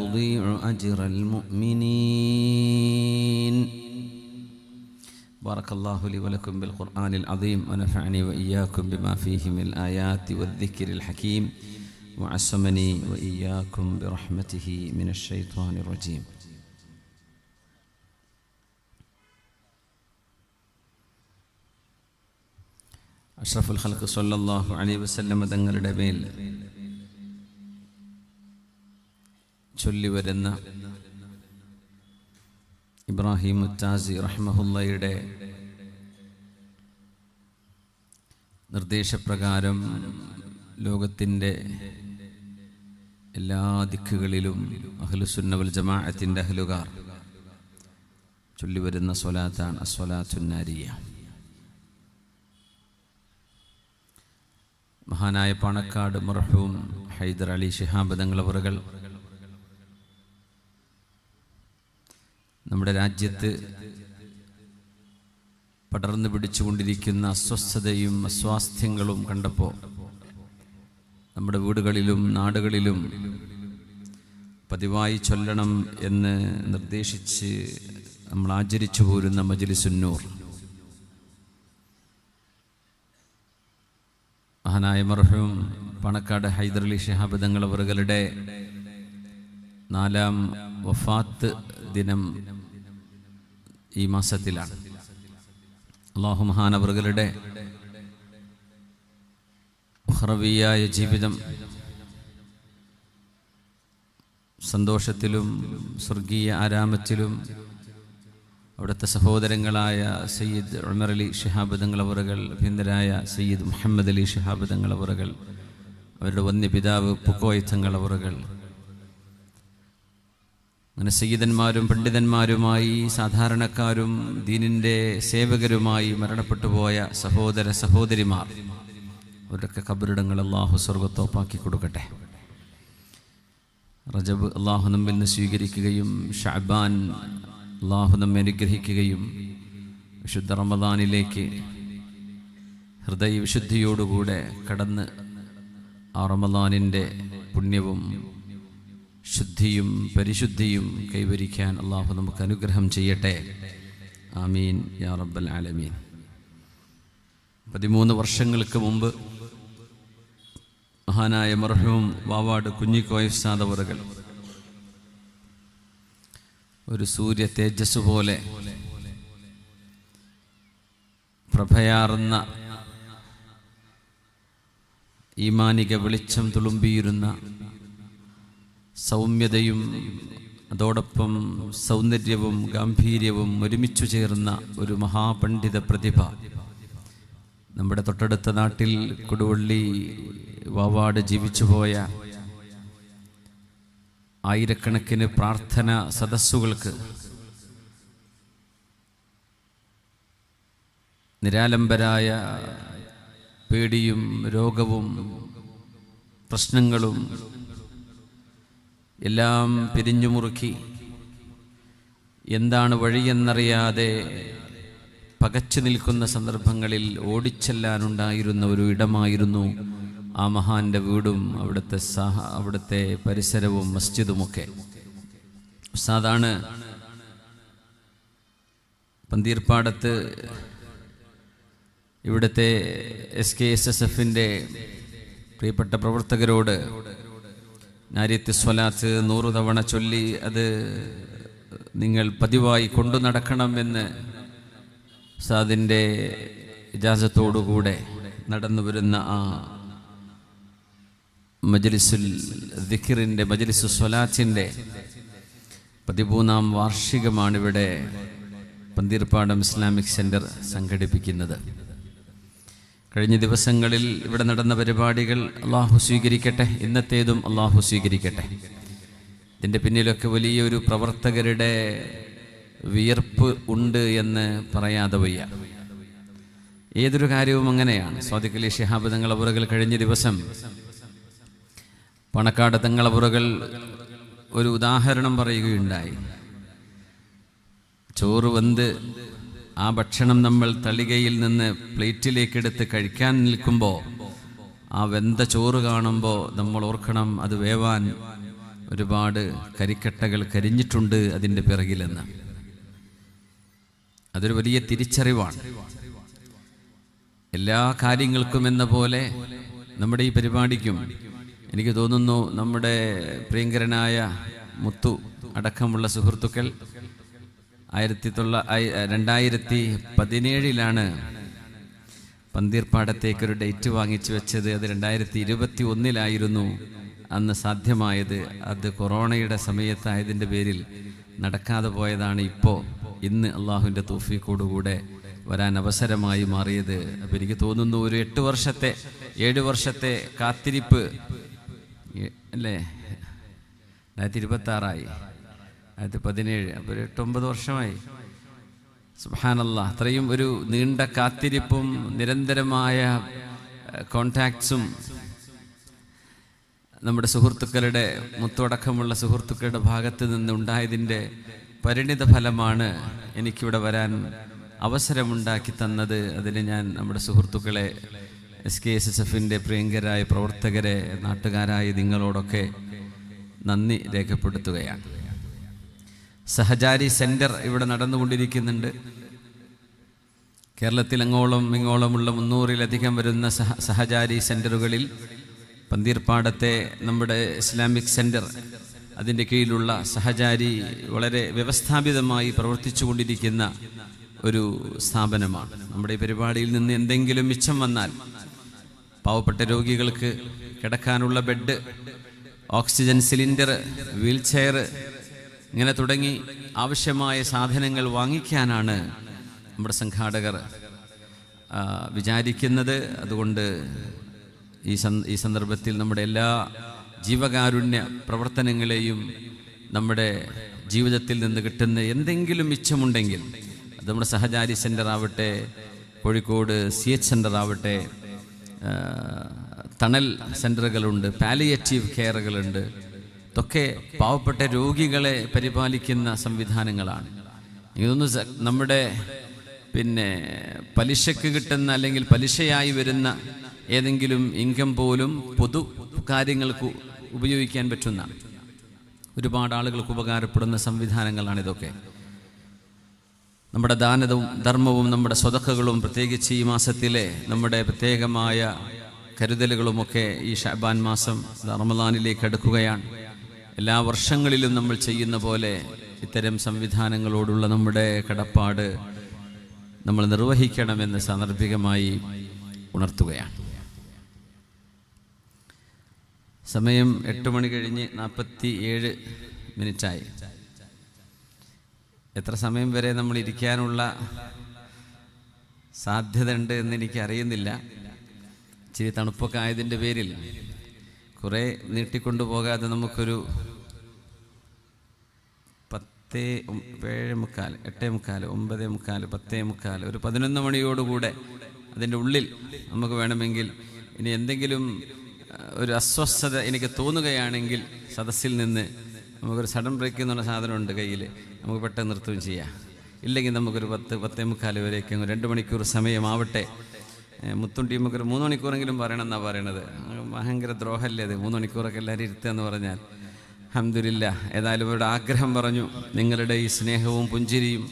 أضيع أجر المؤمنين. بارك الله لي ولكم بالقرآن العظيم ونفعني وإياكم بما فيه من الآيات والذكر الحكيم وعصمني وإياكم برحمته من الشيطان الرجيم. അഷ്റഫുൽ ഖൽഖ് സ്വല്ലല്ലാഹു അലൈഹി വസല്ലം തങ്ങളുടെ മേൽ ചൊല്ലിവരുന്ന ഇബ്രാഹിം മുത്താസി റഹ്മഹുള്ളയുടെ നിർദ്ദേശപ്രകാരം ലോകത്തിൻ്റെ എല്ലാ ദിക്കുകളിലും അഹ്ലുസുന്ന വൽ ജമാഅത്തിൻ്റെ അഹ്ലുകാർ ചൊല്ലിവരുന്ന സ്വലാത്താണ് അസ്വലാത്തുൻ നാരിയ. മഹാനായ പാണക്കാട് മർഹൂം ഹൈദർ അലി ശിഹാബ് തങ്ങൾ അവറുകൾ നമ്മുടെ രാജ്യത്ത് പടർന്നു പിടിച്ചുകൊണ്ടിരിക്കുന്ന അസ്വസ്ഥതയും അസ്വാസ്ഥ്യങ്ങളും കണ്ടപ്പോൾ നമ്മുടെ വീടുകളിലും നാടുകളിലും പതിവായി ചൊല്ലണം എന്ന് നിർദ്ദേശിച്ച് നമ്മൾ ആചരിച്ചു പോരുന്ന മജ്ലിസുന്നൂർ, മഹാനായ മർഹൂം പാണക്കാട് ഹൈദർ അലി ശിഹാബ് തങ്ങൾ അവറുകളുടെ 4ാം വഫാത്ത് ദിനം ഈ മാസത്തിലാണ്. അല്ലാഹു മഹാനവറുകളുടെ ഉഖ്റവിയായ ജീവിതം സന്തോഷത്തിലും സ്വർഗീയ ആരാമത്തിലും അവിടുത്തെ സഹോദരങ്ങളായ സയ്യിദ് ഉമർ അലി ശിഹാബ് തങ്ങൾ അവറുകൾ, അഭിനന്ദനായ സയ്യിദ് മുഹമ്മദ് അലി ശിഹാബ് തങ്ങൾ അവറുകൾ, അവരുടെ വന്യപിതാവ് പുക്കോയ് തങ്ങൾ അവറുകൾ, അങ്ങനെ സയ്യിദന്മാരും പണ്ഡിതന്മാരുമായി സാധാരണക്കാരും ദീനിൻ്റെ സേവകരുമായി മരണപ്പെട്ടു പോയ സഹോദര സഹോദരിമാർ, അവരുടെയൊക്കെ ഖബറിടങ്ങൾ അല്ലാഹു സ്വർഗ്ഗത്തോപ്പാക്കി കൊടുക്കട്ടെ. റജബ് അല്ലാഹു നമ്മിൽ നിന്ന് സ്വീകരിക്കുകയും ഷഅബാൻ അല്ലാഹു നമ്മെ അനുഗ്രഹിക്കുകയും വിശുദ്ധ റമദാനിലേക്ക് ഹൃദയ വിശുദ്ധിയോടുകൂടെ കടന്ന് ആ റമദാനിൻ്റെ പുണ്യവും ശുദ്ധിയും പരിശുദ്ധിയും കൈവരിക്കാൻ അല്ലാഹു നമുക്ക് അനുഗ്രഹം ചെയ്യട്ടെ. ആമീൻ യാ റബ്ബൽ ആലമീൻ. 13 വർഷങ്ങൾക്ക് മുമ്പ് മഹാനായ മർഹൂം വാവാട് കുഞ്ഞിക്കോയ ഉസ്താദ് അവറുകൾ ഒരു സൂര്യ തേജസ് പോലെ പ്രഭയാർന്ന ഈമാനിക വെളിച്ചം തുളുമ്പിയിരുന്ന സൗമ്യതയും അതോടൊപ്പം സൗന്ദര്യവും ഗാംഭീര്യവും ഒരുമിച്ചു ചേർന്ന ഒരു മഹാപണ്ഡിത പ്രതിഭ നമ്മുടെ തൊട്ടടുത്ത നാട്ടിൽ കൊടുവള്ളി വാവാട് ജീവിച്ചുപോയ ആയിരക്കണക്കിന് പ്രാർത്ഥന സദസ്സുകൾക്ക് നിരാലംബരായ പേടിയും രോഗവും പ്രശ്നങ്ങളും എല്ലാം പിരിഞ്ഞുമുറുക്കി എന്താണ് വഴിയെന്നറിയാതെ പകച്ചു നിൽക്കുന്ന സന്ദർഭങ്ങളിൽ ഓടിച്ചെല്ലാനുണ്ടായിരുന്ന ഒരു ഇടമായിരുന്നു ആ മഹാന്റെ വീടും അവിടുത്തെ പരിസരവും മസ്ജിദുമൊക്കെ. ഉസ്താദാണ് പന്തീർപ്പാടത്ത് ഇവിടുത്തെ SKSSFന്റെ പ്രിയപ്പെട്ട പ്രവർത്തകരോട് നാരിയത്ത് സ്വലാത്ത് 100 തവണ ചൊല്ലി അത് നിങ്ങൾ പതിവായി കൊണ്ടു നടക്കണമെന്ന് ഉസ്താദിൻ്റെ ഇജാസത്തോടുകൂടെ നടന്നു വരുന്ന ആ മജ്ലിസുൽ ദിക്റിൻ്റെ മജ്ലിസു സ്വലാത്തിൻ്റെ 13ാം വാർഷികമാണിവിടെ പന്തീർപ്പാടം ഇസ്ലാമിക് സെൻറ്റർ സംഘടിപ്പിക്കുന്നത്. കഴിഞ്ഞ ദിവസങ്ങളിൽ ഇവിടെ നടന്ന പരിപാടികൾ അള്ളാഹു സ്വീകരിക്കട്ടെ, ഇന്നത്തേതും അള്ളാഹു സ്വീകരിക്കട്ടെ. ഇതിൻ്റെ പിന്നിലൊക്കെ വലിയൊരു പ്രവർത്തകരുടെ വിയർപ്പ് ഉണ്ട് എന്ന് പറയാതെ വയ്യ. ഏതൊരു കാര്യവും അങ്ങനെയാണ്. സ്വാദിഖ് അലി ശിഹാബ് തങ്ങൾ അവറുകൾ കഴിഞ്ഞ ദിവസം പാണക്കാട് തങ്ങൾ അവറുകൾ ഒരു ഉദാഹരണം പറയുകയുണ്ടായി. ചോറ് വെന്ത് ആ ഭക്ഷണം നമ്മൾ തളികയിൽ നിന്ന് പ്ലേറ്റിലേക്കെടുത്ത് കഴിക്കാൻ നിൽക്കുമ്പോൾ ആ വെന്ത ചോറ് കാണുമ്പോൾ നമ്മൾ ഓർക്കണം അത് വേവാൻ ഒരുപാട് കരിക്കട്ടകൾ കരിഞ്ഞിട്ടുണ്ട് അതിൻ്റെ പിറകിലെന്ന്. അതൊരു വലിയ തിരിച്ചറിവാണ്. എല്ലാ കാര്യങ്ങൾക്കും എന്ന പോലെ നമ്മുടെ ഈ പരിപാടിക്കും എനിക്ക് തോന്നുന്നു നമ്മുടെ പ്രിയങ്കരനായ മുത്തു അടക്കമുള്ള സുഹൃത്തുക്കൾ 2017 പന്തീർപ്പാടത്തേക്കൊരു ഡേറ്റ് വാങ്ങിച്ചു വെച്ചത്. അത് 2021 അന്ന് സാധ്യമായത്. അത് കൊറോണയുടെ സമയത്തായതിൻ്റെ പേരിൽ നടക്കാതെ പോയതാണ്. ഇന്ന് അള്ളാഹുവിൻ്റെ തൗഫീഖോടുകൂടെ വരാൻ അവസരമായി മാറിയത്. അപ്പം എനിക്ക് തോന്നുന്നു ഒരു 7 വർഷത്തെ കാത്തിരിപ്പ് അല്ലേ, 2026 2017, അപ്പോൾ 8-9 വർഷമായി. സുബ്ഹാനല്ലാഹ്, അത്രയും ഒരു നീണ്ട കാത്തിരിപ്പും നിരന്തരമായ കോണ്ടാക്ട്സും നമ്മുടെ സുഹൃത്തുക്കളുടെ മുത്തടക്കമുള്ള സുഹൃത്തുക്കളുടെ ഭാഗത്ത് നിന്നുണ്ടായതിൻ്റെ പരിണിത ഫലമാണ് എനിക്കിവിടെ വരാൻ അവസരമുണ്ടാക്കി തന്നത്. അതിന് ഞാൻ നമ്മുടെ സുഹൃത്തുക്കളെ, SKSSFൻ്റെ പ്രിയങ്കരായ പ്രവർത്തകരെ, നാട്ടുകാരായ നിങ്ങളോടൊക്കെ നന്ദി രേഖപ്പെടുത്തുകയാണ്. സഹചാരി സെൻറ്റർ ഇവിടെ നടന്നുകൊണ്ടിരിക്കുന്നുണ്ട്. കേരളത്തിൽ ഇങ്ങോളമുള്ള 300-ലധികം വരുന്ന സഹചാരി സെൻറ്ററുകളിൽ പന്തീർപ്പാടത്തെ നമ്മുടെ ഇസ്ലാമിക് സെൻറ്റർ, അതിൻ്റെ കീഴിലുള്ള സഹചാരി വളരെ വ്യവസ്ഥാപിതമായി പ്രവർത്തിച്ചു കൊണ്ടിരിക്കുന്ന ഒരു സ്ഥാപനമാണ്. നമ്മുടെ ഈ പരിപാടിയിൽ നിന്ന് എന്തെങ്കിലും മിച്ചം വന്നാൽ പാവപ്പെട്ട രോഗികൾക്ക് കിടക്കാനുള്ള bed, oxygen cylinder, wheel chair, ഇങ്ങനെ തുടങ്ങി ആവശ്യമായ സാധനങ്ങൾ വാങ്ങിക്കാനാണ് നമ്മുടെ സംഘാടകർ വിചാരിക്കുന്നത്. അതുകൊണ്ട് ഈ സന്ദർഭത്തിൽ നമ്മുടെ എല്ലാ ജീവകാരുണ്യ പ്രവർത്തനങ്ങളെയും നമ്മുടെ ജീവിതത്തിൽ നിന്ന് കിട്ടുന്ന എന്തെങ്കിലും മിച്ചമുണ്ടെങ്കിൽ, അത് നമ്മുടെ സഹചാരി സെൻ്റർ ആവട്ടെ, കോഴിക്കോട് CH സെൻ്റർ ആവട്ടെ, തണൽ സെൻ്ററുകളുണ്ട്, പാലിയേറ്റീവ് കെയറുകളുണ്ട്, ഇതൊക്കെ പാവപ്പെട്ട രോഗികളെ പരിപാലിക്കുന്ന സംവിധാനങ്ങളാണ്. ഇതൊന്നും നമ്മുടെ പലിശക്ക് കിട്ടുന്ന അല്ലെങ്കിൽ പലിശയായി വരുന്ന ഏതെങ്കിലും ഇൻകം പോലും പൊതു കാര്യങ്ങൾക്ക് ഉപയോഗിക്കാൻ പറ്റുന്ന ഒരുപാട് ആളുകൾക്ക് ഉപകാരപ്പെടുന്ന സംവിധാനങ്ങളാണിതൊക്കെ. നമ്മുടെ ദാനവും ധർമ്മവും നമ്മുടെ സ്വതക്കകളും, പ്രത്യേകിച്ച് ഈ മാസത്തിലെ നമ്മുടെ പ്രത്യേകമായ കരുതലുകളുമൊക്കെ ഈ ശഅബാൻ മാസം റമളാനിലേക്ക് അടുക്കുകയാണ്. എല്ലാ വർഷങ്ങളിലും നമ്മൾ ചെയ്യുന്ന പോലെ ഇത്തരം സംവിധാനങ്ങളോടുള്ള നമ്മുടെ കടപ്പാട് നമ്മൾ നിർവഹിക്കണമെന്ന് സാന്ദർഭികമായി ഉണർത്തുകയാണ്. സമയം 8:47 എത്ര സമയം വരെ നമ്മൾ ഇരിക്കാനുള്ള സാധ്യത ഉണ്ട് എന്ന് എനിക്കറിയുന്നില്ല. ഇച്ചിരി തണുപ്പൊക്കെ ആയതിൻ്റെ പേരിൽ കുറേ നീട്ടിക്കൊണ്ടു പോകാതെ നമുക്കൊരു 7:45, 8:45, 9:45, 10:45, ഒരു 11 മണിയോടുകൂടെ അതിൻ്റെ ഉള്ളിൽ നമുക്ക് വേണമെങ്കിൽ, ഇനി എന്തെങ്കിലും ഒരു അസ്വസ്ഥത എനിക്ക് തോന്നുകയാണെങ്കിൽ സദസ്സിൽ നിന്ന് നമുക്കൊരു സഡൻ ബ്രേക്ക് എന്നുള്ള സാധനമുണ്ട് കയ്യിൽ, നമുക്ക് പെട്ടെന്ന് നിർത്തുകയും ചെയ്യാം. ഇല്ലെങ്കിൽ നമുക്കൊരു 10-10:45 വരെയൊക്കെ 2 മണിക്കൂർ സമയമാവട്ടെ. മുത്തും ടീമൊക്കെ 3 മണിക്കൂറെങ്കിലും പറയണമെന്നാണ് പറയണത്. ഭയങ്കര ദ്രോഹമല്ലേ അത്, 3 മണിക്കൂറൊക്കെ എല്ലാവരും ഇരുത്തുക എന്ന് പറഞ്ഞാൽ. അൽഹംദുലില്ലാ, ഏതായാലും അവരുടെ ആഗ്രഹം പറഞ്ഞു. നിങ്ങളുടെ ഈ സ്നേഹവും പുഞ്ചിരിയും,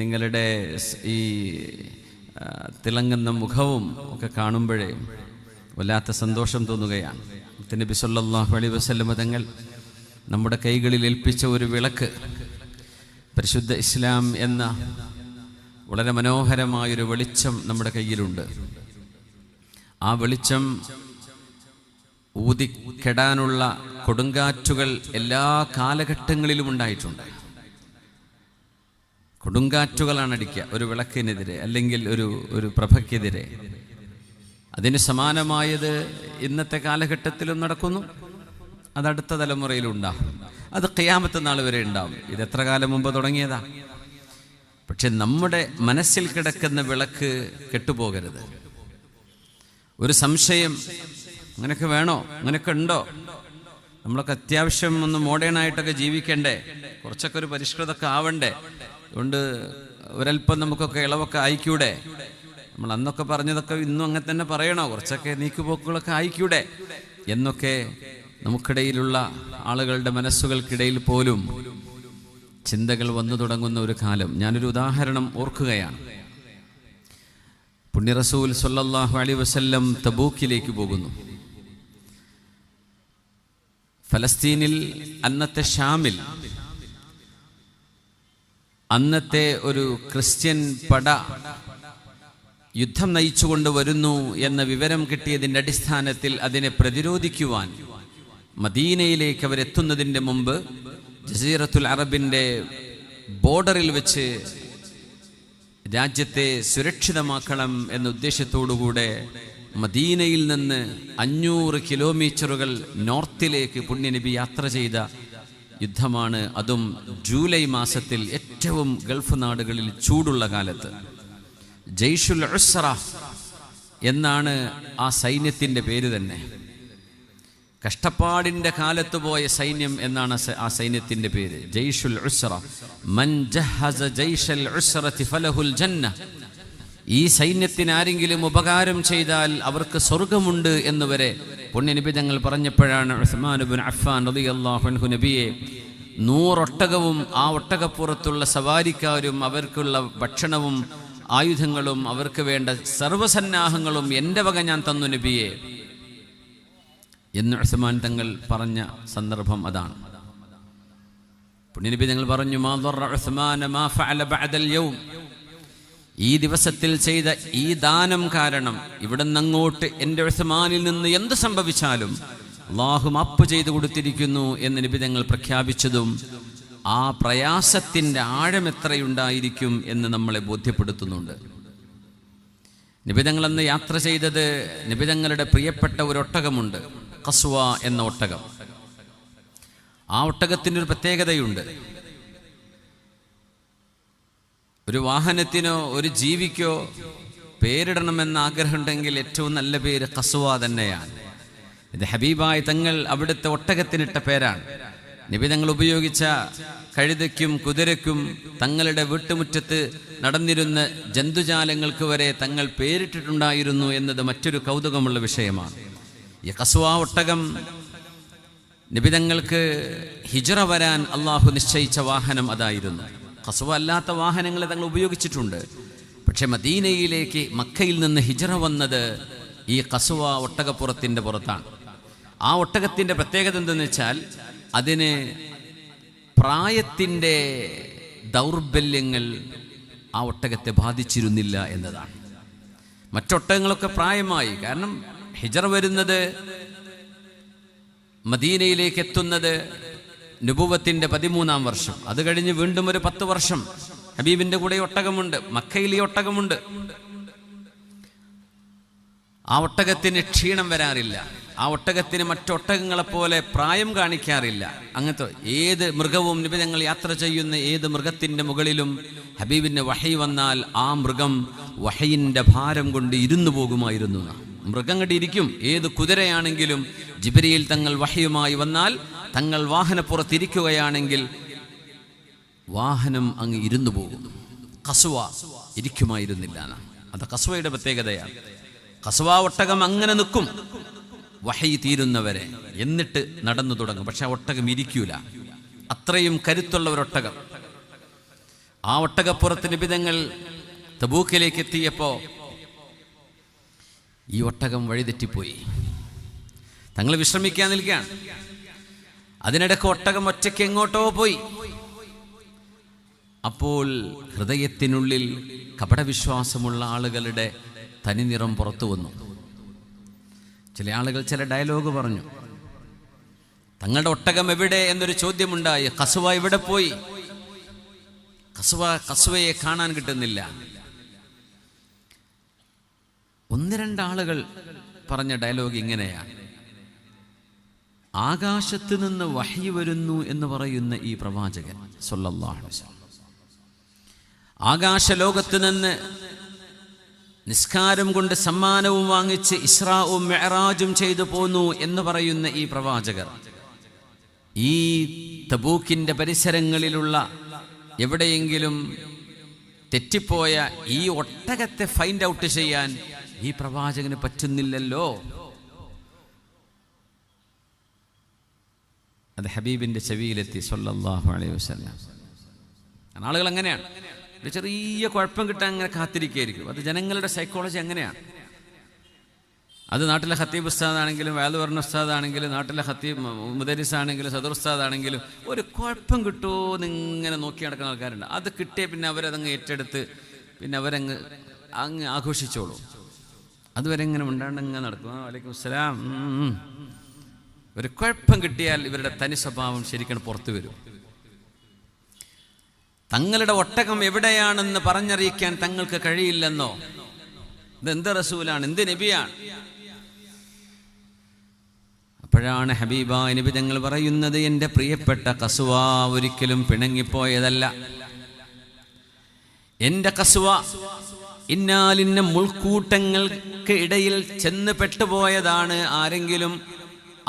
നിങ്ങളുടെ ഈ തിളങ്ങുന്ന മുഖവും ഒക്കെ കാണുമ്പോഴേ വല്ലാത്ത സന്തോഷം തോന്നുകയാണ്. നബി സല്ലല്ലാഹു അലൈഹി വസല്ലം തങ്ങൾ നമ്മുടെ കൈകളിൽ ഏൽപ്പിച്ച ഒരു വിളക്ക്, പരിശുദ്ധ ഇസ്ലാം എന്ന വളരെ മനോഹരമായൊരു വെളിച്ചം നമ്മുടെ കയ്യിലുണ്ട്. ആ വെളിച്ചം ഊതിക്കെടാനുള്ള കൊടുങ്കാറ്റുകൾ എല്ലാ കാലഘട്ടങ്ങളിലും ഉണ്ടായിട്ടുണ്ട്. കൊടുങ്കാറ്റുകളാണ് അടിക്കുക ഒരു വിളക്കിനെതിരെ, അല്ലെങ്കിൽ ഒരു പ്രഭയ്ക്കെതിരെ. അതിന് സമാനമായത് ഇന്നത്തെ കാലഘട്ടത്തിലും നടക്കുന്നു, അത് അടുത്ത തലമുറയിലുണ്ടാകും, അത് ഖിയാമത്ത് നാൾ വരെ ഉണ്ടാവും. ഇത് എത്ര കാലം മുമ്പ് തുടങ്ങിയതാ. പക്ഷെ നമ്മുടെ മനസ്സിൽ കിടക്കുന്ന വിളക്ക് കെട്ടുപോകരുത്. ഒരു സംശയം, അങ്ങനെയൊക്കെ വേണോ, അങ്ങനെയൊക്കെ ഉണ്ടോ, നമ്മളൊക്കെ അത്യാവശ്യം ഒന്ന് മോഡേൺ ആയിട്ടൊക്കെ ജീവിക്കണ്ടേ, കുറച്ചൊക്കെ ഒരു പരിഷ്കൃതമൊക്കെ ആവണ്ടേ, അതുകൊണ്ട് ഒരല്പം നമുക്കൊക്കെ ഇളവൊക്കെ ആയിക്കൂടെ, നമ്മൾ അന്നൊക്കെ പറഞ്ഞതൊക്കെ ഇന്നും അങ്ങനെ തന്നെ പറയണോ, കുറച്ചൊക്കെ നീക്കുപോക്കുകളൊക്കെ ആയിക്കൂടെ എന്നൊക്കെ നമുക്കിടയിലുള്ള ആളുകളുടെ മനസ്സുകൾക്കിടയിൽ പോലും ചിന്തകൾ വന്നു തുടങ്ങുന്ന ഒരു കാലം. ഞാനൊരു ഉദാഹരണം ഓർക്കുകയാണ്. പുണ്യ റസൂൽ സ്വല്ലല്ലാഹു അലൈഹി വസല്ലം തബൂക്കിലേക്ക് പോകുന്നു. ഫലസ്തീനിൽ, അന്നത്തെ ഷാമിൽ, അന്നത്തെ ഒരു ക്രിസ്ത്യൻ പട യുദ്ധം നയിച്ചുകൊണ്ട് വരുന്നു എന്ന വിവരം കിട്ടിയതിൻ്റെ അടിസ്ഥാനത്തിൽ അതിനെ പ്രതിരോധിക്കുവാൻ മദീനയിലേക്ക് അവരെത്തുന്നതിൻ്റെ മുമ്പ് ജസീറത്തുൽ അറബിൻ്റെ ബോർഡറിൽ വെച്ച് രാജ്യത്തെ സുരക്ഷിതമാക്കണം എന്ന ഉദ്ദേശത്തോടുകൂടെ മദീനയിൽ നിന്ന് 500 കിലോമീറ്ററുകൾ നോർത്തിലേക്ക് പുണ്യനബി യാത്ര ചെയ്ത യുദ്ധമാണ്. അതും ജൂലൈ മാസത്തിൽ, ഏറ്റവും ഗൾഫ് നാടുകളിൽ ചൂടുള്ള കാലത്ത്. ജയ്ഷുൽ ഉസ്റ എന്നാണ് ആ സൈന്യത്തിൻ്റെ പേര് തന്നെ. കഷ്ടപ്പാടിൻ്റെ കാലത്ത് പോയ സൈന്യം എന്നാണ് ആ സൈന്യത്തിൻ്റെ പേര്, ജയ്ഷുൽ ഉസ്റ. മൻ ജഹസ ജയ്ഷൽ ഉസ്റതി ഫലഹുൽ ജന്ന. ഈ സൈന്യത്തിന് ആരെങ്കിലും ഉപകാരം ചെയ്താൽ അവർക്ക് സ്വർഗമുണ്ട് എന്നുവരെ പുണ്യനബി തങ്ങൾ പറഞ്ഞപ്പോഴാണ് ഉസ്മാൻ ഇബ്നു അഫ്ഫാൻ റളിയല്ലാഹു അൻഹു നബിയെ 100 ഒട്ടകവും ആ ഒട്ടകപ്പുറത്തുള്ള സവാരിക്കാരും അവർക്കുള്ള ഭക്ഷണവും ആയുധങ്ങളും അവർക്ക് വേണ്ട സർവ്വസന്നാഹങ്ങളും എൻ്റെ വക ഞാൻ തന്നു നബിയെ എന്ന് ഉസ്മാൻ തങ്ങൾ പറഞ്ഞ സന്ദർഭം അതാണ്. പുണ്യനബി തങ്ങൾ പറഞ്ഞു, മാ ദറ ഉസ്മാന മാ ഫഅല ബഅദൽ യൗം. ഈ ദിവസത്തിൽ ചെയ്ത ഈ ദാനം കാരണം ഇവിടെ നിന്നങ്ങോട്ട് എൻ്റെ ഉസ്മാനിൽ നിന്ന് എന്ത് സംഭവിച്ചാലും അല്ലാഹു മാപ്പ് ചെയ്തു കൊടുത്തിരിക്കുന്നു എന്ന് നബി തങ്ങൾ പ്രഖ്യാപിച്ചതും ആ പ്രയാസത്തിൻ്റെ ആഴം എത്രയുണ്ടായിരിക്കും എന്ന് നമ്മളെ ബോധ്യപ്പെടുത്തുന്നുണ്ട്. നബി തങ്ങൾ അന്ന് യാത്ര ചെയ്തത്, നബി തങ്ങളുടെ പ്രിയപ്പെട്ട ഒരു ഒട്ടകമുണ്ട്, ഖസ്വ എന്ന ഒട്ടകം. ആ ഒട്ടകത്തിനൊരു പ്രത്യേകതയുണ്ട്. ഒരു വാഹനത്തിനോ ഒരു ജീവിക്കോ പേരിടണമെന്ന ആഗ്രഹമുണ്ടെങ്കിൽ ഏറ്റവും നല്ല പേര് ഖസ്വ തന്നെയാണ്. ഇത് ഹബീബായ തങ്ങൾ അവിടുത്തെ ഒട്ടകത്തിനിട്ട പേരാണ്. നബി തങ്ങൾ ഉപയോഗിച്ച കഴുതയ്ക്കും കുതിരയ്ക്കും തങ്ങളുടെ വീട്ടുമുറ്റത്ത് നടന്നിരുന്ന ജന്തുജാലങ്ങൾക്ക് വരെ തങ്ങൾ പേരിട്ടിട്ടുണ്ടായിരുന്നു എന്നത് മറ്റൊരു കൗതുകമുള്ള വിഷയമാണ്. ഈ ഖസ്വ ഒട്ടകം നബി തങ്ങൾക്ക് ഹിജ്റ വരാൻ അള്ളാഹു നിശ്ചയിച്ച വാഹനം അതായിരുന്നു. ഖസ്വ അല്ലാത്ത വാഹനങ്ങൾ തങ്ങൾ ഉപയോഗിച്ചിട്ടുണ്ട്. പക്ഷെ മദീനയിലേക്ക് മക്കയിൽ നിന്ന് ഹിജ്റ വന്നത് ഈ ഖസ്വ ഒട്ടകപ്പുറത്തിൻ്റെ പുറത്താണ്. ആ ഒട്ടകത്തിൻ്റെ പ്രത്യേകത എന്തെന്ന് വെച്ചാൽ അതിന് പ്രായത്തിൻ്റെ ദൗർബല്യങ്ങൾ ആ ഒട്ടകത്തെ ബാധിച്ചിരുന്നില്ല എന്നതാണ്. മറ്റൊട്ടകങ്ങളൊക്കെ പ്രായമായി. കാരണം ഹിജ്റ വരുന്നത്, മദീനയിലേക്ക് എത്തുന്നത് നുബുവത്തിൻ്റെ 13-ാം വർഷം. അത് കഴിഞ്ഞ് വീണ്ടും ഒരു 10 വർഷം ഹബീബിൻ്റെ കൂടെ ഒട്ടകമുണ്ട്, മക്കയിൽ ഈ ഒട്ടകമുണ്ട്. ആ ഒട്ടകത്തിന് ക്ഷീണം വരാറില്ല. ആ ഒട്ടകത്തിന് മറ്റൊട്ടകങ്ങളെപ്പോലെ പ്രായം കാണിക്കാറില്ല. അങ്ങനത്തെ ഏത് മൃഗവും നബി തങ്ങൾ യാത്ര ചെയ്യുന്ന ഏത് മൃഗത്തിൻ്റെ മുകളിലും ഹബീബിൻ്റെ വഹി വന്നാൽ ആ മൃഗം വഹയിൻ്റെ ഭാരം കൊണ്ട് ഇരുന്നു പോകുമായിരുന്നു. മൃഗം കണ്ടിരിക്കും. ഏത് കുതിരയാണെങ്കിലും ജിബ്രീൽ തങ്ങൾ വഹയുമായി വന്നാൽ തങ്ങൾ വാഹനപ്പുറത്തിരിക്കുകയാണെങ്കിൽ വാഹനം അങ്ങ് ഇരുന്നു പോകും. ഖസ്വ ഇരിക്കുമായിരുന്നില്ല. അത് ഖസ്വയുടെ പ്രത്യേകതയാണ്. ഖസ്വ ഒട്ടകം അങ്ങനെ നിൽക്കും വഹി തീരുന്നവരെ, എന്നിട്ട് നടന്നു തുടങ്ങും. പക്ഷെ ആ ഒട്ടകം ഇരിക്കൂല. അത്രയും കരുത്തുള്ള ഒരൊട്ടകം. ആ ഒട്ടകപ്പുറത്ത് നബി തങ്ങൾ തബൂക്കിലേക്ക് എത്തിയപ്പോൾ ഈ ഒട്ടകം വഴിതെറ്റിപ്പോയി. തങ്ങൾ വിശ്രമിക്കാൻ നിൽക്കുകയാണ്. അതിനിടയ്ക്ക് ഒട്ടകം ഒറ്റയ്ക്ക് എങ്ങോട്ടോ പോയി. അപ്പോൾ ഹൃദയത്തിനുള്ളിൽ കപടവിശ്വാസമുള്ള ആളുകളുടെ തനിനിറം പുറത്തു വന്നു. ചില ആളുകൾ ചില ഡയലോഗ് പറഞ്ഞു. തങ്ങളുടെ ഒട്ടകം എവിടെ എന്നൊരു ചോദ്യമുണ്ടായി. ഖസ്വ എവിടെ പോയി? ഖസ്വയെ കാണാൻ കിട്ടുന്നില്ല. 1-2 ആളുകൾ പറഞ്ഞ ഡയലോഗ് ഇങ്ങനെയാണ്: ആകാശത്ത് നിന്ന് വഹി വരുന്നു എന്ന് പറയുന്ന ഈ പ്രവാചകൻ സ്വല്ലല്ലാഹു അലൈഹി വസല്ലം, ആകാശലോകത്ത് നിന്ന് നിസ്കാരം കൊണ്ട് സമ്മാനവും വാങ്ങിച്ച് ഇസ്രാവും മിഅ്റാജും ചെയ്തു പോന്നു എന്ന് പറയുന്ന ഈ പ്രവാചകർ ഈ തബൂക്കിൻ്റെ പരിസരങ്ങളിലുള്ള എവിടെയെങ്കിലും തെറ്റിപ്പോയ ഈ ഒട്ടകത്തെ ഫൈൻഡ് ഔട്ട് ചെയ്യാൻ ഈ പ്രവാചകന് പറ്റുന്നില്ലല്ലോ. അത് ഹബീബിൻ്റെ ചെവിയിലെത്തി സ്വല്ലല്ലാഹു അലൈഹി വസല്ലം. ആളുകൾ അങ്ങനെയാണ്, ഒരു ചെറിയ കുഴപ്പം കിട്ടാൻ അങ്ങനെ കാത്തിരിക്കുകയായിരിക്കും. അത് ജനങ്ങളുടെ സൈക്കോളജി അങ്ങനെയാണ്. അത് നാട്ടിലെ ഖത്തീബ് ഉസ്താദാണെങ്കിലും വയൽ പറഞ്ഞ ഉസ്താദാണെങ്കിലും നാട്ടിലെ ഖത്തീബ് മുദരിസ് ആണെങ്കിലും സദർ ഉസ്താദാണെങ്കിലും ഒരു കുഴപ്പം കിട്ടുമോ എന്നിങ്ങനെ നോക്കി നടക്കുന്ന ആൾക്കാരുണ്ട്. അത് കിട്ടിയ പിന്നെ അവരതങ്ങ് ഏറ്റെടുത്ത് പിന്നെ അവരങ്ങ് ആഘോഷിച്ചോളൂ. അതുവരെ ഇങ്ങനെ ഉണ്ടാണ്ടങ്ങ് നടക്കും. വലൈക്കും അസ്സലാം. ഒരു കുഴപ്പം കിട്ടിയാൽ ഇവരുടെ തനി സ്വഭാവം ശരിക്കും പുറത്തു വരും. തങ്ങളുടെ ഒട്ടകം എവിടെയാണെന്ന് പറഞ്ഞറിയിക്കാൻ തങ്ങൾക്ക് കഴിയില്ലെന്നോ, ഇതെന്ത് റസൂലാണ്, എന്ത് നബിയാണ്? അപ്പോഴാണ് ഹബീബായ നബി തങ്ങൾ പറയുന്നത്, എൻ്റെ പ്രിയപ്പെട്ട കസ്വ ഒരിക്കലും പിണങ്ങിപ്പോയതല്ല. എൻ്റെ കസ്വ ഇന്നാലിന്ന മുൾക്കൂട്ടങ്ങൾക്ക് ഇടയിൽ ചെന്ന് പെട്ടുപോയതാണ്. ആരെങ്കിലും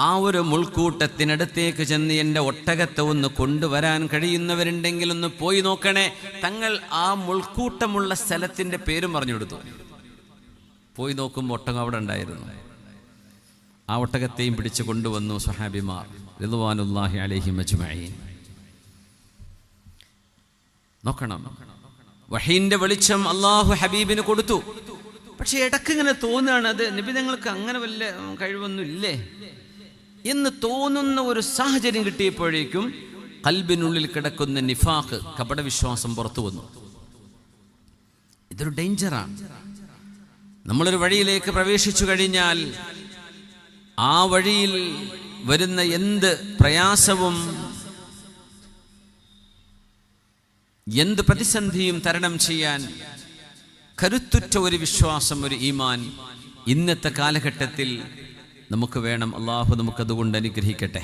ആ ഒരു മുൾക്കൂട്ടത്തിനടുത്തേക്ക് ചെന്ന് എൻ്റെ ഒട്ടകത്തെ ഒന്ന് കൊണ്ടുവരാൻ കഴിയുന്നവരുണ്ടെങ്കിൽ ഒന്ന് പോയി നോക്കണേ. തങ്ങൾ ആ മുൾക്കൂട്ടമുള്ള സ്ഥലത്തിൻ്റെ പേരും പറഞ്ഞു കൊടുത്തു. പോയി നോക്കുമ്പോൾ ഒട്ടകം അവിടെ ഉണ്ടായിരുന്നു. ആ ഒട്ടകത്തെയും പിടിച്ചു കൊണ്ടുവന്നു സ്വഹാബിമാർ റിദ്വാനുല്ലാഹി അലൈഹിം അജ്മഈൻ. നോക്കണം, വഹീന്റെ വെളിച്ചം അള്ളാഹു ഹബീബിന് കൊടുത്തു. പക്ഷെ ഇടയ്ക്ക് ഇങ്ങനെ തോന്നുകയാണ്, അത് നബി തങ്ങൾക്ക് അങ്ങനെ വല്ല കഴിവൊന്നും ഇല്ലേ എന്ന് തോന്നുന്ന ഒരു സാഹചര്യം കിട്ടിയപ്പോഴേക്കും ഖൽബിനുള്ളിൽ കിടക്കുന്ന നിഫാഖ്, കപടവിശ്വാസം പുറത്തു വന്നു. ഇതൊരു ഡേഞ്ചറാണ്. നമ്മളൊരു വഴിയിലേക്ക് പ്രവേശിച്ചു കഴിഞ്ഞാൽ ആ വഴിയിൽ വരുന്ന എന്ത് പ്രയാസവും എന്ത് പ്രതിസന്ധിയും തരണം ചെയ്യാൻ കരുത്തുറ്റ ഒരു വിശ്വാസം, ഒരു ഈമാൻ ഇന്നത്തെ കാലഘട്ടത്തിൽ നമുക്ക് വേണം. അള്ളാഹു നമുക്കതുകൊണ്ട് അനുഗ്രഹിക്കട്ടെ.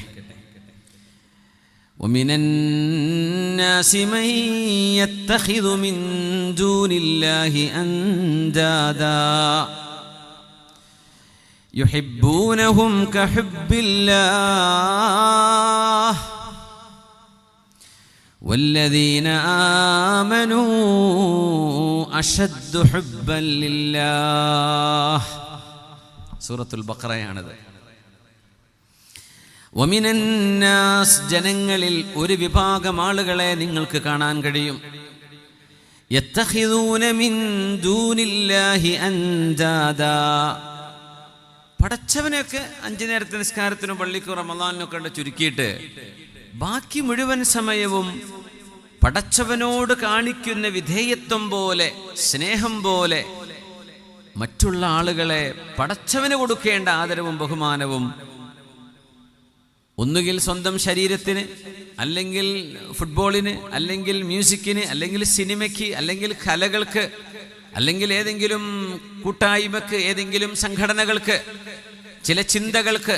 وَمِنَ النَّاسِ مَن يَتَّخِذُ مِن دُونِ اللَّهِ أَندَادًا يُحِبُّونَهُمْ كَحُبِّ اللَّهِ وَالَّذِينَ آمَنُوا أَشَدُّ حُبًّا لِلَّهِ. സൂറത്തുൽ ബഖറയാണത്. വമിനന്നാസ്, ജനങ്ങളിൽ ഒരു വിഭാഗം ആളുകളെ നിങ്ങൾക്ക് കാണാൻ കഴിയും. യത്തഖിദൂന മിൻ ദൂനില്ലാഹി അൻദാദാ, പടച്ചവനെയൊക്കെ 5 നേരത്തെ നിസ്കാരത്തിനും പള്ളിക്കും റമളാനിനൊക്കെ ഉണ്ട് ചുരുക്കിയിട്ട് ബാക്കി മുഴുവൻ സമയവും പടച്ചവനോട് കാണിക്കുന്ന വിധേയത്വം പോലെ, സ്നേഹം പോലെ മറ്റുള്ള ആളുകളെ പടച്ചവന് കൊടുക്കേണ്ട ആദരവും ബഹുമാനവും ഒന്നുകിൽ സ്വന്തം ശരീരത്തിന്, അല്ലെങ്കിൽ ഫുട്ബോളിന്, അല്ലെങ്കിൽ മ്യൂസിക്കിന്, അല്ലെങ്കിൽ സിനിമയ്ക്ക്, അല്ലെങ്കിൽ കലകൾക്ക്, അല്ലെങ്കിൽ ഏതെങ്കിലും കൂട്ടായ്മക്ക്, ഏതെങ്കിലും സംഘടനകൾക്ക്, ചില ചിന്തകൾക്ക്,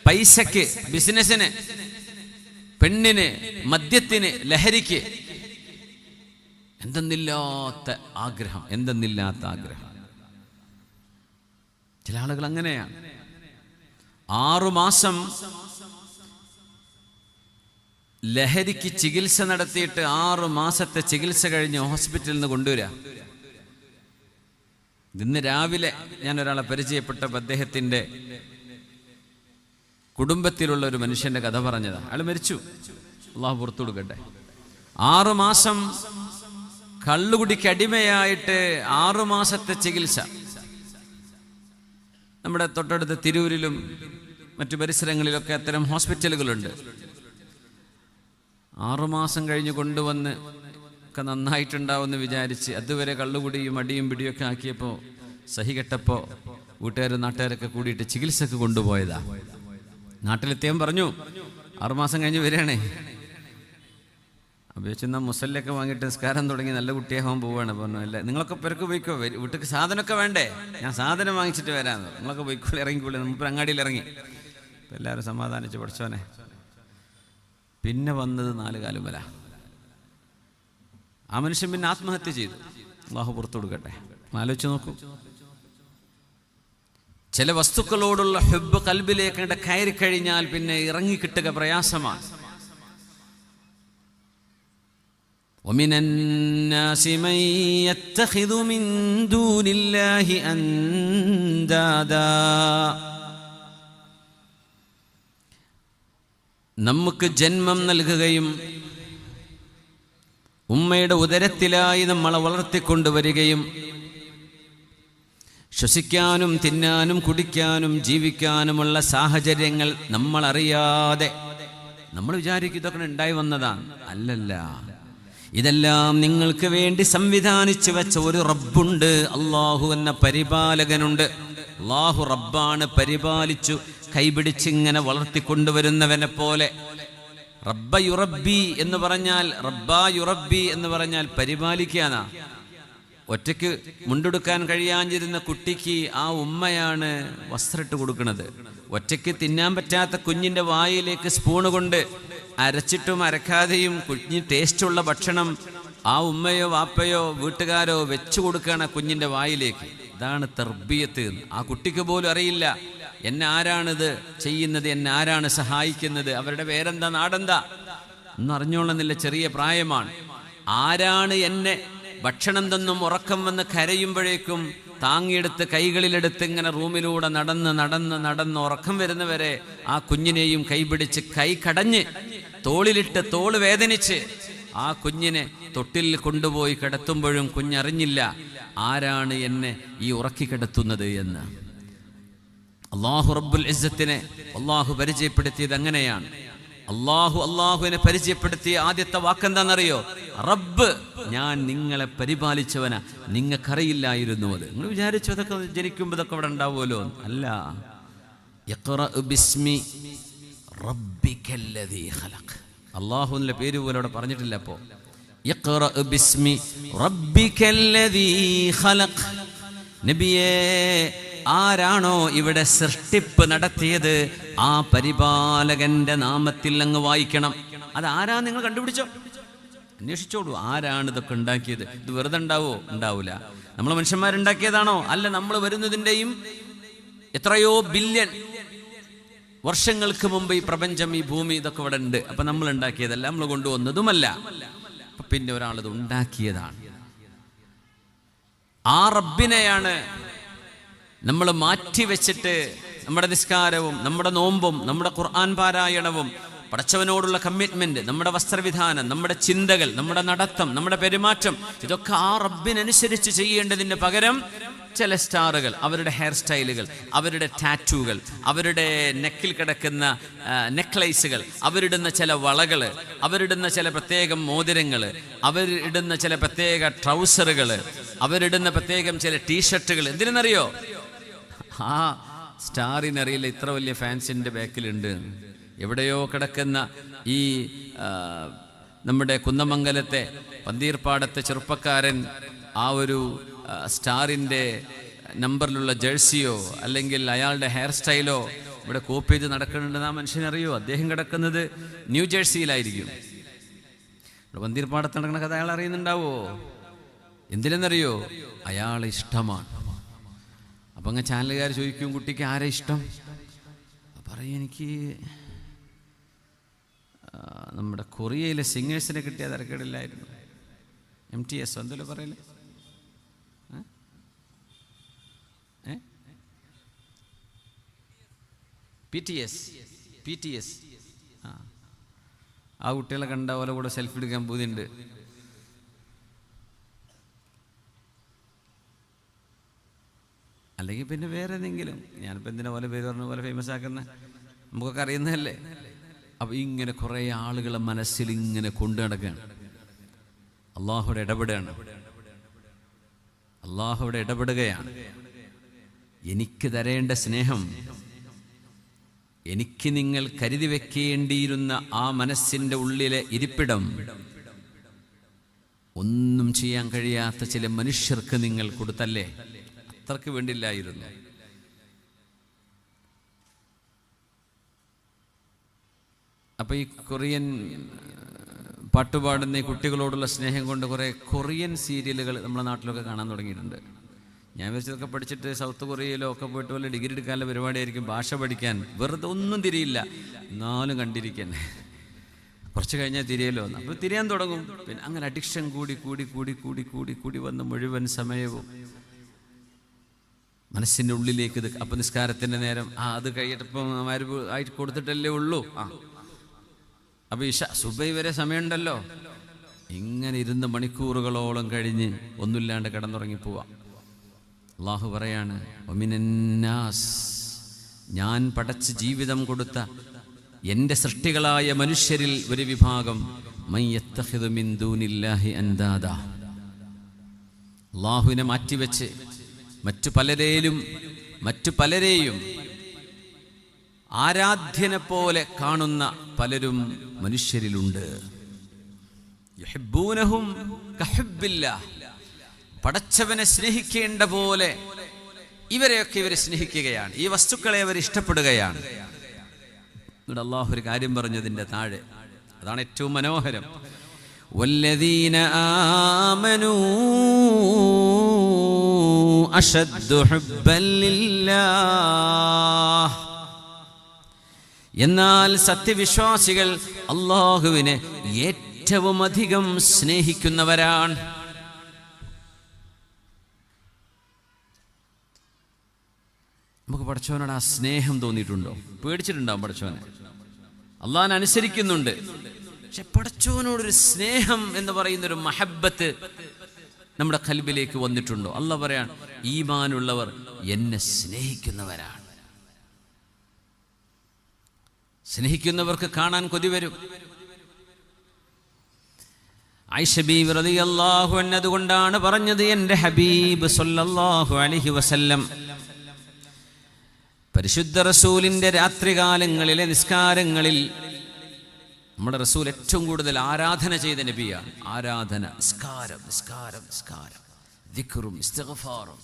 പൈസയ്ക്ക്, ബിസിനസ്സിന്, പെണ്ണിന്, മദ്യത്തിന്, ലഹരിക്ക് എന്തെന്നില്ലാത്ത ആഗ്രഹം, എന്തെന്നില്ലാത്ത ആഗ്രഹം. ചില ആളുകൾ അങ്ങനെയാണ്. 6 മാസം ലഹരിക്ക് ചികിത്സ നടത്തിയിട്ട് 6 മാസത്തെ ചികിത്സ കഴിഞ്ഞ് ഹോസ്പിറ്റലിൽ നിന്ന് കൊണ്ടുവരിക. ഇന്ന് രാവിലെ ഞാൻ ഒരാളെ പരിചയപ്പെട്ടപ്പോൾ അദ്ദേഹത്തിൻ്റെ കുടുംബത്തിലുള്ള ഒരു മനുഷ്യൻ്റെ കഥ പറഞ്ഞതാണ്. അയാൾ മരിച്ചു, അള്ളാഹു പുറത്തു കൊടുക്കട്ടെ. 6 മാസം കള്ളുകുടിക്ക് അടിമയായിട്ട് 6 മാസത്തെ ചികിത്സ. നമ്മുടെ തൊട്ടടുത്ത തിരൂരിലും മറ്റു പരിസരങ്ങളിലൊക്കെ അത്തരം ഹോസ്പിറ്റലുകളുണ്ട്. 6 മാസം കഴിഞ്ഞ് കൊണ്ടുവന്ന് ഒക്കെ നന്നായിട്ടുണ്ടാവുമെന്ന് വിചാരിച്ച് അതുവരെ കള്ളുകുടിയും അടിയും പിടിയൊക്കെ ആക്കിയപ്പോൾ സഹികെട്ടപ്പോൾ വീട്ടുകാരും നാട്ടുകാരൊക്കെ കൂടിയിട്ട് ചികിത്സക്ക് കൊണ്ടുപോയതാ. നാട്ടിലെത്തിയാൻ പറഞ്ഞു 6 മാസം കഴിഞ്ഞ് വരികയാണേ. അപേക്ഷിച്ച മുസല്ലൊക്കെ വാങ്ങിയിട്ട് നിസ്കാരം തുടങ്ങി നല്ല കുട്ടിയാകാൻ പോവുകയാണ്. പറഞ്ഞു, അല്ല നിങ്ങളൊക്കെ പെരക്ക് പോയിക്കോ, വീട്ടിലേക്ക് സാധനമൊക്കെ വേണ്ടേ, ഞാൻ സാധനം വാങ്ങിച്ചിട്ട് വരാമെന്ന്. നിങ്ങളൊക്കെ പോയിക്കോളി, ഇറങ്ങിക്കോളി. നമുക്ക് അങ്ങാടിയിൽ ഇറങ്ങി. അപ്പം എല്ലാവരും സമാധാനിച്ച് പഠിച്ചോനെ. പിന്നെ വന്നത് 4 കാലും വല. ആ മനുഷ്യൻ പിന്നെ ആത്മഹത്യ ചെയ്തു. അള്ളാഹു പുറത്തു കൊടുക്കട്ടെ. ആലോചിച്ച് നോക്കൂ, ചില വസ്തുക്കളോടുള്ള ഹുബ്ബ് കൽബിലേക്ക് കയറി കഴിഞ്ഞാൽ പിന്നെ ഇറങ്ങിക്കിട്ടുക പ്രയാസമാണ്. ومن الناس من يتخذ من دون الله أندادا നമുക്ക് ജന്മം നൽകുകയും ഉമ്മയുടെ ഉദരത്തിലായി നമ്മളെ വളർത്തിക്കൊണ്ടുവരികയും ശ്വസിക്കാനും തിന്നാനും കുടിക്കാനും ജീവിക്കാനുമുള്ള സാഹചര്യങ്ങൾ നമ്മളറിയാതെ നമ്മൾ വിചാരിക്കും ഇതൊക്കെ ഉണ്ടായി വന്നതാണ്. അല്ലല്ല, ഇതെല്ലാം നിങ്ങൾക്ക് വേണ്ടി സംവിധാനിച്ചു വെച്ച ഒരു റബ്ബുണ്ട്. അള്ളാഹു എന്ന പരിപാലകനുണ്ട്. അള്ളാഹു റബ്ബാണ്. പരിപാലിച്ചു കൈപിടിച്ചിങ്ങനെ വളർത്തിക്കൊണ്ടുവരുന്നവനെ പോലെ. റബ്ബ യുറബ്ബി എന്ന് പറഞ്ഞാൽ, റബ്ബ യുറബ്ബി എന്ന് പറഞ്ഞാൽ പരിപാലിക്കാനാ. ഒറ്റയ്ക്ക് മുണ്ടെടുക്കാൻ കഴിയാഞ്ഞിരുന്ന കുട്ടിക്ക് ആ ഉമ്മയാണ് വസ്ത്രമിട്ട് കൊടുക്കുന്നത്. ഒറ്റയ്ക്ക് തിന്നാൻ പറ്റാത്ത കുഞ്ഞിൻ്റെ വായിലേക്ക് സ്പൂണ് കൊണ്ട് അരച്ചിട്ടും അരക്കാതെയും കുഞ്ഞ് ടേസ്റ്റുള്ള ഭക്ഷണം ആ ഉമ്മയോ വാപ്പയോ വീട്ടുകാരോ വെച്ചു കൊടുക്കുകയാണ് കുഞ്ഞിൻ്റെ വായിലേക്ക്. ഇതാണ് തർബിയത്ത്. ആ കുട്ടിക്ക് പോലും അറിയില്ല എന്നെ ആരാണിത് ചെയ്യുന്നത്, എന്നെ ആരാണ് സഹായിക്കുന്നത്, അവരുടെ പേരെന്താ, നാടെന്താ ഒന്നും അറിഞ്ഞോളുന്നില്ല. ചെറിയ പ്രായമാണ്. ആരാണ് എന്നെ ഭക്ഷണം തന്നും ഉറക്കം വന്ന് കരയുമ്പോഴേക്കും താങ്ങിയെടുത്ത് കൈകളിലെടുത്ത് ഇങ്ങനെ റൂമിലൂടെ നടന്ന് നടന്ന് നടന്ന് ഉറക്കം വരുന്നവരെ ആ കുഞ്ഞിനെയും കൈപിടിച്ച് കൈ കടഞ്ഞ് തോളിലിട്ട് തോള് വേദനിച്ച് ആ കുഞ്ഞിനെ തൊട്ടിൽ കൊണ്ടുപോയി കിടത്തുമ്പോഴും കുഞ്ഞറിഞ്ഞില്ല ആരാണ് എന്നെ ഈ ഉറക്കി കിടത്തുന്നത് എന്ന്. അല്ലാഹു റബ്ബുൽ ഇസ്സത്തിനെ അല്ലാഹു പരിചയപ്പെടുത്തിയത് അങ്ങനെയാണ്. അള്ളാഹുവിനെ പരിചയപ്പെടുത്തിയ ആദ്യത്തെ വാക്കെന്താണെന്നറിയോ? റബ്ബ്. ഞാൻ നിങ്ങളെ പരിപാലിച്ചവനാ, നിങ്ങൾക്കറിയില്ലായിരുന്നു അത്. നിങ്ങൾ വിചാരിച്ചു അതൊക്കെ ജനിക്കുമ്പോൾ ഇതൊക്കെ ഇവിടെ ഉണ്ടാവുമല്ലോ. അല്ല. ഇഖ്റഅ ബിസ്മി റബ്ബിക്കല്ലദീ ഖലഖ്. അള്ളാഹുവിന്റെ പേര് പോലും അവിടെ പറഞ്ഞിട്ടില്ല. അപ്പോൾ ഇഖ്റഅ ബിസ്മി റബ്ബിക്കല്ലദീ ഖലഖ്. നബിയേ, ആരാണോ ഇവിടെ സൃഷ്ടിപ്പ് നടത്തിയത് ആ പരിപാലകന്റെ നാമത്തിൽ അങ്ങ് വായിക്കണം. അതാരാ നിങ്ങൾ കണ്ടുപിടിച്ചോ, അന്വേഷിച്ചോളൂ. ആരാണ് ഇതൊക്കെ ഉണ്ടാക്കിയത്? ഇത് വെറുതെ ഉണ്ടാവോ? ഉണ്ടാവൂല. നമ്മൾ മനുഷ്യന്മാരുണ്ടാക്കിയതാണോ? അല്ല. നമ്മൾ വരുന്നതിൻ്റെയും എത്രയോ ബില്യൺ വർഷങ്ങൾക്ക് മുമ്പ് ഈ പ്രപഞ്ചം, ഈ ഭൂമി, ഇതൊക്കെ ഇവിടെ ഉണ്ട്. അപ്പൊ നമ്മൾ ഉണ്ടാക്കിയതല്ല, നമ്മൾ കൊണ്ടുവന്നതുമല്ല. പിന്നെ ഒരാളത് ഉണ്ടാക്കിയതാണ്. ആ റബ്ബിനെയാണ് നമ്മൾ മാറ്റിവെച്ചിട്ട് നമ്മുടെ നിസ്കാരവും നമ്മുടെ നോമ്പും നമ്മുടെ ഖുർആൻ പാരായണവും പടച്ചവനോടുള്ള കമ്മിറ്റ്മെന്റ്, നമ്മുടെ വസ്ത്രവിധാനം, നമ്മുടെ ചിന്തകൾ, നമ്മുടെ നടത്തം, നമ്മുടെ പെരുമാറ്റം, ഇതൊക്കെ ആ റബ്ബിനനുസരിച്ച് ചെയ്യേണ്ടതിന് പകരം ചില സ്റ്റാറുകൾ, അവരുടെ ഹെയർ സ്റ്റൈലുകൾ, അവരുടെ ടാറ്റൂകൾ, അവരുടെ നെക്കിൽ കിടക്കുന്ന നെക്ലേസുകൾ, അവരിടുന്ന ചില വളകൾ, അവരിടുന്ന ചില പ്രത്യേകം മോതിരങ്ങൾ, അവരിടുന്ന ചില പ്രത്യേക ട്രൗസറുകൾ, അവരിടുന്ന പ്രത്യേകം ചില ടീഷർട്ടുകൾ. എന്തിനെന്നറിയോ? ആ സ്റ്റാറിനറിയില്ല ഇത്ര വലിയ ഫാൻസിൻ്റെ ബാക്കിലുണ്ട്. എവിടെയോ കിടക്കുന്ന ഈ നമ്മുടെ കുന്നമംഗലത്തെ പന്തീർപ്പാടത്തെ ചെറുപ്പക്കാരൻ ആ ഒരു സ്റ്റാറിൻ്റെ നമ്പറിലുള്ള ജേഴ്സിയോ അല്ലെങ്കിൽ അയാളുടെ ഹെയർ സ്റ്റൈലോ ഇവിടെ കോപ്പി ചെയ്ത് നടക്കുന്നുണ്ടെന്ന് ആ മനുഷ്യനറിയോ? അദ്ദേഹം കിടക്കുന്നത് ന്യൂ ജേഴ്സിയിലായിരിക്കും. ഇവിടെ പന്തീർപ്പാടത്ത് നടക്കുന്ന കഥ അയാൾ അറിയുന്നുണ്ടാവോ? എന്തിനെന്നറിയോ? അയാളെ ഇഷ്ടമാണ്. അപ്പം അങ്ങ് ചാനലുകാർ ചോദിക്കും, കുട്ടിക്ക് ആരെ ഇഷ്ടം? പറയും, എനിക്ക് നമ്മുടെ കൊറിയയിലെ സിംഗേഴ്സിനെ കിട്ടിയ തിരക്കേടില്ലായിരുന്നു. MTS എന്തല്ലോ പറയല്ലേ, PTS. ആ കുട്ടികളെ കണ്ട പോലെ കൂടെ സെൽഫി എടുക്കാൻ പൂതിയുണ്ട്. അല്ലെങ്കിൽ പിന്നെ വേറെ എന്തെങ്കിലും. ഞാനിപ്പോൾ എന്തിനാ പോലെ പേര് പറഞ്ഞ പോലെ ഫേമസ് ആക്കുന്ന നമുക്കൊക്കെ അറിയുന്നതല്ലേ. അപ്പം ഇങ്ങനെ കുറേ ആളുകളെ മനസ്സിൽ ഇങ്ങനെ കൊണ്ടു നടക്കുകയാണ്. അള്ളാഹുവിടെ ഇടപെടുകയാണ്. എനിക്ക് തരേണ്ട സ്നേഹം, എനിക്ക് നിങ്ങൾ കരുതി വെക്കേണ്ടിയിരുന്ന ആ മനസ്സിൻ്റെ ഉള്ളിലെ ഇരിപ്പിടം ഒന്നും ചെയ്യാൻ കഴിയാത്ത ചില മനുഷ്യർക്ക് നിങ്ങൾ കൊടുത്തല്ലേ? അത്രക്ക് വേണ്ടില്ലായിരുന്നു. അപ്പൊ ഈ കൊറിയൻ പാട്ടുപാടുന്ന ഈ കുട്ടികളോടുള്ള സ്നേഹം കൊണ്ട് കുറേ കൊറിയൻ സീരിയലുകൾ നമ്മുടെ നാട്ടിലൊക്കെ കാണാൻ തുടങ്ങിയിട്ടുണ്ട്. ഞാൻ വിചാരിച്ചതൊക്കെ പഠിച്ചിട്ട് സൗത്ത് കൊറിയയിലോ ഒക്കെ പോയിട്ട് വല്ല ഡിഗ്രി എടുക്കാനുള്ള പരിപാടിയായിരിക്കും, ഭാഷ പഠിക്കാൻ. വെറുതെ ഒന്നും തിരിയില്ല, എന്നാലും കണ്ടിരിക്കാൻ. കുറച്ച് കഴിഞ്ഞാൽ തിരിയല്ലോ. അപ്പോൾ തിരിയാൻ തുടങ്ങും. പിന്നെ അങ്ങനെ അഡിക്ഷൻ കൂടി കൂടി കൂടി കൂടി കൂടി കൂടി വന്ന് മുഴുവൻ സമയവും മനസ്സിൻ്റെ ഉള്ളിലേക്ക് ഇത്. അപ്പം നിസ്കാരത്തിൻ്റെ നേരം അത് കഴിയിട്ടപ്പം ആയിട്ട് കൊടുത്തിട്ടല്ലേ ഉള്ളൂ. അപ്പോൾ സുബൈ വരെ സമയമുണ്ടല്ലോ, ഇങ്ങനെ ഇരുന്ന് മണിക്കൂറുകളോളം കഴിഞ്ഞ് ഒന്നുമില്ലാണ്ട് കിടന്നുറങ്ങിപ്പോവാം. അള്ളാഹു പറയാണ്, വമിനന്നാസ്, ഞാൻ പടച്ച് ജീവിതം കൊടുത്ത എൻ്റെ സൃഷ്ടികളായ മനുഷ്യരിൽ ഒരു വിഭാഗം, മയ്യത്തഖിദു മിൻ ദൂനില്ലാഹി അൻദാദ, അള്ളാഹുവിനെ മാറ്റിവെച്ച് മറ്റു പലരെയും ആരാധ്യനെ പോലെ കാണുന്ന പലരും മനുഷ്യരിലുണ്ട്. യുഹിബ്ബൂനഹും കഹുബ്ബില്ലാഹ്, പടച്ചവനെ സ്നേഹിക്കേണ്ട പോലെ ഇവരെയൊക്കെ ഇവർ സ്നേഹിക്കുകയാണ്, ഈ വസ്തുക്കളെ അവർ ഇഷ്ടപ്പെടുകയാണ്. ഇവിടെ അള്ളാഹു ഒരു കാര്യം പറഞ്ഞതിൻ്റെ താഴെ, അതാണ് ഏറ്റവും മനോഹരം, വല്ലദീന ആമനൂ അശദ്ദു ഹുബ്ബൻ ലില്ലാഹ്, എന്നാൽ സത്യവിശ്വാസികൾ അള്ളാഹുവിനെ ഏറ്റവും അധികം സ്നേഹിക്കുന്നവരാണ്. നമുക്ക് പടച്ചവനോട് ആ സ്നേഹം തോന്നിയിട്ടുണ്ടോ? പേടിച്ചിട്ടുണ്ടാവും പടച്ചവനെ, അള്ളാഹിനെ അനുസരിക്കുന്നുണ്ട്, പക്ഷെ പടച്ചവനോടൊരു സ്നേഹം എന്ന് പറയുന്നൊരു മഹബ്ബത്ത് നമ്മുടെ ഖൽബിലേക്ക് വന്നിട്ടുണ്ടോ? അള്ളാഹ് പറയാൻ, ഈമാനുള്ളവർ എന്നെ സ്നേഹിക്കുന്നവരാണ്. സ്നേഹിക്കുന്നവർക്ക് കാണാൻ കൊതി വരും. ആയിഷ ബീവി റളിയല്ലാഹു അൻഹ അതുകൊണ്ടാണ് പറഞ്ഞത്, എൻ്റെ ഹബീബ് സല്ലല്ലാഹു അലൈഹി വസല്ലം പരിശുദ്ധ റസൂലിൻ്റെ രാത്രികാലങ്ങളിലെ നിസ്കാരങ്ങളിൽ നമ്മുടെ റസൂൽ ഏറ്റവും കൂടുതൽ ആരാധന ചെയ്ത നബിയാണ്. ആരാധന, നിസ്കാരം, നിസ്കാരം, നിസ്കാരം, ദിക്റും ഇസ്തിഗ്ഫാറും.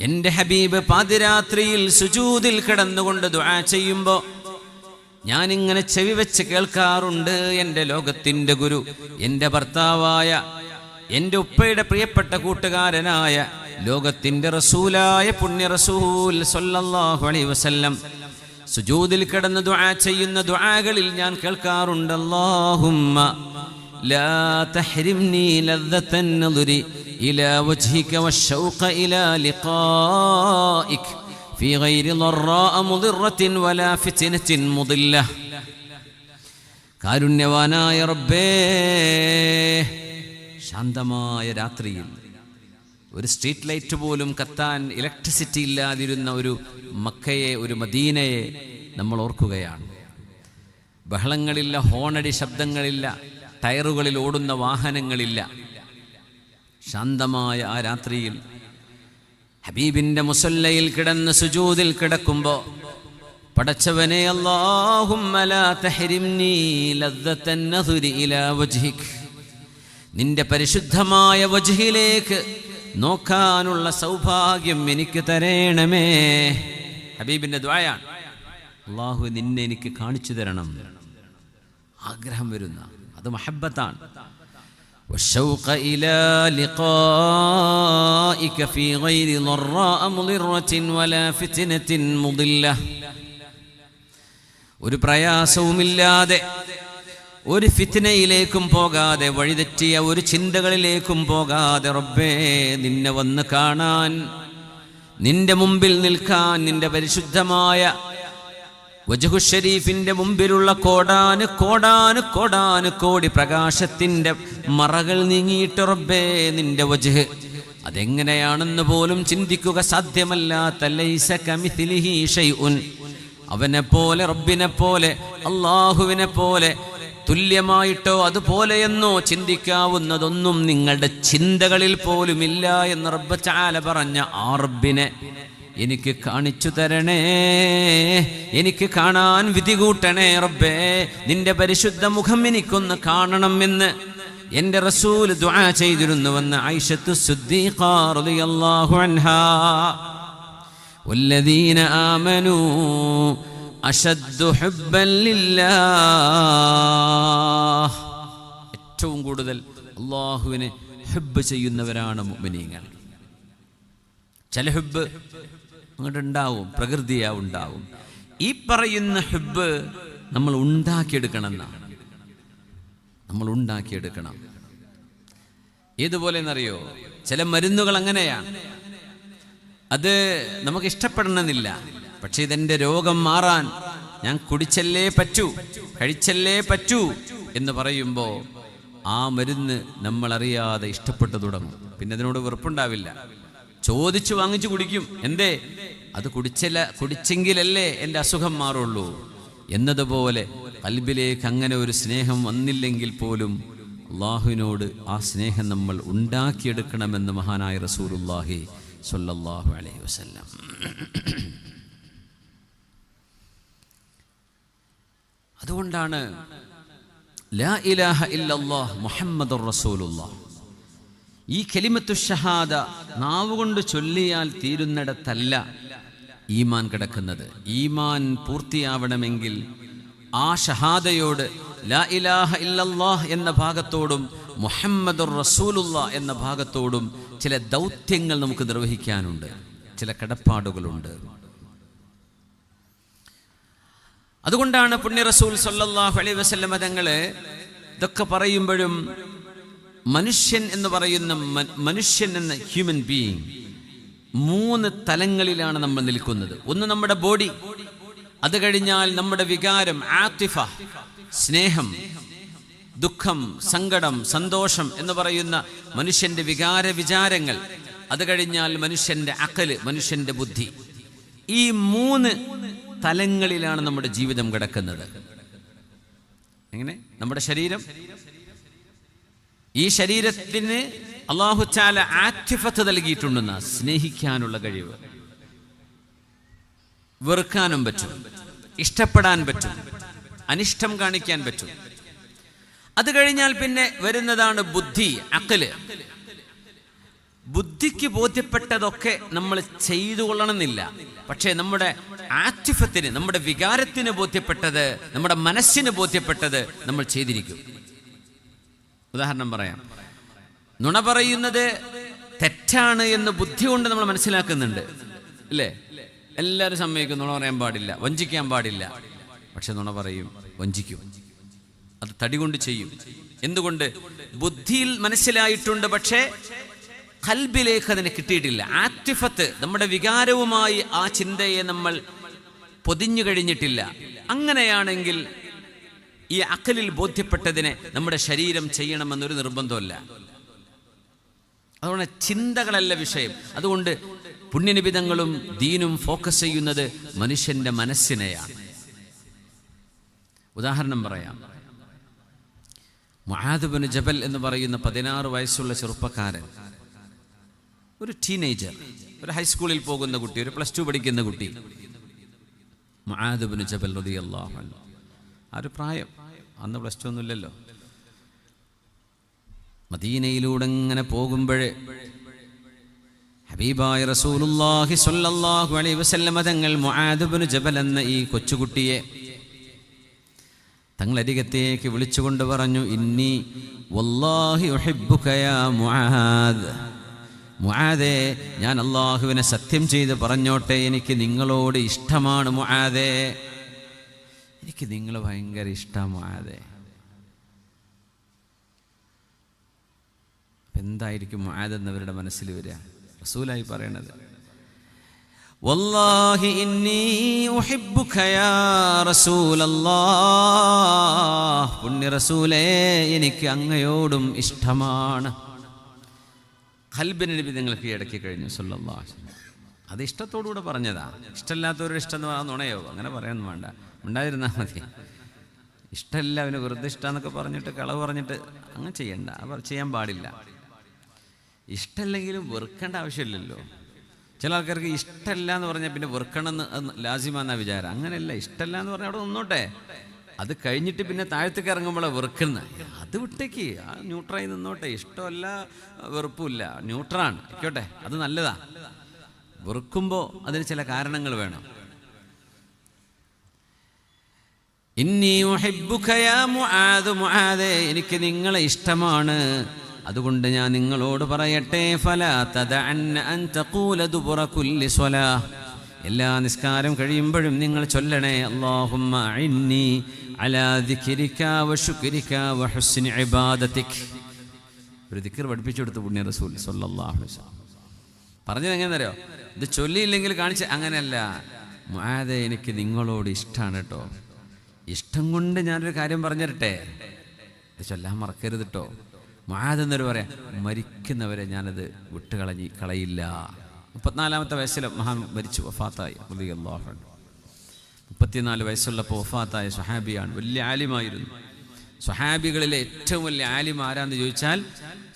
എൻ്റെ ഹബീബ് പാതിരാത്രിയിൽ സുജൂദിൽ കിടന്നുകൊണ്ട് ദുആ ചെയ്യുമ്പോൾ ഞാനിങ്ങനെ ചെവി വെച്ച് കേൾക്കാറുണ്ട്. എൻ്റെ ലോകത്തിൻ്റെ ഗുരു, എൻ്റെ ഭർത്താവായ, എൻ്റെ ഉപ്പയുടെ പ്രിയപ്പെട്ട കൂട്ടുകാരനായ, ലോകത്തിൻ്റെ റസൂലായ പുണ്യ റസൂൽ സല്ലല്ലാഹു അലൈഹി വസല്ലം സുജൂദിൽ കിടന്ന് ദുആ ചെയ്യുന്ന ദുആകളിൽ ഞാൻ കേൾക്കാറുണ്ട്, അല്ലാഹുമ്മ ലാ തഹ്രിംനി ലദ്ദത്തൻ നദരി ഇലാ വജ്ഹിക വശൗഖ ഇലാ ലിഖാഇക ഫീ ഗൈരി ളറാഅ മുദിറത്തിൻ വലാ ഫിത്നത്തിൻ മുദില്ല. കാരുണ്യവാനായ റബ്ബേ, ശാന്തമായ രാത്രിയിൽ ഒരു സ്ട്രീറ്റ് ലൈറ്റ് പോലും കത്താൻ ഇലക്ട്രിസിറ്റി ഇല്ലാതിരുന്ന ഒരു മക്കയെ, ഒരു മദീനയെ നമ്മൾ ഓർക്കുകയാണ്. ബഹളങ്ങളില്ല, ഹോണടി ശബ്ദങ്ങളില്ല, ടയറുകളിൽ ഓടുന്ന വാഹനങ്ങളില്ല. ശാന്തമായ ആ രാത്രിയിൽ ഹബീബിൻ്റെ മുസല്ലയിൽ കിടന്ന് സുജൂദിൽ കിടക്കുമ്പോൾ പടച്ചവനെ, അല്ലാഹുമ്മ ലാ തഹ്രിംനി ലദ്ദത്തൻ നദരി ഇലാ വജ്ഹിക്, നിന്റെ പരിശുദ്ധമായ വജ്ഹിലേക്ക് നോക്കാനുള്ള സൗഭാഗ്യം എനിക്ക് തരണമേ. ഹബീബിൻ്റെ ദുആയാണ്, അല്ലാഹു നിന്നെ എനിക്ക് കാണിച്ചു തരണം. ആഗ്രഹം വരുന്ന അത് മഹബ്ബത്താണ്. والشوق إلى لقائك في غير ضراء مضرة ولا فتنة مضلة. ഒരു പ്രയാസവുമില്ലാതെ, ഒരു ഫിത്നയിലേക്കും പോകാതെ, വഴിതെറ്റിയ ഒരു ചിന്തകളിലേക്കും പോകാതെ, റബ്ബേ നിന്നെ വന്ന് കാണാൻ, നിന്റെ മുമ്പിൽ നിൽക്കാൻ, നിന്റെ പരിശുദ്ധമായ വജ്ഹു ഷരീഫിന്റെ മുമ്പിലുള്ള കോടാന് കോടാന് കോടാന് കോടി പ്രകാശത്തിന്റെ മറകൾ നീങ്ങിയിട്ട് റബ്ബേ നിന്റെ വജ്ഹ് അതെങ്ങനെയാണെന്ന് പോലും ചിന്തിക്കുക സാധ്യമല്ലാത്ത, ലൈസ കമിസ്ലിഹി ഷൈഉൻ, അവനെ പോലെ, റബ്ബിനെ പോലെ, അല്ലാഹുവിനെ പോലെ തുല്യമായിട്ടോ അതുപോലെയെന്നോ ചിന്തിക്കാവുന്നതൊന്നും നിങ്ങളുടെ ചിന്തകളിൽ പോലുമില്ല എന്ന് റബ്ബ് തആല പറഞ്ഞ ആ റബ്ബിനെ എനിക്ക് കാണിച്ചു തരണേ, എനിക്ക് കാണാൻ വിധി കൂട്ടണേ റബ്ബേ, നിന്റെ പരിശുദ്ധ മുഖം എനിക്കൊന്ന് കാണണം എന്ന് എൻ്റെ റസൂൽ ദുആ ചെയ്തിരുന്നുവെന്ന് ആയിഷത്തു സിദ്ദീഖ റളിയല്ലാഹു അൻഹാ. വല്ലദീന ആമനൂ അശദ്ദു ഹുബ്ബൻ ലില്ലാഹ്, ഏറ്റവും കൂടുതൽ അല്ലാഹുവിനെ ഹുബ്ബ് ചെയ്യുന്നവരാണ് മുഅ്മിനീങ്ങൾ. ചില ഹുബ്ബ് അങ്ങോട്ട് ഉണ്ടാവും, പ്രകൃതിയാ ഉണ്ടാവും. ഈ പറയുന്ന ഹുബ്ബ് നമ്മൾ ഉണ്ടാക്കിയെടുക്കണം എന്നാണ്, നമ്മൾ ഉണ്ടാക്കിയെടുക്കണം. ഏതുപോലെ എന്നറിയോ? ചില മരുന്നുകൾ അങ്ങനെയാണ്, അത് നമുക്ക് ഇഷ്ടപ്പെടണമെന്നില്ല, പക്ഷെ ഇതെൻ്റെ രോഗം മാറാൻ ഞാൻ കുടിച്ചല്ലേ പറ്റൂ, കഴിച്ചല്ലേ പറ്റൂ എന്ന് പറയുമ്പോൾ ആ മരുന്ന് നമ്മളറിയാതെ ഇഷ്ടപ്പെട്ടു തുടങ്ങും. പിന്നെ അതിനോട് വെറുപ്പുണ്ടാവില്ല. ചോദിച്ചു വാങ്ങിച്ചു കുടിക്കും. എന്തേ? അത് കുടിച്ചെങ്കിലല്ലേ എൻ്റെ അസുഖം മാറുള്ളൂ എന്നതുപോലെ ഖൽബിലേക്ക് അങ്ങനെ ഒരു സ്നേഹം വന്നില്ലെങ്കിൽ പോലും അള്ളാഹുവിനോട് ആ സ്നേഹം നമ്മൾ ഉണ്ടാക്കിയെടുക്കണമെന്ന് മഹാനായ റസൂലുള്ളാഹി സ്വല്ലല്ലാഹു അലൈഹി വസല്ലം. അതുകൊണ്ടാണ് ലാ ഇലാഹ ഇല്ലല്ലാഹ് മുഹമ്മദുർ റസൂലുള്ളാഹ് ഈ കലിമത്തു ഷഹാദ നാവുകൊണ്ട് ചൊല്ലിയാൽ തീരുന്നിടത്തല്ല ഈമാൻ കിടക്കുന്നത്. ഈമാൻ പൂർത്തിയാവണമെങ്കിൽ ആ ഷഹാദയോട് ലാ ഇലാഹ ഇല്ലല്ലാഹ് എന്ന ഭാഗത്തോടും മുഹമ്മദുർ റസൂലുള്ളാഹ് എന്ന ഭാഗത്തോടും ചില ദൗത്യങ്ങൾ നമുക്ക് നിർവഹിക്കാനുണ്ട്, ചില കടപ്പാടുകളുണ്ട്. അതുകൊണ്ടാണ് പുണ്യ റസൂൽ സല്ലല്ലാഹു അലൈഹി വസല്ലം തങ്ങള് ഇതൊക്കെ പറയുമ്പോഴും മനുഷ്യൻ എന്ന് പറയുന്ന മനുഷ്യൻ എന്ന ഹ്യൂമൻ ബീയിങ് 3 തലങ്ങളിലാണ് നമ്മൾ നിൽക്കുന്നത്. ഒന്ന് നമ്മുടെ ബോഡി, അത് കഴിഞ്ഞാൽ നമ്മുടെ വികാരം ആതിഫ, സ്നേഹം, ദുഃഖം, സങ്കടം, സന്തോഷം എന്ന് പറയുന്ന മനുഷ്യന്റെ വിചാരങ്ങൾ, അത് കഴിഞ്ഞാൽ മനുഷ്യന്റെ അഖല്, മനുഷ്യന്റെ ബുദ്ധി. ഈ 3 തലങ്ങളിലാണ് നമ്മുടെ ജീവിതം കിടക്കുന്നത്. എങ്ങനെ? നമ്മുടെ ശരീരം, ഈ ശരീരത്തിന് അല്ലാഹു തആല ആതിഫത്ത് നൽകിയിട്ടുണ്ടെന്ന സ്നേഹിക്കാനുള്ള കഴിവ്, വെറുക്കാനും പറ്റും, ഇഷ്ടപ്പെടാൻ പറ്റും, അനിഷ്ടം കാണിക്കാൻ പറ്റും. അത് കഴിഞ്ഞാൽ പിന്നെ വരുന്നതാണ് ബുദ്ധി, അഖല്. ബുദ്ധിക്ക് ബോധ്യപ്പെട്ടതൊക്കെ നമ്മൾ ചെയ്തു കൊള്ളണമെന്നില്ല, പക്ഷേ നമ്മുടെ ആതിഫത്തിന്, നമ്മുടെ വികാരത്തിന് ബോധ്യപ്പെട്ടത്, നമ്മുടെ മനസ്സിന് ബോധ്യപ്പെട്ടത് നമ്മൾ ചെയ്തിരിക്കും. ഉദാഹരണം പറയാം. നുണ പറയുന്നത് തെറ്റാണ് എന്ന് ബുദ്ധി കൊണ്ട് നമ്മൾ മനസ്സിലാക്കുന്നുണ്ട്, അല്ലേ? എല്ലാവരും സമ്മതിക്കും നുണ പറയാൻ പാടില്ല, വഞ്ചിക്കാൻ പാടില്ല. പക്ഷെ നുണ പറയും, വഞ്ചിക്കും. അത് തടി കൊണ്ട് ചെയ്യും. എന്തുകൊണ്ട്? ബുദ്ധിയിൽ മനസ്സിലായിട്ടുണ്ട്, പക്ഷേ ഖൽബിലേക്ക് അതിനെ കിട്ടിയിട്ടില്ല. ആതിഫത്ത്, നമ്മുടെ വികാരവുമായി ആ ചിന്തയെ നമ്മൾ പൊതിഞ്ഞു കഴിഞ്ഞിട്ടില്ല. അങ്ങനെയാണെങ്കിൽ ഈ അഖലിൽ ബോധ്യപ്പെട്ടതിനെ നമ്മുടെ ശരീരം ചെയ്യണമെന്നൊരു നിർബന്ധമല്ല. അതുകൊണ്ട് ചിന്തകളല്ല വിഷയം. അതുകൊണ്ട് പുണ്യനിബിധങ്ങളും ദീനും ഫോക്കസ് ചെയ്യുന്നത് മനുഷ്യന്റെ മനസ്സിനെയാണ്. ഉദാഹരണം പറയാം. മുആദ് ഇബ്നു ജബൽ എന്ന് പറയുന്ന 16 വയസ്സുള്ള ചെറുപ്പക്കാരൻ, ഒരു ടീനേജർ, ഒരു ഹൈസ്കൂളിൽ പോകുന്ന കുട്ടി, ഒരു +2 പഠിക്കുന്ന കുട്ടി, മുആദ് ഇബ്നു ജബൽ റളിയല്ലാഹു അൻഹു. ആ ഒരു പ്രായം, അന്ന് +2 ഒന്നുമില്ലല്ലോ. മദീനയിലൂടെ ഇങ്ങനെ പോകുമ്പോഴേ ഹബീബായ റസൂലുള്ളാഹി സ്വല്ലല്ലാഹു അലൈഹി വസല്ലം തങ്ങൾ മുആദ് ഇബ്നു ജബൽ എന്ന ഈ കൊച്ചുകുട്ടിയെ തങ്ങളരികത്തേക്ക് വിളിച്ചുകൊണ്ട് പറഞ്ഞു, ഇന്നി വല്ലാഹി ഉഹിബ്ബുക യാ മുആദ്. മുആദേ, ഞാൻ അല്ലാഹുവിനെ സത്യം ചെയ്ത് പറഞ്ഞോട്ടെ, എനിക്ക് നിങ്ങളോട് ഇഷ്ടമാണ് മുആദേ, എനിക്ക് നിങ്ങൾ ഭയങ്കര ഇഷ്ടമാണ് മുആദേ. എന്തായിരിക്കും മുആദ് എന്നവരുടെ മനസ്സിൽ വരിക? റസൂലായി പറയണത്, വല്ലാഹി ഇന്നി ഉഹിബ്ബുക യാ റസൂലല്ലാഹ്, പുണ്യ റസൂലേ, എനിക്ക് അങ്ങയോടും ഇഷ്ടമാണ്. ഖൽബിനെ നബി നിങ്ങൾ കീഴടക്കി കഴിഞ്ഞു സല്ലല്ലാഹു അലൈഹി വസല്ലം. അത് ഇഷ്ടത്തോടുകൂടെ പറഞ്ഞതാ. ഇഷ്ടമില്ലാത്തവരുടെ ഇഷ്ടം എന്ന് പറഞ്ഞാൽ നുണയോ? അങ്ങനെ പറയാനൊന്നും വേണ്ട, ഉണ്ടായിരുന്നാൽ മതി. ഇഷ്ടമല്ല, അവന് വെറുതെ ഇഷ്ടമെന്നൊക്കെ പറഞ്ഞിട്ട് കളവ് പറഞ്ഞിട്ട് അങ്ങനെ ചെയ്യണ്ട, ചെയ്യാൻ പാടില്ല. ഇഷ്ടമല്ലെങ്കിലും വെറുക്കേണ്ട ആവശ്യമില്ലല്ലോ. ചില ആൾക്കാർക്ക് ഇഷ്ടമല്ല എന്ന് പറഞ്ഞാൽ പിന്നെ വെറുക്കണമെന്ന് ലാസിമാന്നാ വിചാരം. അങ്ങനെയല്ല, ഇഷ്ടമല്ല എന്ന് പറഞ്ഞാൽ അവിടെ നിന്നോട്ടെ, അത് കഴിഞ്ഞിട്ട് പിന്നെ താഴത്തേക്ക് ഇറങ്ങുമ്പോഴാണ് വെറുക്കുന്നത്. അത് വിട്ടേക്ക്, ആ ന്യൂട്രായി നിന്നോട്ടെ. ഇഷ്ടമല്ല, വെറുപ്പില്ല, ന്യൂട്രാണ് ആയിക്കോട്ടെ, അത് നല്ലതാ. വെറുക്കുമ്പോൾ അതിന് ചില കാരണങ്ങൾ വേണം. ഇന്നി ഉഹിബ്ബുക യാ മുആദ്, മുആദേ, എനിക്ക് നിങ്ങളെ ഇഷ്ടമാണ്, അതുകൊണ്ട് ഞാൻ നിങ്ങളോട് പറയട്ടെ, ഫലാ തദഅന്ന അൻ തഖൂല ദുബറ കുല്ലി സ്വലാഹ്, എല്ലാ നിസ്കാരം കഴിയുമ്പോഴും നിങ്ങൾ ചൊല്ലണേ, അല്ലാഹുമ്മ അഇന്നി അലാ ദിക്രിക വശുക്രിക വഹുസ്നി ഇബാദതിക്. ഒരു ദിക്ർ പഠിപ്പിച്ചു കൊടുത്തു പുണ്യ റസൂൽ സ്വല്ലല്ലാഹു അലൈഹി വസല്ലം. പറഞ്ഞത് എങ്ങനെയെന്നറിയോ? ഇത് ചൊല്ലിയില്ലെങ്കിൽ കാണിച്ച്, അങ്ങനെയല്ല, മുആദേ എനിക്ക് നിങ്ങളോട് ഇഷ്ടമാണ് കേട്ടോ, ഇഷ്ടം കൊണ്ട് ഞാനൊരു കാര്യം പറഞ്ഞു തരട്ടെ, ഇത് ചൊല്ലാൻ മറക്കരുത് കേട്ടോ. മുആദ് എന്നൊരു പറയാം, മരിക്കുന്നവരെ ഞാനത് കളയില്ല. 34 വയസ്സിൽ മഹാൻ മരിച്ചു, വഫാത്തായി. റളിയല്ലാഹു അൻഹു 34 വയസ്സുള്ളപ്പോൾ വഫാത്തായ സ്വഹാബിയാണ്, വലിയ ആലിമായിരുന്നു. സ്വഹാബികളിലെ ഏറ്റവും വലിയ ആലിം ആരാന്ന് ചോദിച്ചാൽ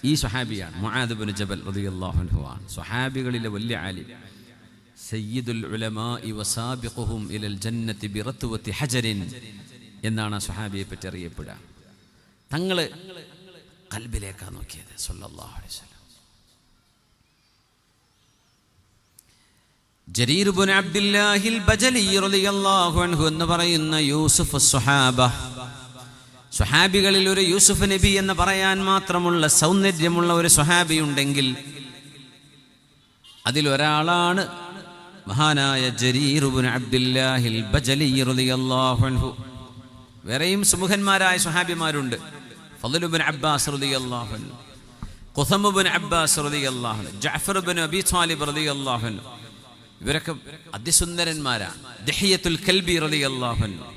ഈ സ്വഹാബിയാണ്, മുആദ് ഇബ്നു ജബൽ റളിയല്ലാഹു അൻഹു ആണ് സ്വഹാബികളിലെ വലിയ ആലിം. സയ്യിദുൽ ഉലമാഇ വസാബിഖുഹും ഇലൽ ജന്നത്തി ബിറത്വത്തി ഹജരിൻ എന്നാണ് ആ സ്വഹാബിയെ പറ്റി അറിയപ്പെടുക. തങ്ങള് ഖൽബിലേക്കാണ് നോക്കിയത് സല്ലല്ലാഹു അലൈഹി വസല്ലം. ജരീർ ഇബ്നു അബ്ദുല്ലാഹിൽ ബജലി റളിയല്ലാഹു അൻഹു എന്ന് പറയുന്ന യൂസുഫ് സ്വഹാബ, സ്വഹാബികളിൽ ഒരു യൂസുഫ് നബി എന്ന് പറയാൻ മാത്രമുള്ള സൗന്ദര്യമുള്ള ഒരു സ്വഹാബി ഉണ്ടെങ്കിൽ അതിലൊരാളാണ് മഹാനായ ജരീർ ഇബ്നു അബ്ദുല്ലാഹിൽ ബജലി റളിയല്ലാഹു അൻഹു. വേറെയും സുമുഖന്മാരായ സ്വഹാബിമാരുണ്ട്. ഫളൽ ഇബ്നു അബ്ബാസ് റളിയല്ലാഹു അൻഹു, ഖുസം ഇബ്നു അബ്ബാസ് റളിയല്ലാഹു അൻഹു, ജഅഫർ ഇബ്നു അബീ ത്വാലിബ് റളിയല്ലാഹു അൻഹു. ഇവരൊക്കെ അതിസുന്ദരന്മാരാണ്. ദഹിയത്തുൽ കൽബി റളിയല്ലാഹു അൻഹു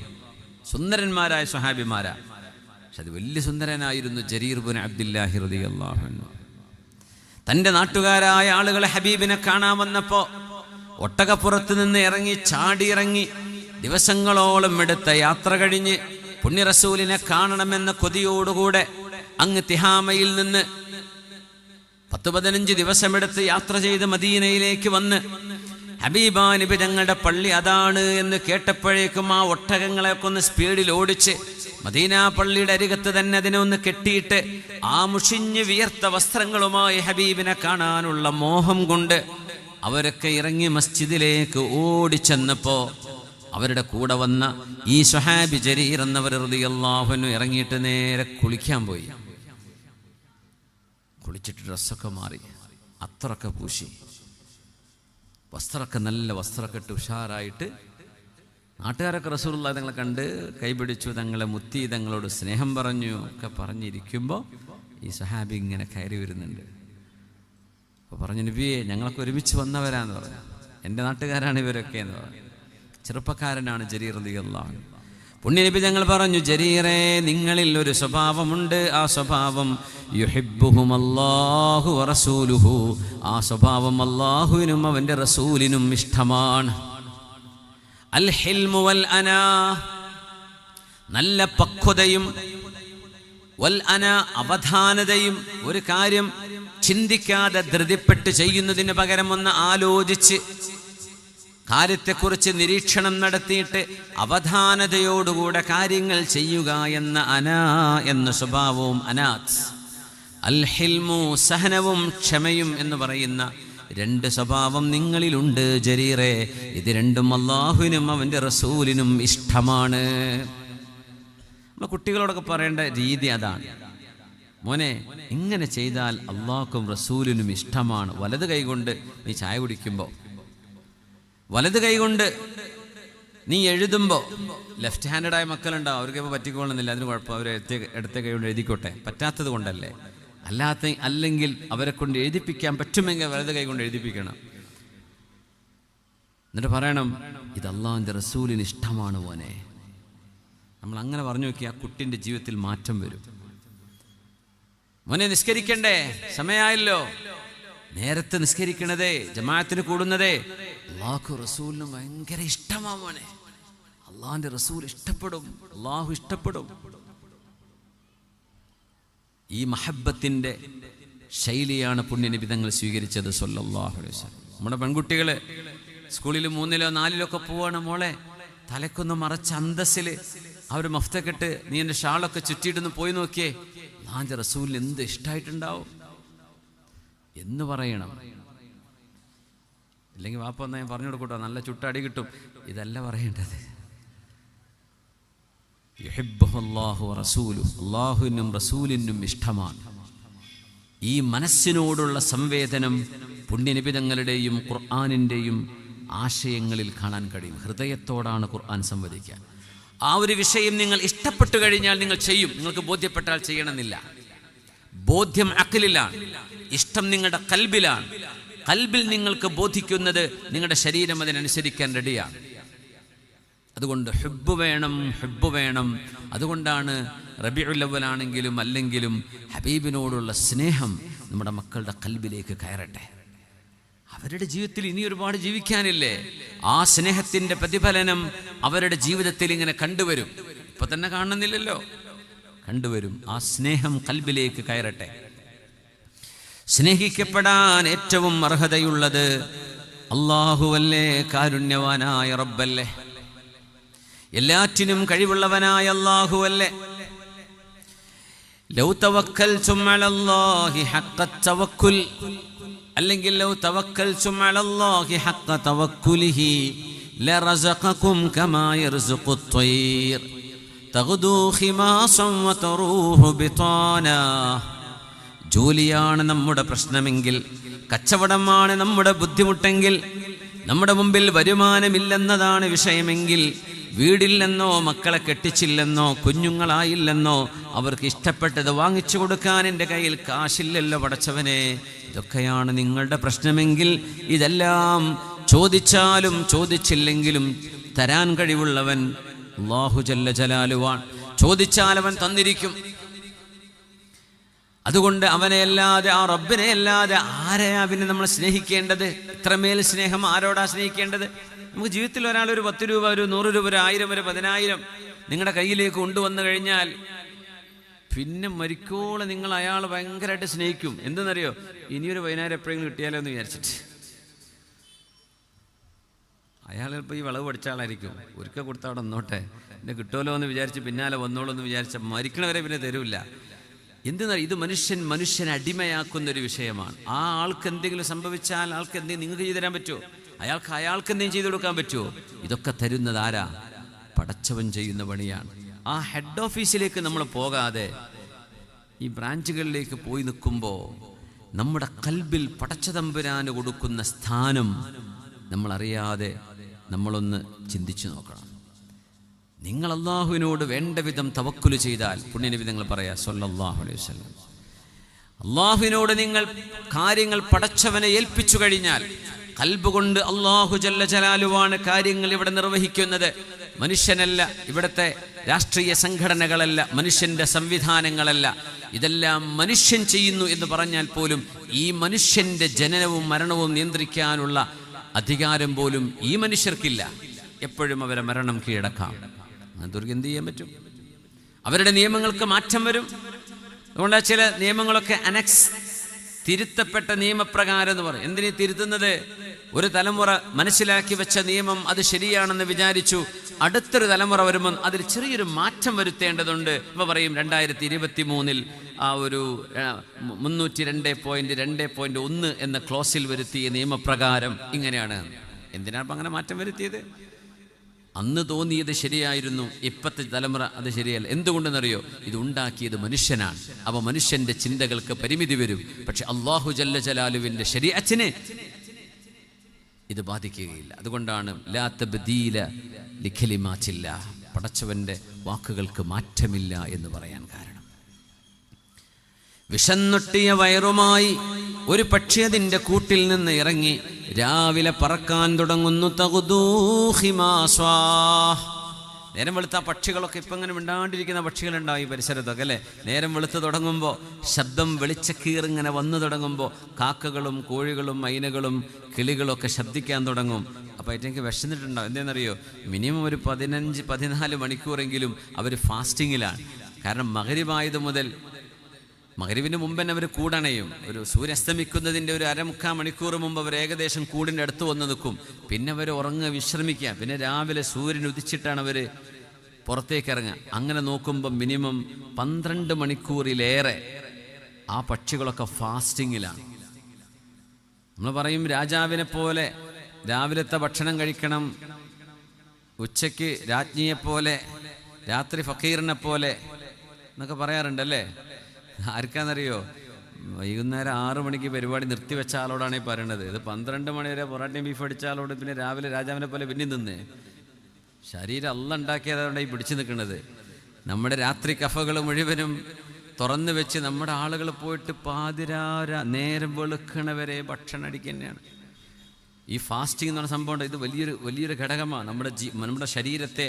സുന്ദരന്മാരായ സ്വഹാബിമാരാ. പക്ഷെ അത് വലിയ സുന്ദരനായിരുന്നു ജരീർ ഇബ്നു അബ്ദുല്ലാഹി റളിയല്ലാഹു അൻഹു. തൻ്റെ നാട്ടുകാരായ ആളുകളെ ഹബീബിനെ കാണാൻ വന്നപ്പോൾ ഒട്ടകപ്പുറത്ത് നിന്ന് ചാടിയിറങ്ങി ദിവസങ്ങളോളം എടുത്ത യാത്ര കഴിഞ്ഞ് പുണ്യ റസൂലിനെ കാണണമെന്ന കൊതിയോടുകൂടെ അങ്ങ് തിഹാമയിൽ നിന്ന് 10-15 ദിവസമെടുത്ത് യാത്ര ചെയ്ത് മദീനയിലേക്ക് വന്ന് ഹബീബാ നബി തങ്ങളുടെ പള്ളി അതാണ് എന്ന് കേട്ടപ്പോഴേക്കും ആ ഒട്ടകങ്ങളെയൊക്കെ ഒന്ന് സ്പീഡിൽ ഓടിച്ച് മദീന പള്ളിയുടെ അരികത്ത് തന്നെ അതിനെ ഒന്ന് കെട്ടിയിട്ട് ആ മുഷിഞ്ഞ് വിയർത്ത വസ്ത്രങ്ങളുമായി ഹബീബിനെ കാണാനുള്ള മോഹം കൊണ്ട് അവരൊക്കെ ഇറങ്ങി മസ്ജിദിലേക്ക് ഓടിച്ചെന്നപ്പോൾ അവരുടെ കൂടെ വന്ന ഈ സ്വഹാബി ജരീർ എന്നവർ റളിയല്ലാഹു അൻഹു ഇറങ്ങിയിട്ട് നേരെ കുളിക്കാൻ പോയി. കുളിച്ചിട്ട് ഡ്രസ്സൊക്കെ മാറി, അത്രയൊക്കെ പൂശി, വസ്ത്രമൊക്കെ നല്ല വസ്ത്രമൊക്കെ ഇട്ട് ഉഷാറായിട്ട് നാട്ടുകാരൊക്കെ റസൂലുള്ളാഹി തങ്ങളെ കണ്ട് കൈപിടിച്ചു, തങ്ങളെ മുത്തി, തങ്ങളോട് സ്നേഹം പറഞ്ഞു ഒക്കെ പറഞ്ഞിരിക്കുമ്പോൾ ഈ സ്വഹാബി ഇങ്ങനെ കയറി വരുന്നുണ്ട്. അപ്പോൾ പറഞ്ഞു, നബിയെ ഞങ്ങളൊക്കെ ഒരുമിച്ച് വന്നവരാന്ന് പറഞ്ഞു, എൻ്റെ നാട്ടുകാരാണ് ഇവരൊക്കെ എന്ന് പറഞ്ഞു. ചെറുപ്പക്കാരനാണ് ജരീർ റളിയല്ലാഹു അൻഹു. പുണ്യനബി ഞങ്ങൾ പറഞ്ഞു, ജരീറേ നിങ്ങളിൽ ഒരു സ്വഭാവമുണ്ട്, ആ സ്വഭാവം യുഹിബ്ബുഹുമല്ലാഹു വറസൂലുഹു, ആ സ്വഭാവം അല്ലാഹുവിനും അവൻ്റെ റസൂലിനും ഇഷ്ടമാണ്. അൽ ഹിൽമു വൽ അനാ, നല്ല പക്വതയും, വൽ അനാ അവധാനതയും, ഒരു കാര്യം ചിന്തിക്കാതെ ധൃതിപ്പെട്ട് ചെയ്യുന്നതിന് പകരം ഒന്ന് ആലോചിച്ച് കാര്യത്തെക്കുറിച്ച് നിരീക്ഷണം നടത്തിയിട്ട് അവധാനതയോടുകൂടെ കാര്യങ്ങൾ ചെയ്യുക എന്ന അനാ എന്ന സ്വഭാവവും അനാത്ത്. അൽ ഹിൽമു സഹനവും ക്ഷമയും എന്ന് പറയുന്ന 2 സ്വഭാവം നിങ്ങളിലുണ്ട് ജരീറേ. ഇത് രണ്ടും അല്ലാഹുവിനും അവൻ്റെ റസൂലിനും ഇഷ്ടമാണ്. നമ്മൾ കുട്ടികളോടൊക്കെ പറയേണ്ട രീതി അതാണ്. മോനെ ഇങ്ങനെ ചെയ്താൽ അല്ലാഹുക്കും റസൂലിനും ഇഷ്ടമാണ്. വലത് കൈകൊണ്ട് നീ ചായ കുടിക്കുമ്പോൾ, വലത് കൈകൊണ്ട് നീ എഴുതുമ്പോൾ, ലെഫ്റ്റ് ഹാൻഡഡായ മക്കളുണ്ടാവും, അവർക്ക് ഇപ്പോൾ പറ്റിക്കൊള്ളുന്നില്ല, അതിന് കുഴപ്പം, അവർ ഇടത്തെ കൈ കൊണ്ട് എഴുതിക്കോട്ടെ, പറ്റാത്തത് കൊണ്ടല്ലേ. അല്ലെങ്കിൽ അവരെ കൊണ്ട് എഴുതിപ്പിക്കാൻ പറ്റുമെങ്കിൽ വലത് കൈ കൊണ്ട് എഴുതിപ്പിക്കണം. എന്നിട്ട് പറയണം, ഇത് അല്ലാഹുവിൻ്റെ റസൂലിന് ഇഷ്ടമാണ് മോനെ. നമ്മൾ അങ്ങനെ പറഞ്ഞു നോക്കി, ആ കുട്ടിൻ്റെ ജീവിതത്തിൽ മാറ്റം വരും. മോനെ നിസ്കരിക്കണ്ടേ, സമയമായല്ലോ, നേരത്തെ നിസ്കരിക്കണതേ, ജമാഅത്തിന് കൂടുന്നതേ അല്ലാഹു റസൂലിന് ഭയങ്കര ഇഷ്ടമാണ് മോനെ. അള്ളാഹിന്റെ റസൂൽ ഇഷ്ടപ്പെടും, അള്ളാഹു ഇഷ്ടപ്പെടും. ഈ മഹബ്ബത്തിന്റെ ശൈലിയാണ് പുണ്യനബി തങ്ങൾ സ്വീകരിച്ചത് സല്ലല്ലാഹു അലൈഹി വസല്ലം. നമ്മുടെ പെൺകുട്ടികൾ സ്കൂളിൽ 3-ലോ 4-ലോ ഒക്കെ പോവാണ്, മോളെ തലക്കൊന്ന് മറച്ച അന്തസ്സിൽ അവർ മഫ്തക്കെട്ട് നീ എൻ്റെ ഷാളൊക്കെ ചുറ്റിയിട്ടൊന്ന് പോയി നോക്കിയേ, അല്ലാഹുവിന്റെ റസൂലിന് എന്ത് ഇഷ്ടമായിട്ടുണ്ടാവും എന്ന് പറയണം. ഇല്ലെങ്കിൽ വാപ്പ എന്നാ ഞാൻ പറഞ്ഞു കൊടുക്കട്ടോ, നല്ല ചുട്ടടി കിട്ടും. ഇതല്ല പറയേണ്ടത്. യുഹിബ്ബുഹുല്ലാഹു വറസൂലുഹു, അല്ലാഹുവിനും റസൂലിനും ഇഷ്ടമാണ്. ഈ മനസ്സിനോടുള്ള സംവേദനം പുണ്യനബി തങ്ങളുടെയും ഖുർആനിൻ്റെയും ആശയങ്ങളിൽ കാണാൻ കഴിയും. ഹൃദയത്തോടാണ് ഖുർആൻ സംവദിക്കുക. ആ ഒരു വിഷയം നിങ്ങൾ ഇഷ്ടപ്പെട്ടു കഴിഞ്ഞാൽ നിങ്ങൾ ചെയ്യും. നിങ്ങൾക്ക് ബോധ്യപ്പെട്ടാൽ ചെയ്യണമെന്നില്ല. ബോധ്യം അഖലിലാണ്, ഇഷ്ടം നിങ്ങളുടെ കൽബിലാണ്. കൽബിൽ നിങ്ങൾക്ക് ബോധിക്കുന്നത് നിങ്ങളുടെ ശരീരം അതിനനുസരിക്കാൻ റെഡിയാണ്. അതുകൊണ്ട് ഹുബ്ബ് വേണം. അതുകൊണ്ടാണ് റബീഉൽ അവ്വലാണെങ്കിലും അല്ലെങ്കിലും ഹബീബിനോടുള്ള സ്നേഹം നമ്മുടെ മക്കളുടെ ഖൽബിലേക്ക് കയറട്ടെ. അവരുടെ ജീവിതത്തിൽ ഇനി ഒരുപാട് ജീവിക്കാനില്ലേ? ആ സ്നേഹത്തിൻ്റെ പ്രതിഫലനം അവരുടെ ജീവിതത്തിൽ ഇങ്ങനെ കണ്ടുവരും. ഇപ്പൊ തന്നെ കാണുന്നില്ലല്ലോ, കണ്ടുവരും. ആ സ്നേഹം ഖൽബിലേക്ക് കയറട്ടെ. സ്നേഹിക്കപ്പെടാൻ ഏറ്റവും അർഹതയുള്ളത് അല്ലാഹുവല്ലേ, കാരുണ്യവാനായ റബ്ബല്ലേ, എല്ലാറ്റിനും കഴിവുള്ളവനായ അല്ലാഹുവല്ലേ. ലൗ തവക്കൽതും അലല്ലാഹി ഹഖ്ഖ തവക്കുൽ, അല്ലെങ്കിൽ ലൗ തവക്കൽതും അലല്ലാഹി ഹഖ്ഖ തവക്കുലിഹി ലറസഖകും കമാ യർസുഖുത് ത്വയ്ർ തഗ്ദൂ ഖിമാസൻ വതറൂഹു ബിതാനാ. ജോലിയാണ് നമ്മുടെ പ്രശ്നമെങ്കിൽ, കച്ചവടമാണ് നമ്മുടെ ബുദ്ധിമുട്ടെങ്കിൽ, നമ്മുടെ മുമ്പിൽ വരുമാനമില്ലെന്നതാണ് വിഷയമെങ്കിൽ, വീടില്ലെന്നോ മക്കളെ കെട്ടിച്ചില്ലെന്നോ കുഞ്ഞുങ്ങളായില്ലെന്നോ അവർക്ക് ഇഷ്ടപ്പെട്ടത് വാങ്ങിച്ചു കൊടുക്കാൻ എൻ്റെ കയ്യിൽ കാശില്ലല്ലോ പടച്ചവനെ, ഇതൊക്കെയാണ് നിങ്ങളുടെ പ്രശ്നമെങ്കിൽ, ഇതെല്ലാം ചോദിച്ചാലും ചോദിച്ചില്ലെങ്കിലും തരാൻ കഴിവുള്ളവൻ അല്ലാഹു ജല്ല ജലാലുവാൻ. ചോദിച്ചാൽ അവൻ തന്നിരിക്കും. അതുകൊണ്ട് അവനെ അല്ലാതെ, ആ റബ്ബിനെ അല്ലാതെ ആരെയാ പിന്നെ നമ്മൾ സ്നേഹിക്കേണ്ടത്? ഇത്രമേൽ സ്നേഹം ആരോടാ സ്നേഹിക്കേണ്ടത്? നമുക്ക് ജീവിതത്തിൽ ഒരാൾ ഒരു 10 രൂപ, ഒരു 100 രൂപ, ഒരു 1000, ഒരു 10,000 നിങ്ങളുടെ കയ്യിലേക്ക് കൊണ്ടുവന്നു കഴിഞ്ഞാൽ പിന്നെ മരിക്കോളം നിങ്ങൾ അയാൾ ഭയങ്കരമായിട്ട് സ്നേഹിക്കും. എന്തെന്നറിയോ? ഇനിയൊരു 10,000 എപ്പോഴെങ്കിലും കിട്ടിയാലോ എന്ന് വിചാരിച്ചിട്ട്. അയാൾ ചിലപ്പോൾ ഈ വിളവ് പഠിച്ച ആളായിരിക്കും. ഒരിക്കൽ കൊടുത്താൽ അവിടെ വന്നോട്ടെ, പിന്നെ കിട്ടുമല്ലോ എന്ന് വിചാരിച്ച് പിന്നാലെ വന്നോളൂ എന്ന് വിചാരിച്ച മരിക്കണവരെ പിന്നെ തരൂല്ല. എന്തെന്നാൽ ഇത് മനുഷ്യനെ അടിമയാക്കുന്നൊരു വിഷയമാണ്. ആ ആൾക്ക് എന്തെങ്കിലും സംഭവിച്ചാൽ ആൾക്ക് എന്തെങ്കിലും നിങ്ങൾക്ക് ചെയ്തു തരാൻ പറ്റുമോ? അയാൾക്ക് എന്തെങ്കിലും ചെയ്തു കൊടുക്കാൻ പറ്റുമോ? ഇതൊക്കെ തരുന്നത് ആരാ? പടച്ചവൻ ചെയ്യുന്ന പണിയാണ്. ആ ഹെഡ് ഓഫീസിലേക്ക് നമ്മൾ പോകാതെ ഈ ബ്രാഞ്ചുകളിലേക്ക് പോയി നിൽക്കുമ്പോൾ നമ്മുടെ ഖൽബിൽ പടച്ചതമ്പുരാന് കൊടുക്കുന്ന സ്ഥാനം നമ്മളറിയാതെ നമ്മളൊന്ന് ചിന്തിച്ചു നോക്കണം. നിങ്ങൾ അള്ളാഹുവിനോട് വേണ്ട വിധം തവക്കുല് ചെയ്താൽ, പുണ്യനബി നിങ്ങൾ പറയാ സ്വല്ലല്ലാഹു അലൈഹി വസല്ലം, അള്ളാഹുവിനോട് നിങ്ങൾ കാര്യങ്ങൾ പടച്ചവനെ ഏൽപ്പിച്ചു കഴിഞ്ഞാൽ, ഖൽബ് കൊണ്ട് അല്ലാഹു ജല്ല ജലാലുവാണ് കാര്യങ്ങൾ ഇവിടെ നിർവഹിക്കുന്നത്. മനുഷ്യനല്ല, ഇവിടുത്തെ രാഷ്ട്രീയ സംഘടനകളല്ല, മനുഷ്യന്റെ സംവിധാനങ്ങളല്ല, ഇതെല്ലാം മനുഷ്യൻ ചെയ്യുന്നു എന്ന് പറഞ്ഞാൽ പോലും ഈ മനുഷ്യന്റെ ജനനവും മരണവും നിയന്ത്രിക്കാനുള്ള അധികാരം പോലും ഈ മനുഷ്യർക്കില്ല. എപ്പോഴും അവരെ മരണം കീഴടക്കാം. അതുകൊണ്ട് എന്ത് ചെയ്യാൻ പറ്റും? അവരുടെ നിയമങ്ങൾക്ക് മാറ്റം വരും. അതുകൊണ്ട് ചില നിയമങ്ങളൊക്കെ അനക്സ്, തിരുത്തപ്പെട്ട നിയമപ്രകാരം എന്ന് പറയും. എന്തിനീ തിരുത്തുന്നത്? ഒരു തലമുറ മനസ്സിലാക്കി വെച്ച നിയമം അത് ശരിയാണെന്ന് വിചാരിച്ചു, അടുത്തൊരു തലമുറ വരുമ്പോൾ അതിൽ ചെറിയൊരു മാറ്റം വരുത്തേണ്ടതുണ്ട്. ഇപ്പം പറയും 2023 ആ ഒരു 302.2.1 എന്ന ക്ലോസിൽ വരുത്തിയ നിയമപ്രകാരം ഇങ്ങനെയാണ്. എന്തിനാണ് അങ്ങനെ മാറ്റം വരുത്തിയത്? അന്ന് തോന്നിയത് ശരിയായിരുന്നു, ഇപ്പത്തെ തലമുറ അത് ശരിയല്ല. എന്തുകൊണ്ടെന്നറിയോ? ഇതുണ്ടാക്കിയത് മനുഷ്യനാണ്. അപ്പോൾ മനുഷ്യന്റെ ചിന്തകൾക്ക് പരിമിതി വരും. പക്ഷെ അല്ലാഹു ജല്ല ജലാലുവിൻ്റെ ശരീഅത്തിന് ഇത് ബാധിക്കുകയില്ല. അതുകൊണ്ടാണ് ലാ തബ്ദീല ലികലിമാത്തില്ലാഹ്, പടച്ചവന്റെ വാക്കുകൾക്ക് മാറ്റമില്ല എന്ന് പറയാൻ കാരണം. വിശന്നൊട്ടിയ വയറുമായി ഒരു പക്ഷി അതിൻ്റെ കൂട്ടിൽ നിന്ന് ഇറങ്ങി രാവിലെ പറക്കാൻ തുടങ്ങുന്നു. നേരം വെളുത്ത പക്ഷികളൊക്കെ ഇപ്പം ഇങ്ങനെ മിണ്ടാണ്ടിരിക്കുന്ന പക്ഷികളുണ്ടാവും ഈ പരിസരത്തൊക്കെ അല്ലേ? നേരം വെളുത്ത് തുടങ്ങുമ്പോൾ ശബ്ദം വെളിച്ചക്കീറിങ്ങനെ വന്നു തുടങ്ങുമ്പോൾ കാക്കകളും കോഴികളും മൈനകളും കിളികളൊക്കെ ശബ്ദിക്കാൻ തുടങ്ങും. അപ്പോൾ ഏറ്റവും വിശന്നിട്ടുണ്ടാവും. എന്താണെന്നറിയോ? മിനിമം ഒരു 15-14 മണിക്കൂറെങ്കിലും അവർ ഫാസ്റ്റിങ്ങിലാണ്. കാരണം മഗ്രിബായത് മുതൽ മഗ്രിബിന് മുമ്പ് തന്നെ അവർ കൂടണയും. ഒരു സൂര്യസ്തമിക്കുന്നതിൻ്റെ ഒരു 1/4 മണിക്കൂർ മുമ്പ് അവർ ഏകദേശം കൂടിൻ്റെ അടുത്ത് വന്ന് നിൽക്കും. പിന്നെ അവർ ഉറങ്ങുക, വിശ്രമിക്കുക. പിന്നെ രാവിലെ സൂര്യൻ ഉദിച്ചിട്ടാണ് അവർ പുറത്തേക്ക് ഇറങ്ങുക. അങ്ങനെ നോക്കുമ്പോൾ മിനിമം 12 മണിക്കൂറിലേറെ ആ പക്ഷികളൊക്കെ ഫാസ്റ്റിങ്ങിലാണ്. നമ്മൾ പറയും രാജാവിനെ പോലെ രാവിലത്തെ ഭക്ഷണം കഴിക്കണം, ഉച്ചയ്ക്ക് രാജ്ഞിയെപ്പോലെ, രാത്രി ഫക്കീറിനെ പോലെ എന്നൊക്കെ പറയാറുണ്ടല്ലേ? ആർക്കാന്നറിയോ? വൈകുന്നേരം 6 മണിക്ക് പരിപാടി നിർത്തിവെച്ച ആളോടാണ് ഈ പറയണത്. ഇത് 12 മണി വരെ പൊറാട്ടയും ബീഫ് അടിച്ച ആളോട് പിന്നെ രാവിലെ രാജാവിനെ പോലെ പിന്നെയും തിന്നേ. ശരീരം അല്ല ഉണ്ടാക്കിയതുകൊണ്ട് ഈ പിടിച്ചു നിൽക്കുന്നത്. നമ്മുടെ രാത്രി കഫകൾ മുഴുവനും തുറന്നു വെച്ച് നമ്മുടെ ആളുകൾ പോയിട്ട് പാതിരാര നേരം വെളുക്കണവരെ ഭക്ഷണം അടിക്കുക തന്നെയാണ്. ഈ ഫാസ്റ്റിംഗ് എന്ന് പറഞ്ഞ സംഭവം ഇത് വലിയൊരു ഘടകമാണ്. നമ്മുടെ ശരീരത്തെ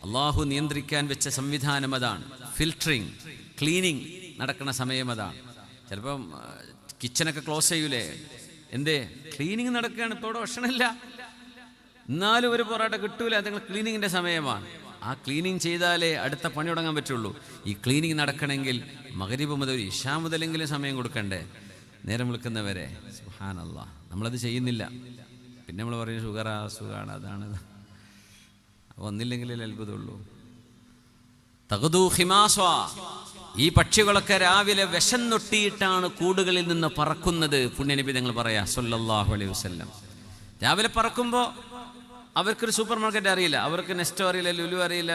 അള്ളാഹു നിയന്ത്രിക്കാൻ വെച്ച സംവിധാനം അതാണ്. ഫിൽറ്ററിങ്, ക്ലീനിങ് നടക്കുന്ന സമയം അതാണ്. ചിലപ്പം കിച്ചണൊക്കെ ക്ലോസ് ചെയ്യൂലേ, എന്തേ? ക്ലീനിങ് നടക്കുകയാണ്. ഇപ്പോൾ അവിടെ ഭക്ഷണമില്ല, എന്നാലും ഒരു പൊറോട്ട കിട്ടൂല. അത് ക്ലീനിങ്ങിൻ്റെ സമയമാണ്. ആ ക്ലീനിങ് ചെയ്താലേ അടുത്ത പണി തുടങ്ങാൻ പറ്റുള്ളൂ. ഈ ക്ലീനിങ് നടക്കണമെങ്കിൽ മഗ്രിബ് മുതൽ ഇശാ മുതലെങ്കിലും സമയം കൊടുക്കണ്ടേ, നേരം വിളിക്കുന്നവരെ. സുബ്ഹാനല്ലാഹ്, നമ്മളത് ചെയ്യുന്നില്ല. പിന്നെ നമ്മൾ പറയും സുഖമാണ്, അതാണ്. വന്നില്ലെങ്കിലേ അത്ഭുതമുള്ളൂ. തഗ്ദൂ ഖിമാസ്വാ, ഈ പക്ഷികളൊക്കെ രാവിലെ വിശന്നൊട്ടിയിട്ടാണ് കൂടുകളിൽ നിന്ന് പറക്കുന്നത്. പുണ്യനബി തങ്ങൾ പറയാ സല്ലല്ലാഹു അലൈഹി വസല്ലം. രാവിലെ പറക്കുമ്പോൾ അവർക്കൊരു സൂപ്പർ മാർക്കറ്റ് അറിയില്ല, അവർക്ക് നെസ്റ്റോ അറിയില്ല, ലുലു അറിയില്ല,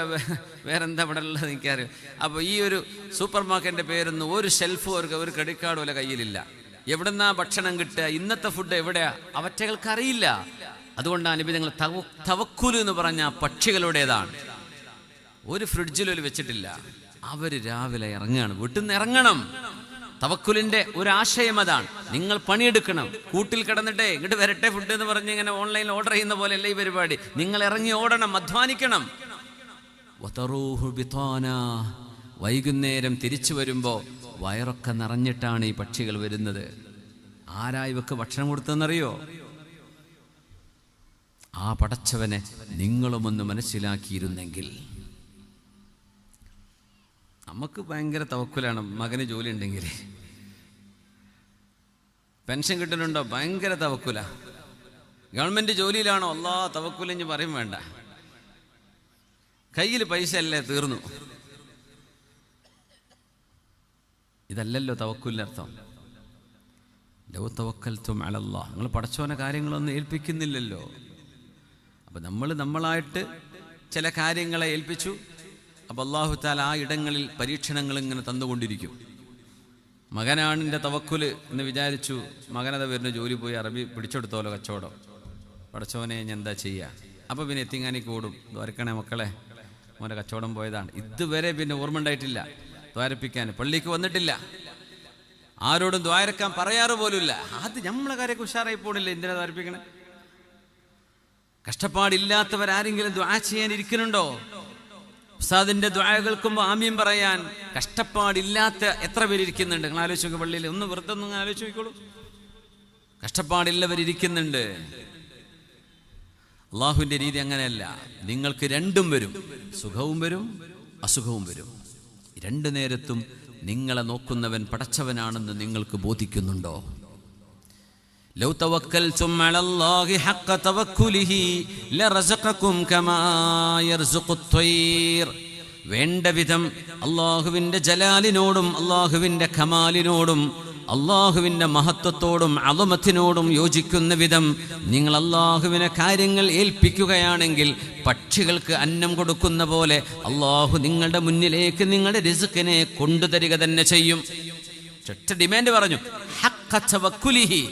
വേറെന്താ ഇവിടെ ഉള്ളത് എനിക്കറിയാം. അപ്പോൾ ഈ ഒരു സൂപ്പർ മാർക്കറ്റിൻ്റെ പേരൊന്നും ഒരു ഷെൽഫും അവർക്ക് ഒരു ക്രെഡിറ്റ് കാർഡ് പോലെ കയ്യിലില്ല. എവിടെന്നാ ഭക്ഷണം കിട്ടുക, ഇന്നത്തെ ഫുഡ് എവിടെയാ, അവറ്റകൾക്ക് അറിയില്ല. അതുകൊണ്ടാണ് നബി തങ്ങൾ തവക്കുൽ എന്ന് പറഞ്ഞ പക്ഷികളുടേതാണ്. ഒരു ഫ്രിഡ്ജിൽ വെച്ചിട്ടില്ല. അവർ രാവിലെ ഇറങ്ങുകയാണ്, വീട്ടിൽ നിന്ന് ഇറങ്ങണം. തവക്കുലിന്റെ ഒരു ആശയം അതാണ്. നിങ്ങൾ പണിയെടുക്കണം. കൂട്ടിൽ കിടന്നിട്ടേ ഇങ്ങോട്ട് വരട്ടെ ഫുഡ് എന്ന് പറഞ്ഞ് ഇങ്ങനെ ഓൺലൈനിൽ ഓർഡർ ചെയ്യുന്ന പോലെയല്ല ഈ പരിപാടി. നിങ്ങൾ ഇറങ്ങി ഓടണം, അധ്വാനിക്കണം. വൈകുന്നേരം തിരിച്ചു വരുമ്പോൾ വയറൊക്കെ നിറഞ്ഞിട്ടാണ് ഈ പക്ഷികൾ വരുന്നത്. ആരാ ഇവക്ക് ഭക്ഷണം കൊടുത്തതെന്നറിയോ? ആ പടച്ചവനെ നിങ്ങളുമൊന്ന് മനസ്സിലാക്കിയിരുന്നെങ്കിൽ. നമുക്ക് ഭയങ്കര തവക്കുലാണ്. മകന് ജോലി ഉണ്ടെങ്കിൽ, പെൻഷൻ കിട്ടുന്നുണ്ടോ, ഭയങ്കര തവക്കുല. ഗവൺമെൻറ് ജോലിയിലാണോ, അല്ലാ തവക്കുലിഞ്ഞ് പറയും വേണ്ട. കയ്യിൽ പൈസ അല്ലേ, തീർന്നു. ഇതല്ലല്ലോ തവക്കുലിൻ്റെ അർത്ഥം. ലൗ തവക്കൽതും അലല്ലാഹ്, നിങ്ങൾ പടച്ചവനെ കാര്യങ്ങളൊന്നും ഏൽപ്പിക്കുന്നില്ലല്ലോ. അപ്പം നമ്മളായിട്ട് ചില കാര്യങ്ങളെ ഏൽപ്പിച്ചു. അപ്പം അല്ലാഹു തആല ആ ഇടങ്ങളിൽ പരീക്ഷണങ്ങൾ ഇങ്ങനെ തന്നുകൊണ്ടിരിക്കും. മകനാണ് എൻ്റെ തവക്കുല് എന്ന് വിചാരിച്ചു, മകനത് വരുന്ന ജോലി പോയി അറബി പിടിച്ചെടുത്തോലോ കച്ചവടം. പടച്ചവനെ ഞാൻ എന്താ ചെയ്യുക? അപ്പോൾ പിന്നെ എത്തിങ്ങാനിക്ക് ഓടും, ദ്വാരക്കണേ മക്കളെ, മോൻ്റെ കച്ചവടം പോയതാണ്. ഇതുവരെ പിന്നെ ഓർമ്മ ഉണ്ടായിട്ടില്ല ദ്വാരപ്പിക്കാൻ. പള്ളിക്ക് വന്നിട്ടില്ല, ആരോടും ദ്വാരക്കാൻ പറയാറ് പോലുമില്ല. അത് നമ്മളെ കാര്യമൊക്കെ ഉഷാറായി പോണില്ല, എന്തിനാ ദ്വാരപ്പിക്കണേ? കഷ്ടപ്പാടില്ലാത്തവരാരെങ്കിലും ദ്വാ ചെയ്യാൻ ഇരിക്കുന്നുണ്ടോ? ഉസ്താദിന്റെ ദുആ കേൾക്കുമ്പോൾ ആമീൻ പറയാൻ കഷ്ടപ്പാടില്ലാത്ത എത്ര പേരിയ്ക്കുന്നുണ്ട്? നിങ്ങൾ ആലോചിച്ച് നോക്കുക. പള്ളിയിൽ ഒന്ന് വെറുതെ ഒന്ന് ആലോചിച്ച് നോക്കിക്കോളൂ. കഷ്ടപ്പാടില്ലവരിയ്ക്കുന്നുണ്ട്. അള്ളാഹുവിൻ്റെ രീതി അങ്ങനെയല്ല. നിങ്ങൾക്ക് രണ്ടും വരും, സുഖവും വരും അസുഖവും വരും. രണ്ടു നേരത്തും നിങ്ങളെ നോക്കുന്നവൻ പടച്ചവനാണെന്ന് നിങ്ങൾക്ക് ബോധിക്കുന്നുണ്ടോ? ലൗ തവക്കൽതും അലല്ലാഹി ഹഖ്ക തവക്കുലിഹി ലറസഖകും കമാ യർസുഖുത് ത്വയ്ർ. വേണ്ട വിധം അല്ലാഹുവിൻ്റെ ജലാലിനോടും അല്ലാഹുവിൻ്റെ കമാലിനോടും അല്ലാഹുവിൻ്റെ മഹത്വത്തോടും അളമത്തിനോടും യോജിക്കുന്ന വിധം നിങ്ങൾ അല്ലാഹുവിനെ കാര്യങ്ങൾ ഏൽപ്പിക്കുകയാണെങ്കിൽ പക്ഷികൾക്ക് അന്നം കൊടുക്കുന്ന പോലെ അല്ലാഹു നിങ്ങളുടെ മുന്നിലേക്ക് നിങ്ങളുടെ റിസ്കിനെ കൊണ്ടുതരിക തന്നെ ചെയ്യും. ഒറ്റ ഡിമാൻഡ് പറഞ്ഞു, ഹഖ്ക തവക്കുലിഹി,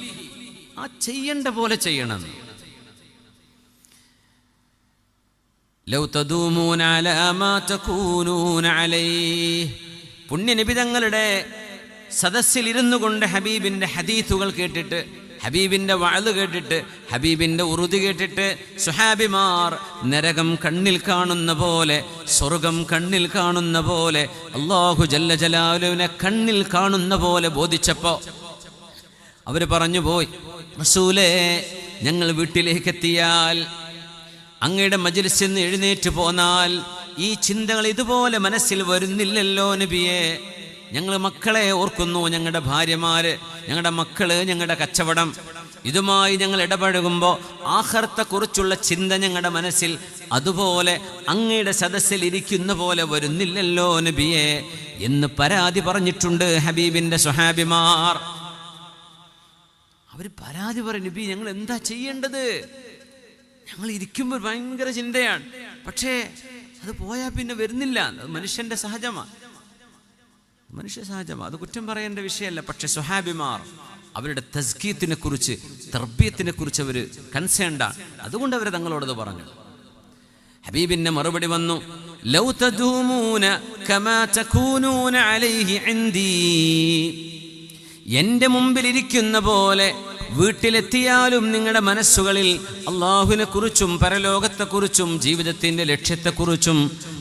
ആ ചെയ്യേണ്ട പോലെ ചെയ്യണം. ലൗ തദൂമൂന അലാ മാ തകൂനൂന അലൈഹി. പുണ്യനബി തങ്ങളുടെ സദസ്സിൽ ഇരുന്നു കൊണ്ട് ഹബീബിൻ്റെ ഹദീസുകൾ കേട്ടിട്ട്, ഹബീബിൻ്റെ വഅദ് കേട്ടിട്ട്, ഹബീബിൻ്റെ ഉറുദ് കേട്ടിട്ട് സുഹാബിമാർ നരകം കണ്ണിൽ കാണുന്ന പോലെ, സ്വർഗം കണ്ണിൽ കാണുന്ന പോലെ, അല്ലാഹു ജല്ല ജലാലുവിനെ കണ്ണിൽ കാണുന്ന പോലെ ബോധിച്ചപ്പോൾ അവർ പറഞ്ഞു പോയി, റസൂലേ, ഞങ്ങൾ വീട്ടിലേക്ക് എത്തിയാൽ, അങ്ങയുടെ മജ്‌ലിസിൽ നിന്ന് എഴുന്നേറ്റ് പോന്നാൽ ഈ ചിന്തകൾ ഇതുപോലെ മനസ്സിൽ വരുന്നില്ലല്ലോ നബിയെ. ഞങ്ങൾ മക്കളെ ഓർക്കുന്നു, ഞങ്ങളുടെ ഭാര്യമാര്, ഞങ്ങളുടെ മക്കള്, ഞങ്ങളുടെ കച്ചവടം, ഇതുമായി ഞങ്ങൾ ഇടപഴകുമ്പോൾ ആഖിറത്തെക്കുറിച്ചുള്ള ചിന്ത ഞങ്ങളുടെ മനസ്സിൽ അതുപോലെ അങ്ങയുടെ സദസ്സിൽ ഇരിക്കുന്ന പോലെ വരുന്നില്ലല്ലോ നബിയെ എന്ന് പരാതി പറഞ്ഞിട്ടുണ്ട് ഹബീബിൻ്റെ സ്വഹാബിമാർ. അവർ പരാതി പറയും, നബി ഞങ്ങൾ എന്താ ചെയ്യേണ്ടത്? ഞങ്ങൾ ഇരിക്കുമ്പോൾ ഭയങ്കര ചിന്തയാണ്, പക്ഷേ അത് പോയാൽ പിന്നെ വരുന്നില്ല. അത് മനുഷ്യൻ്റെ സഹജമാണ്, മനുഷ്യ സഹജമാണ്, അത് കുറ്റം പറയേണ്ട വിഷയമല്ല. പക്ഷെ സ്വഹാബിമാർ അവരുടെ തസ്കീത്തിനെ കുറിച്ച്, തർബീയത്തിനെ കുറിച്ച് അവർ കൺസേൺഡാണ്. അതുകൊണ്ട് അവർ തങ്ങളോടത് പറഞ്ഞു. ഹബീബിന്റെ മറുപടി വന്നു, ലൗ തദൂമൂന കമാ തകൂനൂന അലൈഹി ഇൻദീ. എൻ്റെ മുമ്പിലിരിക്കുന്ന പോലെ വീട്ടിലെത്തിയാലും നിങ്ങളുടെ മനസ്സുകളിൽ അള്ളാഹുവിനെ കുറിച്ചും പരലോകത്തെക്കുറിച്ചും ജീവിതത്തിൻ്റെ ലക്ഷ്യത്തെക്കുറിച്ചും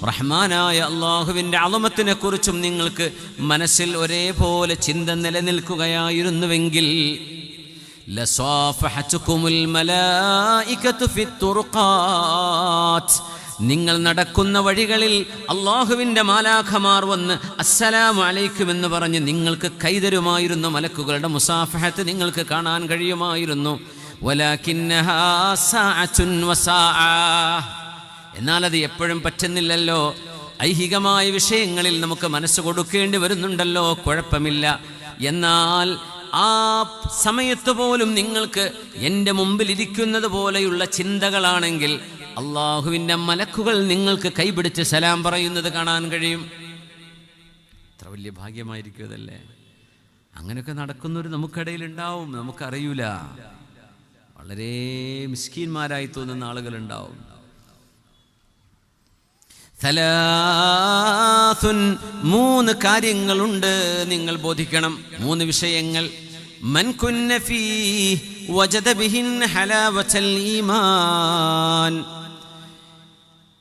റഹ്മാനായ അള്ളാഹുവിൻ്റെ അളമത്തിനെ കുറിച്ചും നിങ്ങൾക്ക് മനസ്സിൽ ഒരേപോലെ ചിന്ത നിലനിൽക്കുകയായിരുന്നുവെങ്കിൽ ലസ്വാഫഹതുകുമുൽ മലായികതു ഫിത്തുറുഖാത്ത്, നിങ്ങൾ നടക്കുന്ന വഴികളിൽ അള്ളാഹുവിൻ്റെ മാലാഖമാർ വന്ന് അസ്സലാമു അലൈക്കും എന്ന് പറഞ്ഞ് നിങ്ങൾക്ക് കൈതരുമായിരുന്നു. മലക്കുകളുടെ മുസാഫഹത്ത് നിങ്ങൾക്ക് കാണാൻ കഴിയുമായിരുന്നു. വലാകിന്നഹാ സാഅത്തുൻ വസാഅ, എന്നാൽ അത് എപ്പോഴും പറ്റുന്നില്ലല്ലോ. ഐഹികമായ വിഷയങ്ങളിൽ നമുക്ക് മനസ്സ് കൊടുക്കേണ്ടി വരുന്നുണ്ടല്ലോ, കുഴപ്പമില്ല. എന്നാൽ ആ സമയത്ത് പോലും നിങ്ങൾക്ക് എൻ്റെ മുമ്പിൽ ഇരിക്കുന്നത് പോലെയുള്ള ചിന്തകളാണെങ്കിൽ അള്ളാഹുവിൻ്റെ മലക്കുകൾ നിങ്ങൾക്ക് കൈപിടിച്ച് സലാം പറയുന്നത് കാണാൻ കഴിയും. എത്ര വലിയ ഭാഗ്യമായിരിക്കും അതല്ലേ? അങ്ങനെയൊക്കെ നടക്കുന്നവർ നമുക്കിടയിൽ ഉണ്ടാവും, നമുക്കറിയൂല. വളരെ മിസ്കീന്മാരായി തോന്നുന്ന ആളുകളുണ്ടാവും. സലാസുൻ, 3 കാര്യങ്ങളുണ്ട് നിങ്ങൾ ബോധിക്കണം. 3 വിഷയങ്ങൾ. മൻ കുന്ന ഫീഹി വജദ ബിഹിൻ ഹലാവത്തൽ ഈമാൻ.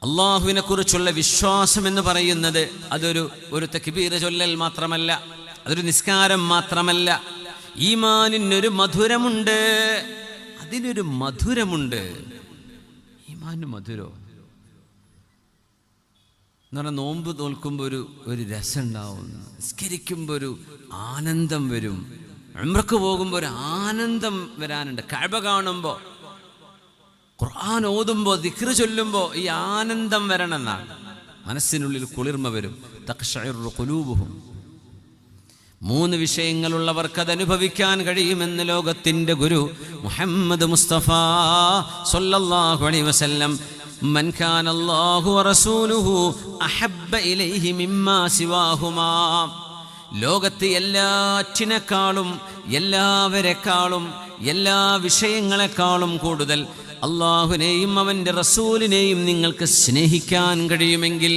അള്ളാഹുവിനെ കുറിച്ചുള്ള വിശ്വാസം എന്ന് പറയുന്നത് അതൊരു തക്ബീർ ചൊല്ലൽ മാത്രമല്ല, അതൊരു നിസ്കാരം മാത്രമല്ല. ഈമാനിനൊരു മധുരമുണ്ട്, അതിനൊരു മധുരമുണ്ട്. ഈമാന് മധുരോ എന്ന് പറഞ്ഞാൽ നോമ്പ് തോൽക്കുമ്പോൾ ഒരു രസം ഉണ്ടാവും, നിസ്കരിക്കുമ്പോൾ ഒരു ആനന്ദം വരും, ഉംറക്ക് പോകുമ്പോൾ ഒരു ആനന്ദം വരാനുണ്ട്, കഅബ കാണുമ്പോൾ, ഖുർആൻ ഓതുമ്പോൾ, ദിക്ർ ചൊല്ലുമ്പോൾ ഈ ആനന്ദം വരണമെന്നാണ്. മനസ്സിനുള്ളിൽ കുളിർമ വരും. തഖ്ശഇറു ഖുലൂബുഹും. 3 വിഷയങ്ങളുള്ളവർക്ക് അത് അനുഭവിക്കാൻ കഴിയുമെന്ന് ലോകത്തിൻ്റെ ഗുരു മുഹമ്മദ് മുസ്തഫ സ്വല്ലല്ലാഹു അലൈഹി വസല്ലം. മൻ കാന അല്ലാഹു വറസൂലുഹു അഹബ്ബ ഇലൈഹി മിമ്മാ സിവാഹുമാ. ലോകത്ത് എല്ലാറ്റിനേക്കാളും എല്ലാവരെക്കാളും എല്ലാ വിഷയങ്ങളെക്കാളും കൂടുതൽ അള്ളാഹുവിനെയും അവൻ്റെ റസൂലിനെയും നിങ്ങൾക്ക് സ്നേഹിക്കാൻ കഴിയുമെങ്കിൽ.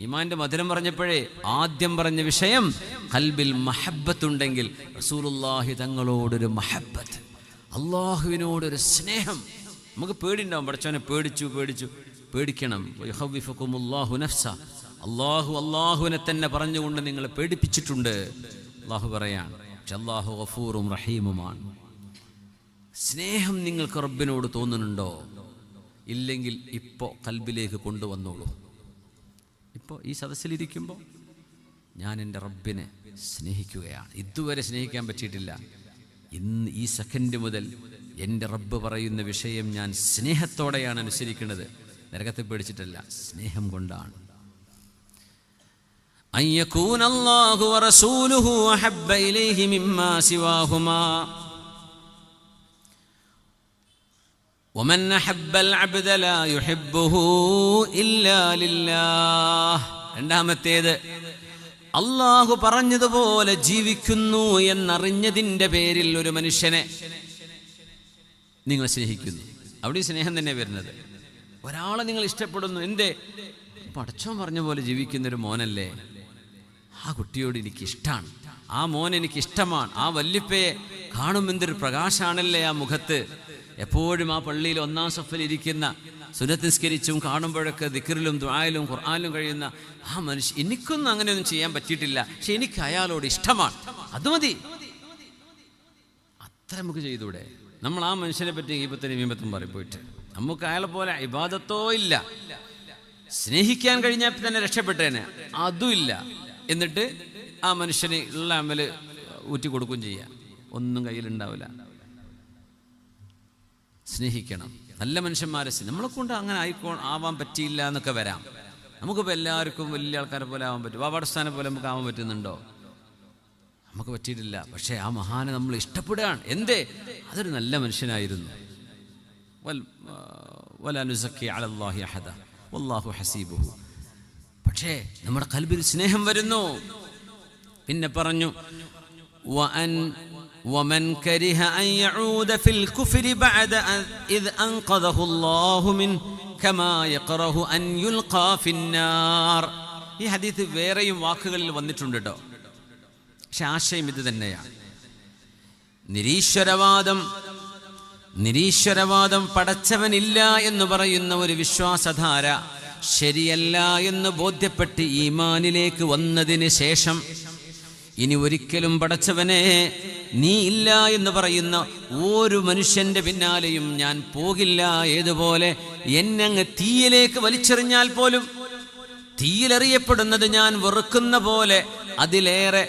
ഈമാന്റെ മധുരം പറഞ്ഞപ്പോഴേ ആദ്യം പറഞ്ഞ വിഷയം ഖൽബിൽ മഹബ്ബത്തുണ്ടെങ്കിൽ, റസൂലുള്ളാഹി തങ്ങളോടൊരു മഹബ്ബത്ത്, അള്ളാഹുവിനോടൊരു സ്നേഹം. നമുക്ക് പേടിണ്ടാവും, പടച്ചവനെ പേടിക്കണം. യഖവിഫുകുമുല്ലാഹു നഫ്സ, അള്ളാഹുവിനെ തന്നെ പറഞ്ഞുകൊണ്ട് നിങ്ങളെ പേടിപ്പിച്ചിട്ടുണ്ട്. അള്ളാഹു പറയാണ്, അല്ലാഹു ഗഫൂറും റഹീമുമാണ്. സ്നേഹം നിങ്ങൾക്ക് റബ്ബിനോട് തോന്നുന്നുണ്ടോ? ഇല്ലെങ്കിൽ ഇപ്പോൾ ഖൽബിലേക്ക് കൊണ്ടുവന്നോളൂ. ഇപ്പോൾ ഈ സദസ്സിലിരിക്കുമ്പോൾ ഞാൻ എൻ്റെ റബ്ബിനെ സ്നേഹിക്കുകയാണ്. ഇതുവരെ സ്നേഹിക്കാൻ പറ്റിയിട്ടില്ല. ഇന്ന് ഈ സെക്കൻഡ് മുതൽ എൻ്റെ റബ്ബ് പറയുന്ന വിഷയം ഞാൻ സ്നേഹത്തോടെയാണ് അനുസരിക്കുന്നത്. നരകത്തെ പേടിച്ചിട്ടല്ല, സ്നേഹം കൊണ്ടാണ്. അയ്യകൂന അല്ലാഹു വറസൂലുഹു അഹബ്ബ ഇലൈഹി മിമ്മാ സിവാഹുമാ വമൻ അഹബ്ബൽ അബ്ദ ലാ യുഹിബ്ബുഹു ഇല്ലാ ലില്ലാഹ്. രണ്ടാമത്തേത്, അള്ളാഹു പറഞ്ഞതുപോലെ ജീവിക്കുന്നു എന്നറിഞ്ഞതിൻ്റെ പേരിൽ ഒരു മനുഷ്യനെ നിങ്ങൾ സ്നേഹിക്കുന്നു. അവിടെ സ്നേഹം തന്നെ വരുന്നത്. ഒരാളെ നിങ്ങൾ ഇഷ്ടപ്പെടുന്നു, എന്തേ? പടച്ചോൻ പറഞ്ഞ പോലെ ജീവിക്കുന്നൊരു മോനല്ലേ, ആ കുട്ടിയോട് എനിക്കിഷ്ടമാണ്, ആ മോൻ എനിക്കിഷ്ടമാണ്, ആ വല്യപ്പയെ കാണും എന്തൊരു പ്രകാശാണല്ലേ ആ മുഖത്ത്. എപ്പോഴും ആ പള്ളിയിൽ 1-ാം സഫിൽ ഇരിക്കുന്ന, സുന്നത്ത് നിസ്കരിച്ചും കാണുമ്പോഴൊക്കെ ദിക്റിലും ദുആയിലും ഖുർആനിലും കഴിയുന്ന ആ മനുഷ്യൻ, എനിക്കൊന്നും അങ്ങനെയൊന്നും ചെയ്യാൻ പറ്റിയിട്ടില്ല, പക്ഷെ എനിക്ക് അയാളോട് ഇഷ്ടമാണ്, അത് മതി. അത്ര നമുക്ക് ചെയ്തൂടെ? നമ്മൾ ആ മനുഷ്യനെ പറ്റി ഈപത്തും പറയും പോയിട്ട്, നമുക്ക് അയാളെ പോലെ ഇബാദത്തോ ഇല്ല, സ്നേഹിക്കാൻ കഴിഞ്ഞാൽ തന്നെ രക്ഷപ്പെട്ടേനെ, അതും ഇല്ല. എന്നിട്ട് ആ മനുഷ്യന് ഉള്ള അമല് ഊറ്റി കൊടുക്കുകയും ചെയ്യാം, ഒന്നും കയ്യിലുണ്ടാവില്ല. സ്നേഹിക്കണം, നല്ല മനുഷ്യന്മാരെ. നമ്മളെ കൊണ്ട് അങ്ങനെ ആവാൻ പറ്റിയില്ല എന്നൊക്കെ വരാം. നമുക്കിപ്പോൾ എല്ലാവർക്കും വലിയ ആൾക്കാരെ പോലെ ആവാൻ പറ്റും, വാപാടസ്ഥാനെ പോലെ നമുക്ക് ആവാൻ പറ്റുന്നുണ്ടോ? നമുക്ക് പറ്റിയിട്ടില്ല. പക്ഷേ ആ മഹാനെ നമ്മൾ ഇഷ്ടപ്പെടുകയാണ്. എന്തേ? അതൊരു നല്ല മനുഷ്യനായിരുന്നു. വലാ നുസക്കി അലല്ലാഹി അഹദ വല്ലാഹു ഹസീബുഹു. പക്ഷേ നമ്മുടെ ഖൽബിൽ സ്നേഹം വരുന്നു. പിന്നെ പറഞ്ഞു, ومن كره أن يعود في الكفر بعد إذ أنقذه الله منه كما يكره أن يلقى في النار. ഈ ഹദീസ് വേറെയും വാക്കുകളിൽ വന്നിട്ടുണ്ട് കേട്ടോ, പക്ഷെ ആശയം ഇത് തന്നെയാണ്. നിരീശ്വരവാദം പടച്ചവനില്ല എന്ന് പറയുന്ന ഒരു വിശ്വാസധാര ശരിയല്ല എന്ന് ബോധ്യപ്പെട്ട് ഈമാനിലേക്ക് വന്നതിന് ശേഷം ഇനി ഒരിക്കലും പടച്ചവനെ നീ ഇല്ല എന്ന് പറയുന്ന ഒരു മനുഷ്യന്റെ പിന്നാലെയും ഞാൻ പോകില്ല. ഏതുപോലെ എന്നങ്ങ് തീയിലേക്ക് വലിച്ചെറിഞ്ഞാൽ പോലും തീയിലെറിയപ്പെടുന്നത് ഞാൻ വെറുക്കുന്ന പോലെ അതിലേറെ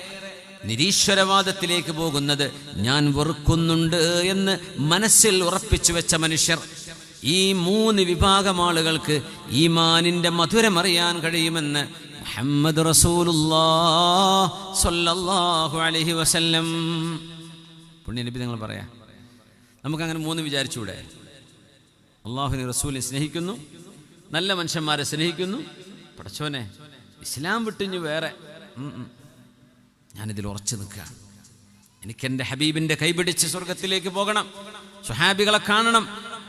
നിരീശ്വരവാദത്തിലേക്ക് പോകുന്നത് ഞാൻ വെറുക്കുന്നുണ്ട് എന്ന് മനസ്സിൽ ഉറപ്പിച്ചു വെച്ച മനുഷ്യർ, ഈ 3 വിഭാഗം ആളുകൾക്ക് ഈമാനിന്റെ മധുരമറിയാൻ കഴിയുമെന്ന് മുഹമ്മദ് റസൂലുള്ളാഹി സ്വല്ലല്ലാഹു അലൈഹി വസല്ലം. പുണ്യനബി നിങ്ങൾ പറയാ, നമുക്കങ്ങനെ 3 വിചാരിച്ചൂടെ? അള്ളാഹുവിനെ റസൂലിനെ സ്നേഹിക്കുന്നു, നല്ല മനുഷ്യന്മാരെ സ്നേഹിക്കുന്നു, പടച്ചോനെ ഇസ്ലാം വിട്ടിഞ്ഞു വേറെ ഞാനിതിൽ ഉറച്ചു നിൽക്കുകയാണ്. എനിക്കെൻ്റെ ഹബീബിൻ്റെ കൈപിടിച്ച് സ്വർഗത്തിലേക്ക് പോകണം, സ്വഹാബികളെ കാണണം,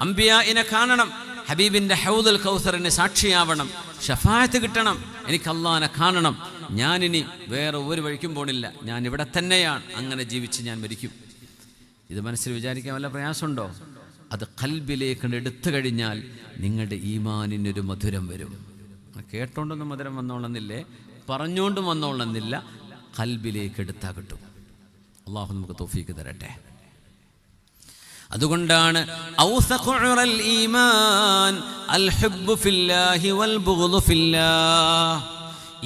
അംബിയാഇനെ കാണണം, ഹബീബിൻ്റെ ഹൗദുൽ കൗസറിന് സാക്ഷിയാവണം, ഷഫാഅത്ത് കിട്ടണം, എനിക്ക് അള്ളാഹിനെ കാണണം. ഞാനിനി വേറെ ഒരു വഴിക്കും പോണില്ല, ഞാൻ ഇവിടെ തന്നെയാണ്, അങ്ങനെ ജീവിച്ച് ഞാൻ മരിക്കും. ഇത് മനസ്സിൽ വിചാരിക്കാൻ വല്ല പ്രയാസമുണ്ടോ? അത് ഖൽബിലേക്ക് എടുത്തു കഴിഞ്ഞാൽ നിങ്ങളുടെ ഈമാനിനൊരു മധുരം വരും. കേട്ടോണ്ടൊന്നും മധുരം വന്നോളന്നില്ലേ, പറഞ്ഞുകൊണ്ടും വന്നോളന്നില്ല, ഖൽബിലേക്ക് എടുത്താൽ കിട്ടും. അള്ളാഹു നമുക്ക് തൗഫീഖ് തരട്ടെ. അതുകൊണ്ടാണ് ഔസഖുൽ ഈമാൻ അൽ ഹുബ്ബു ഫില്ലാഹി വൽ ബുഗ്ദു ഫില്ലാഹ്.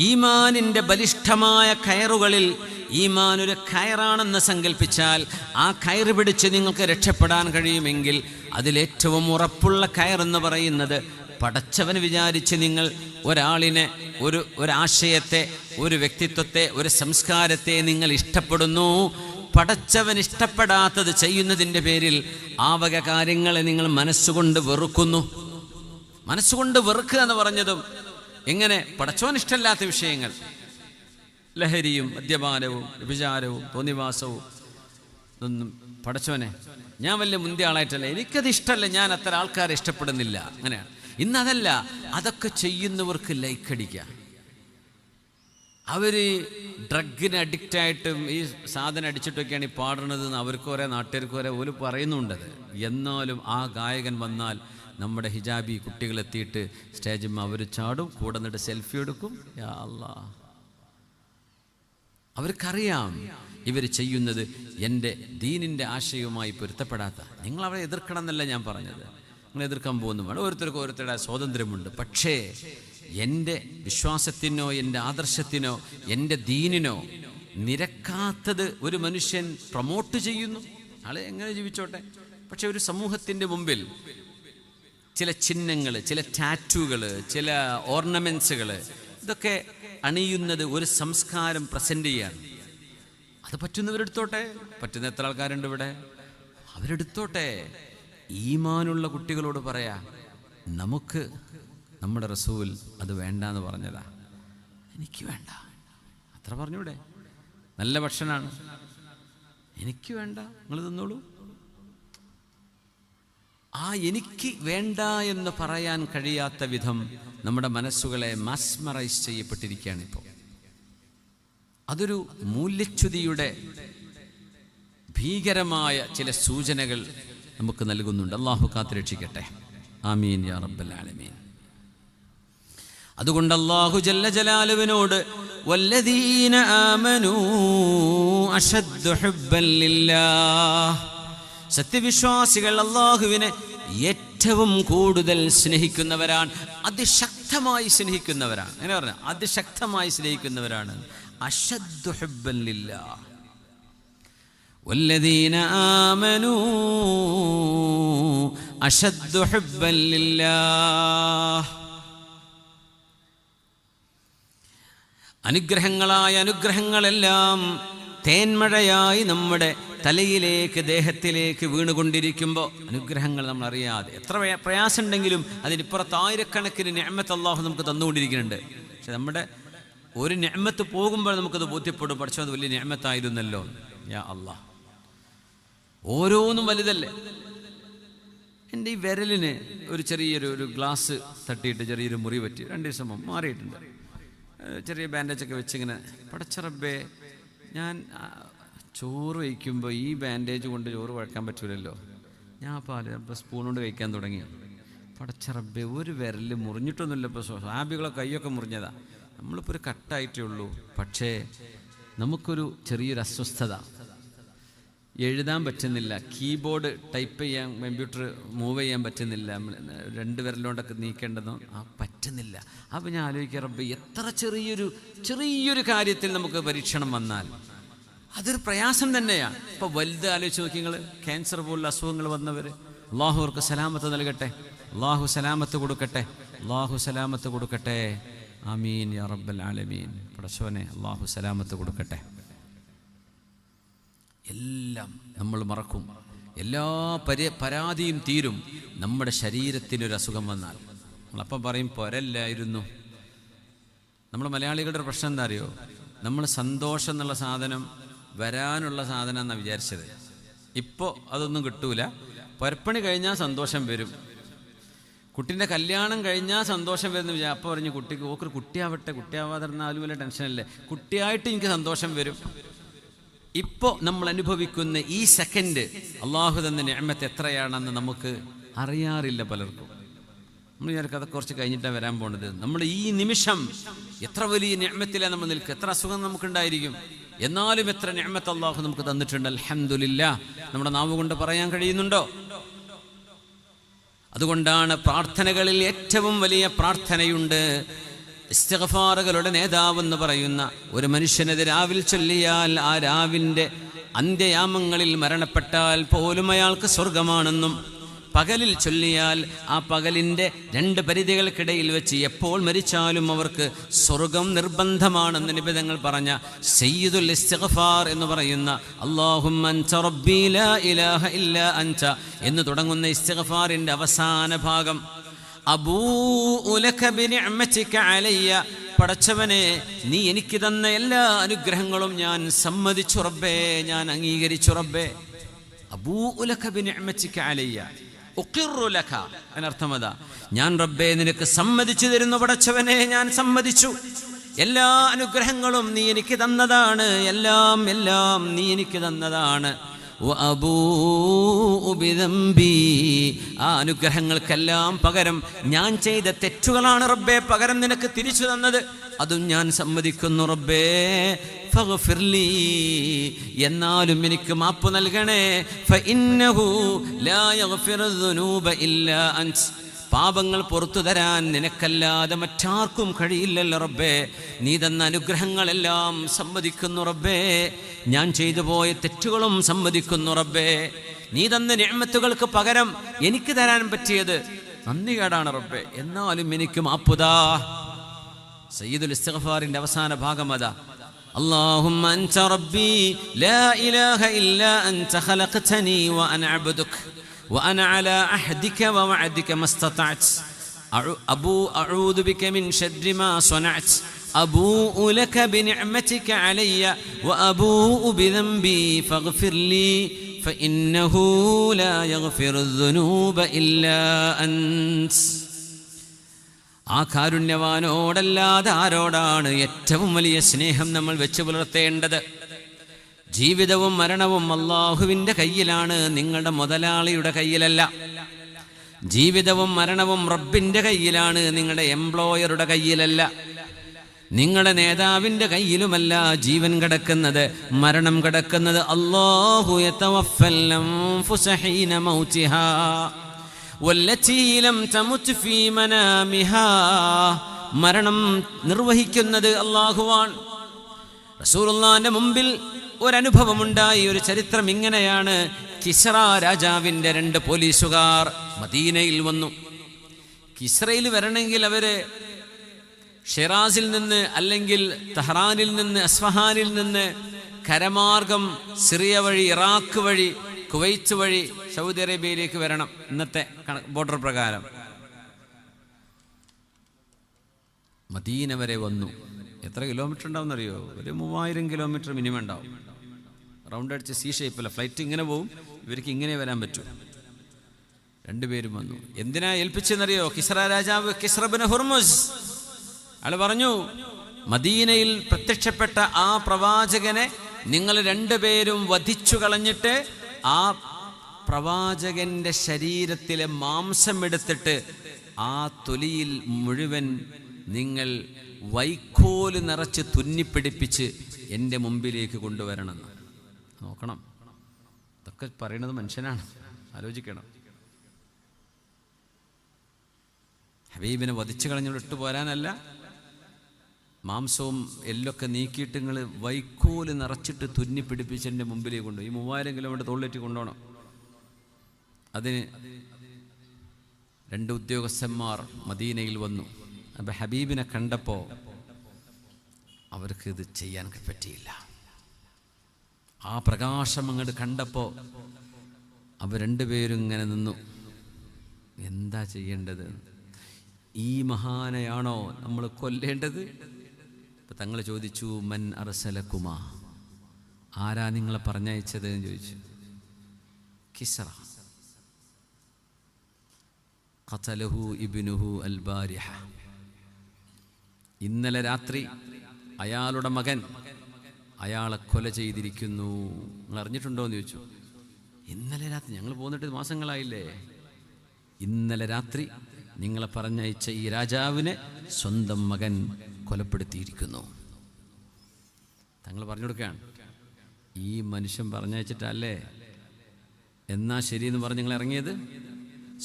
ഈമാനിന്റെ ബലിഷ്ഠമായ കയറുകളിൽ ഈമാൻ ഒരു കയറാണെന്ന് സങ്കല്പിച്ചാൽ ആ കയറ് പിടിച്ച് നിങ്ങൾക്ക് രക്ഷപ്പെടാൻ കഴിയുമെങ്കിൽ അതിലേറ്റവും ഉറപ്പുള്ള കയറെന്ന് പറയുന്നത് പടച്ചവന് വിചാരിച്ച് നിങ്ങൾ ഒരാളിനെ, ഒരാശയത്തെ, ഒരു വ്യക്തിത്വത്തെ, ഒരു സംസ്കാരത്തെ നിങ്ങൾ ഇഷ്ടപ്പെടുന്നു. പടച്ചവൻ ഇഷ്ടപ്പെടാത്തത് ചെയ്യുന്നതിൻ്റെ പേരിൽ ആ വക കാര്യങ്ങളെ നിങ്ങൾ മനസ്സുകൊണ്ട് വെറുക്കുന്നു. മനസ്സുകൊണ്ട് വെറുക്കുക എന്ന് പറഞ്ഞതും എങ്ങനെ? പടച്ചവൻ ഇഷ്ടമില്ലാത്ത വിഷയങ്ങൾ, ലഹരിയും മദ്യപാനവും വ്യഭിചാരവും തോന്നിവാസവും, ഇതൊന്നും പടച്ചവനെ ഞാൻ വലിയ മുന്തിയ ആളായിട്ടല്ല, എനിക്കത് ഇഷ്ടമല്ല, ഞാൻ അത്ര ആൾക്കാരെ ഇഷ്ടപ്പെടുന്നില്ല. അങ്ങനെയാണ്. ഇന്നതല്ല, അതൊക്കെ ചെയ്യുന്നവർക്ക് ലൈക്കടിക്കുക. അവർ ഡ്രഗിന് അഡിക്റ്റായിട്ടും ഈ സാധനം അടിച്ചിട്ടൊക്കെയാണ് ഈ പാടുന്നതെന്ന് അവർക്ക് വരെ നാട്ടുകാർക്ക് വരെ ഓല് പറയുന്നുണ്ടത്. എന്നാലും ആ ഗായകൻ വന്നാൽ നമ്മുടെ ഹിജാബി കുട്ടികളെത്തിയിട്ട് സ്റ്റേജിൽ അവർ ചാടും, കൂടെ നിന്നിട്ട് സെൽഫി എടുക്കും. യാ അല്ലാ, അവർക്കറിയാം ഇവർ ചെയ്യുന്നത് എൻ്റെ ദീനിൻ്റെ ആശയവുമായി പൊരുത്തപ്പെടാത്ത. നിങ്ങളവരെ എതിർക്കണം എന്നല്ല ഞാൻ പറഞ്ഞത്, നിങ്ങൾ എതിർക്കാൻ പോകുന്നു വേണം, ഓരോരുത്തർക്കും ഓരോരുത്തരുടെ സ്വാതന്ത്ര്യമുണ്ട്. പക്ഷേ എൻ്റെ വിശ്വാസത്തിനോ എൻ്റെ ആദർശത്തിനോ എൻ്റെ ദീനിനോ നിരക്കാത്തത് ഒരു മനുഷ്യൻ പ്രൊമോട്ട് ചെയ്യുന്നു. ആളെ എങ്ങനെ ജീവിച്ചോട്ടെ, പക്ഷെ ഒരു സമൂഹത്തിൻ്റെ മുമ്പിൽ ചില ചിഹ്നങ്ങൾ, ചില ടാറ്റൂകൾ, ചില ഓർണമെൻറ്റ്സുകൾ, ഇതൊക്കെ അണിയുന്നത് ഒരു സംസ്കാരം പ്രസൻറ്റ് ചെയ്യാണ്. അത് പറ്റുന്നവരെടുത്തോട്ടെ, പറ്റുന്ന എത്ര ആൾക്കാരുണ്ട് ഇവിടെ, അവരെടുത്തോട്ടെ. ഈമാനുള്ള കുട്ടികളോട് പറയാ, നമുക്ക് നമ്മുടെ റസൂൽ അത് വേണ്ടാന്ന് പറഞ്ഞതാ, എനിക്ക് വേണ്ട, അത്ര പറഞ്ഞൂടെ? നല്ല ഭക്ഷണമാണ്, എനിക്ക് വേണ്ട, നിങ്ങൾ തിന്നോളൂ. ആ എനിക്ക് വേണ്ട എന്ന് പറയാൻ കഴിയാത്ത വിധം നമ്മുടെ മനസ്സുകളെ മാസ്മറൈസ് ചെയ്യപ്പെട്ടിരിക്കുകയാണ് ഇപ്പോൾ. അതൊരു മൂല്യച്യുതിയുടെ ഭീകരമായ ചില സൂചനകൾ നമുക്ക് നൽകുന്നുണ്ട്. അല്ലാഹു കാത്തുരക്ഷിക്കട്ടെ. ആമീൻ യാ റബ്ബൽ ആലമീൻ. അതുകൊണ്ട് അല്ലാഹു ജല്ല ജലാലുവിനോട് വല്ലദീന ആമനൂ അശദ്ദു ഹുബ്ബൻ ലില്ലാഹ്, സത്യവിശ്വാസികൾ അല്ലാഹുവിനെ ഏറ്റവും കൂടുതൽ സ്നേഹിക്കുന്നവരാണ്, അതിശക്തമായി സ്നേഹിക്കുന്നവരാണ്. അങ്ങനെ പറഞ്ഞ അതിശക്തമായി സ്നേഹിക്കുന്നവരാണ്. അശദ്ദു ഹുബ്ബൻ ലില്ലാഹ് വല്ലദീന ആമനൂ അശദ്ദു ഹുബ്ബൻ ലില്ലാഹ്. അനുഗ്രഹങ്ങളെല്ലാം തേന്മഴയായി നമ്മുടെ തലയിലേക്ക്, ദേഹത്തിലേക്ക് വീണുകൊണ്ടിരിക്കുമ്പോൾ അനുഗ്രഹങ്ങൾ നമ്മൾ അറിയാതെ, എത്ര പ്രയാസമുണ്ടെങ്കിലും അതിനിപ്പുറത്ത് ആയിരക്കണക്കിന് നിഅമത്ത് അല്ലാഹു നമുക്ക് തന്നുകൊണ്ടിരിക്കുന്നുണ്ട്. പക്ഷെ നമ്മുടെ ഒരു നിഅമത്ത് പോകുമ്പോൾ നമുക്കത് ബോധ്യപ്പെടും, പഠിച്ചോ അത് വലിയ നിഅമത്തായിരുന്നല്ലോ. യാ അല്ലാഹ്, ഓരോന്നും വലുതല്ലേ. എൻ്റെ ഈ വിരലിന് ഒരു ചെറിയൊരു ഗ്ലാസ് തട്ടിയിട്ട് ചെറിയൊരു മുറി പറ്റി, 2 ദിവസം മുമ്പ് മാറിയിട്ടുണ്ട്. ചെറിയ ബാൻഡേജൊക്കെ വെച്ചിങ്ങനെ, പടച്ച റബ്ബേ, ഞാൻ ചോറ് കഴിക്കുമ്പോൾ ഈ ബാൻഡേജ് കൊണ്ട് ചോറ് വഴക്കാൻ പറ്റൂലല്ലോ. ഞാൻ അപ്പോൾ സ്പൂൺ കൊണ്ട് കഴിക്കാൻ തുടങ്ങി. പടച്ച റബ്ബേ, ഒരു വിരൽ മുറിഞ്ഞിട്ടൊന്നുമില്ല. ഇപ്പോൾ സ്വഹാബികളെ കൈയൊക്കെ മുറിഞ്ഞതാ, നമ്മളിപ്പോൾ ഒരു കട്ടായിട്ടേ ഉള്ളൂ. പക്ഷേ നമുക്കൊരു ചെറിയൊരു അസ്വസ്ഥത, എഴുതാൻ പറ്റുന്നില്ല, കീബോർഡ് ടൈപ്പ് ചെയ്യാൻ, കമ്പ്യൂട്ടർ മൂവ് ചെയ്യാൻ പറ്റുന്നില്ല, 2 വിരലുകൊണ്ടൊക്കെ നീക്കേണ്ടതും പറ്റുന്നില്ല. അപ്പോൾ ഞാൻ ആലോചിക്കുക, റബ്ബേ, എത്ര ചെറിയൊരു കാര്യത്തിൽ നമുക്ക് പരീക്ഷണം വന്നാൽ അതൊരു പ്രയാസം തന്നെയാണ്. ഇപ്പോൾ വലുത് ആലോചിച്ച് നോക്കി നിങ്ങൾ, ക്യാൻസർ പോലുള്ള അസുഖങ്ങൾ വന്നവർ, അള്ളാഹു അവർക്ക് സലാമത്ത് നൽകട്ടെ, അള്ളാഹു സലാമത്ത് കൊടുക്കട്ടെ, അള്ളാഹു സലാമത്ത് കൊടുക്കട്ടെ. ആമീൻ യാ റബ്ബൽ ആലമീൻ. പടച്ചോനെ അള്ളാഹു സലാമത്ത് കൊടുക്കട്ടെ. എല്ലാം നമ്മൾ മറക്കും, എല്ലാ പരാതിയും തീരും നമ്മുടെ ശരീരത്തിനൊരു അസുഖം വന്നാൽ. നമ്മളപ്പം പറയും പൊരല്ലായിരുന്നു. നമ്മൾ മലയാളികളുടെ ഒരു പ്രശ്നം എന്താ അറിയോ? നമ്മൾ സന്തോഷം എന്നുള്ള സാധനം വരാനുള്ള സാധനം എന്നാണ് വിചാരിച്ചത്. ഇപ്പോൾ അതൊന്നും കിട്ടൂല. പൊരപ്പണി കഴിഞ്ഞാൽ സന്തോഷം വരും, കുട്ടീൻ്റെ കല്യാണം കഴിഞ്ഞാൽ സന്തോഷം വരുന്ന വിചാരിച്ചു. അപ്പോൾ പറഞ്ഞു കുട്ടിക്ക് ഓക്കൊരു കുട്ടിയാവട്ടെ, കുട്ടിയാവാതിരുന്നാലും വലിയ ടെൻഷനല്ലേ, കുട്ടിയായിട്ട് എനിക്ക് സന്തോഷം വരും. ഇപ്പോൾ നമ്മൾ അനുഭവിക്കുന്ന ഈ സെക്കൻഡ് അള്ളാഹു തന്ന നിഅമത്ത് എത്രയാണെന്ന് നമുക്ക് അറിയാറില്ല പലർക്കും. നമ്മൾ വിചാരിക്കും അതൊക്കെ കുറച്ച് കഴിഞ്ഞിട്ടാണ് വരാൻ പോണത്. നമ്മൾ ഈ നിമിഷം എത്ര വലിയ നിഅമത്തിലാണ് നമ്മൾ നിൽക്കുക. എത്ര അസുഖം നമുക്കുണ്ടായിരിക്കും, എന്നാലും എത്ര നിഅമത്ത് അള്ളാഹു നമുക്ക് തന്നിട്ടുണ്ട്. അൽഹംദുലില്ലാഹ് നമ്മുടെ നാവ് കൊണ്ട് പറയാൻ കഴിയുന്നുണ്ടോ? അതുകൊണ്ടാണ് പ്രാർത്ഥനകളിൽ ഏറ്റവും വലിയ പ്രാർത്ഥനയുണ്ട്. ഇസ്തിഗ്ഫാറുകളുടെ നേതാവെന്ന് പറയുന്ന ഒരു മനുഷ്യനത് രാവിൽ ചൊല്ലിയാൽ ആ രാവിൻ്റെ അന്ത്യയാമങ്ങളിൽ മരണപ്പെട്ടാൽ പോലും അയാൾക്ക് സ്വർഗമാണെന്നും, പകലിൽ ചൊല്ലിയാൽ ആ പകലിൻ്റെ 2 പരിധികൾക്കിടയിൽ വെച്ച് എപ്പോൾ മരിച്ചാലും അവർക്ക് സ്വർഗം നിർബന്ധമാണെന്ന് നബി തങ്ങൾ പറഞ്ഞ സയ്യിദുൽ ഇസ്തിഗ്ഫാർ എന്ന് പറയുന്ന അല്ലാഹുമ്മ അൻത റബ്ബി ലാ ഇലാഹ ഇല്ലാ അൻത എന്ന് തുടങ്ങുന്ന ഇസ്തിഗ്ഫാറിൻ്റെ അവസാന ഭാഗം, അബൂഉ ലക ബിനിഅമതിക അലയ്യ, പടച്ചവനെ നീ എനിക്ക് തന്ന എല്ലാ അനുഗ്രഹങ്ങളും ഞാൻ സമ്മതിച്ചു റബ്ബേ, ഞാൻ അംഗീകരിച്ചു റബ്ബേ. അബൂഉ ലക ബിനിഅമതിക അലയ്യ ഉഖിറു ലക, എന്നർത്ഥമതാ, ഞാൻ റബ്ബേ നിനക്ക് സമ്മതിച്ചു തരുന്നു പടച്ചവനെ, ഞാൻ സമ്മതിച്ചു. എല്ലാ അനുഗ്രഹങ്ങളും നീ എനിക്ക് തന്നതാണ്, എല്ലാം നീ എനിക്ക് തന്നതാണ്. ആ അനുഗ്രഹങ്ങൾക്കെല്ലാം പകരം ഞാൻ ചെയ്ത തെറ്റുകളാണ് റബ്ബേ പകരം നിനക്ക് തിരിച്ചു തന്നത്, അതും ഞാൻ സമ്മതിക്കുന്നു റബ്ബേ. ഫഗ്ഫിർലി, എന്നാലും എനിക്ക് മാപ്പ് നൽകണേ. ഫഇന്നഹു ലാ യഗ്ഫിറു ദുനൂബ ഇല്ലാ അൻത, പാപങ്ങൾ പുറത്തു തരാൻ നിനക്കല്ലാതെ മറ്റാർക്കും കഴിയില്ലല്ലോ റബ്ബേ. നീ തന്ന അനുഗ്രഹങ്ങളെല്ലാം സമ്മതിക്കുന്നു റബ്ബേ, ഞാൻ ചെയ്തു പോയ തെറ്റുകളും സമ്മതിക്കുന്നു റബ്ബേ. നീ തന്ന നിഅമത്തുകൾക്ക് പകരം എനിക്ക് തരാൻ പറ്റിയത് നന്ദികേടാണ് റബ്ബേ, എന്നാലും എനിക്ക് മാപ്പുതാ. സയ്യിദുൽ ഇസ്തിഗ്ഫാറിന്റെ അവസാന ഭാഗം അതാ, അല്ലാഹുമ്മ അൻത റബ്ബി ലാ ഇലാഹ ഇല്ലാ അൻത ഖലഖതനി വഅന അബ്ദുക وأنا على عهدك ووعدك ما استطعت أعوذ بك من شر ما صنعت أبوء لك بنعمتك علي وأبوء بذنبي فاغفر لي فإنه لا يغفر الذنوب إلا أنت. ആ കാരുണ്യവാനോടല്ലാതെ ആരോടാണ് ഏറ്റവും വലിയ സ്നേഹം നമ്മൾ വെച്ച് പുലർത്തേണ്ടത്? ജീവിതവും മരണവും അല്ലാഹുവിൻ്റെ കയ്യിലാണ്, നിങ്ങളുടെ മുതലാളിയുടെ കയ്യിലല്ല. ജീവിതവും മരണവും റബ്ബിൻ്റെ കയ്യിലാണ്, നിങ്ങളുടെ എംപ്ലോയറുടെ കയ്യിലല്ല, നിങ്ങളുടെ നേതാവിൻ്റെ കയ്യിലുമല്ല. ജീവൻ കിടക്കുന്നത്, മരണം കിടക്കുന്നത് അല്ലാഹു യതവഫൽ അൻഫുസ ഹീന മൗതിഹാ വല്ലതീ ലം തമുത് ഫീ മനാമിഹാ, മരണം നിർവഹിക്കുന്നത് അല്ലാഹുവാണ്. റസൂലുള്ളാഹിന്റെ മുമ്പിൽ ഒരനുഭവമുണ്ടായി. ഒരു ചരിത്രം ഇങ്ങനെയാണ്. കിസ്റ രാജാവിൻ്റെ 2 പോലീസുകാർ മദീനയിൽ വന്നു. കിസ്റയിൽ വരണമെങ്കിൽ അവര് ഷിറാസിൽ നിന്ന് അല്ലെങ്കിൽ തെഹ്റാനിൽ നിന്ന് അസ്ഫഹാനിൽ നിന്ന് കരമാർഗം സിറിയ വഴി, ഇറാഖ് വഴി, കുവൈത്ത് വഴി സൗദി അറേബ്യയിലേക്ക് വരണം. ഇന്നത്തെ ബോർഡർ പ്രകാരം മദീന വരെ വന്നു. എത്ര കിലോമീറ്റർ ഉണ്ടാവുമെന്നറിയോ? ഒരു 3000 കിലോമീറ്റർ മിനിമം ഉണ്ടാവും. റൗണ്ട് അടിച്ച് സി ഷേപ്പില്ല, ഫ്ലൈറ്റ് ഇങ്ങനെ പോവും, ഇവർക്ക് ഇങ്ങനെ വരാൻ പറ്റും. 2 പേരും വന്നു. എന്തിനാ ഏൽപ്പിച്ചെന്നറിയോ? കിസ്റ രാജാവ് കിസ്റ ഇബ്നു ഹുർമുസ് അയാൾ പറഞ്ഞു, മദീനയിൽ പ്രത്യക്ഷപ്പെട്ട ആ പ്രവാചകനെ നിങ്ങൾ രണ്ടുപേരും വധിച്ചു കളഞ്ഞിട്ട് ആ പ്രവാചകന്റെ ശരീരത്തിലെ മാംസം എടുത്തിട്ട് ആ തൊലിയിൽ മുഴുവൻ നിങ്ങൾ വൈക്കോല് നിറച്ച് തുന്നിപ്പിടിപ്പിച്ച് എൻ്റെ മുമ്പിലേക്ക് കൊണ്ടുവരണമെന്ന്. നോക്കണം, ഇതൊക്കെ പറയുന്നത് മനുഷ്യനാണ്, ആലോചിക്കണം. ഹബീബിനെ വധിച്ചു കളഞ്ഞോട് ഇട്ട് പോരാനല്ല, മാംസവും എല്ലൊക്കെ നീക്കിയിട്ട് നിങ്ങൾ വൈക്കോല് നിറച്ചിട്ട് തുന്നിപ്പിടിപ്പിച്ച് എൻ്റെ മുമ്പിലേക്ക് കൊണ്ടുപോയി. ഈ 3000 കിലോമീറ്റർ തോളിലേറ്റ് കൊണ്ടുപോകണം. അതിന് 2 ഉദ്യോഗസ്ഥന്മാർ മദീനയിൽ വന്നു. അപ്പം ഹബീബിനെ കണ്ടപ്പോൾ അവർക്ക് ഇത് ചെയ്യാൻ പറ്റിയില്ല. ആ പ്രകാശം അങ്ങോട്ട് കണ്ടപ്പോൾ അവർ രണ്ടുപേരും ഇങ്ങനെ നിന്നു. എന്താ ചെയ്യേണ്ടത്? ഈ മഹാനെയാണോ നമ്മൾ കൊല്ലേണ്ടത്? അപ്പം തങ്ങൾ ചോദിച്ചു, മൻ അർസലകുമാ, ആരാ നിങ്ങളെ പറഞ്ഞയച്ചത് എന്ന് ചോദിച്ചു. കിസ്റ ഖതലഹു ഇബ്നുഹു അൽ ബാരിഹ, ഇന്നലെ രാത്രി അയാളുടെ മകൻ അയാളെ കൊല ചെയ്തിരിക്കുന്നു. നിങ്ങൾ അറിഞ്ഞിട്ടുണ്ടോ എന്ന് ചോദിച്ചു. ഇന്നലെ രാത്രി, ഞങ്ങൾ പോന്നിട്ട് മാസങ്ങളായില്ലേ, ഇന്നലെ രാത്രി നിങ്ങളെ പറഞ്ഞയച്ച ഈ രാജാവിനെ സ്വന്തം മകൻ കൊലപ്പെടുത്തിയിരിക്കുന്നു. തങ്ങൾ പറഞ്ഞു കൊടുക്കുകയാണ്, ഈ മനുഷ്യൻ പറഞ്ഞയച്ചിട്ടല്ലേ എന്നാ ശരിയെന്ന് പറഞ്ഞ് നിങ്ങൾ ഇറങ്ങിയത്?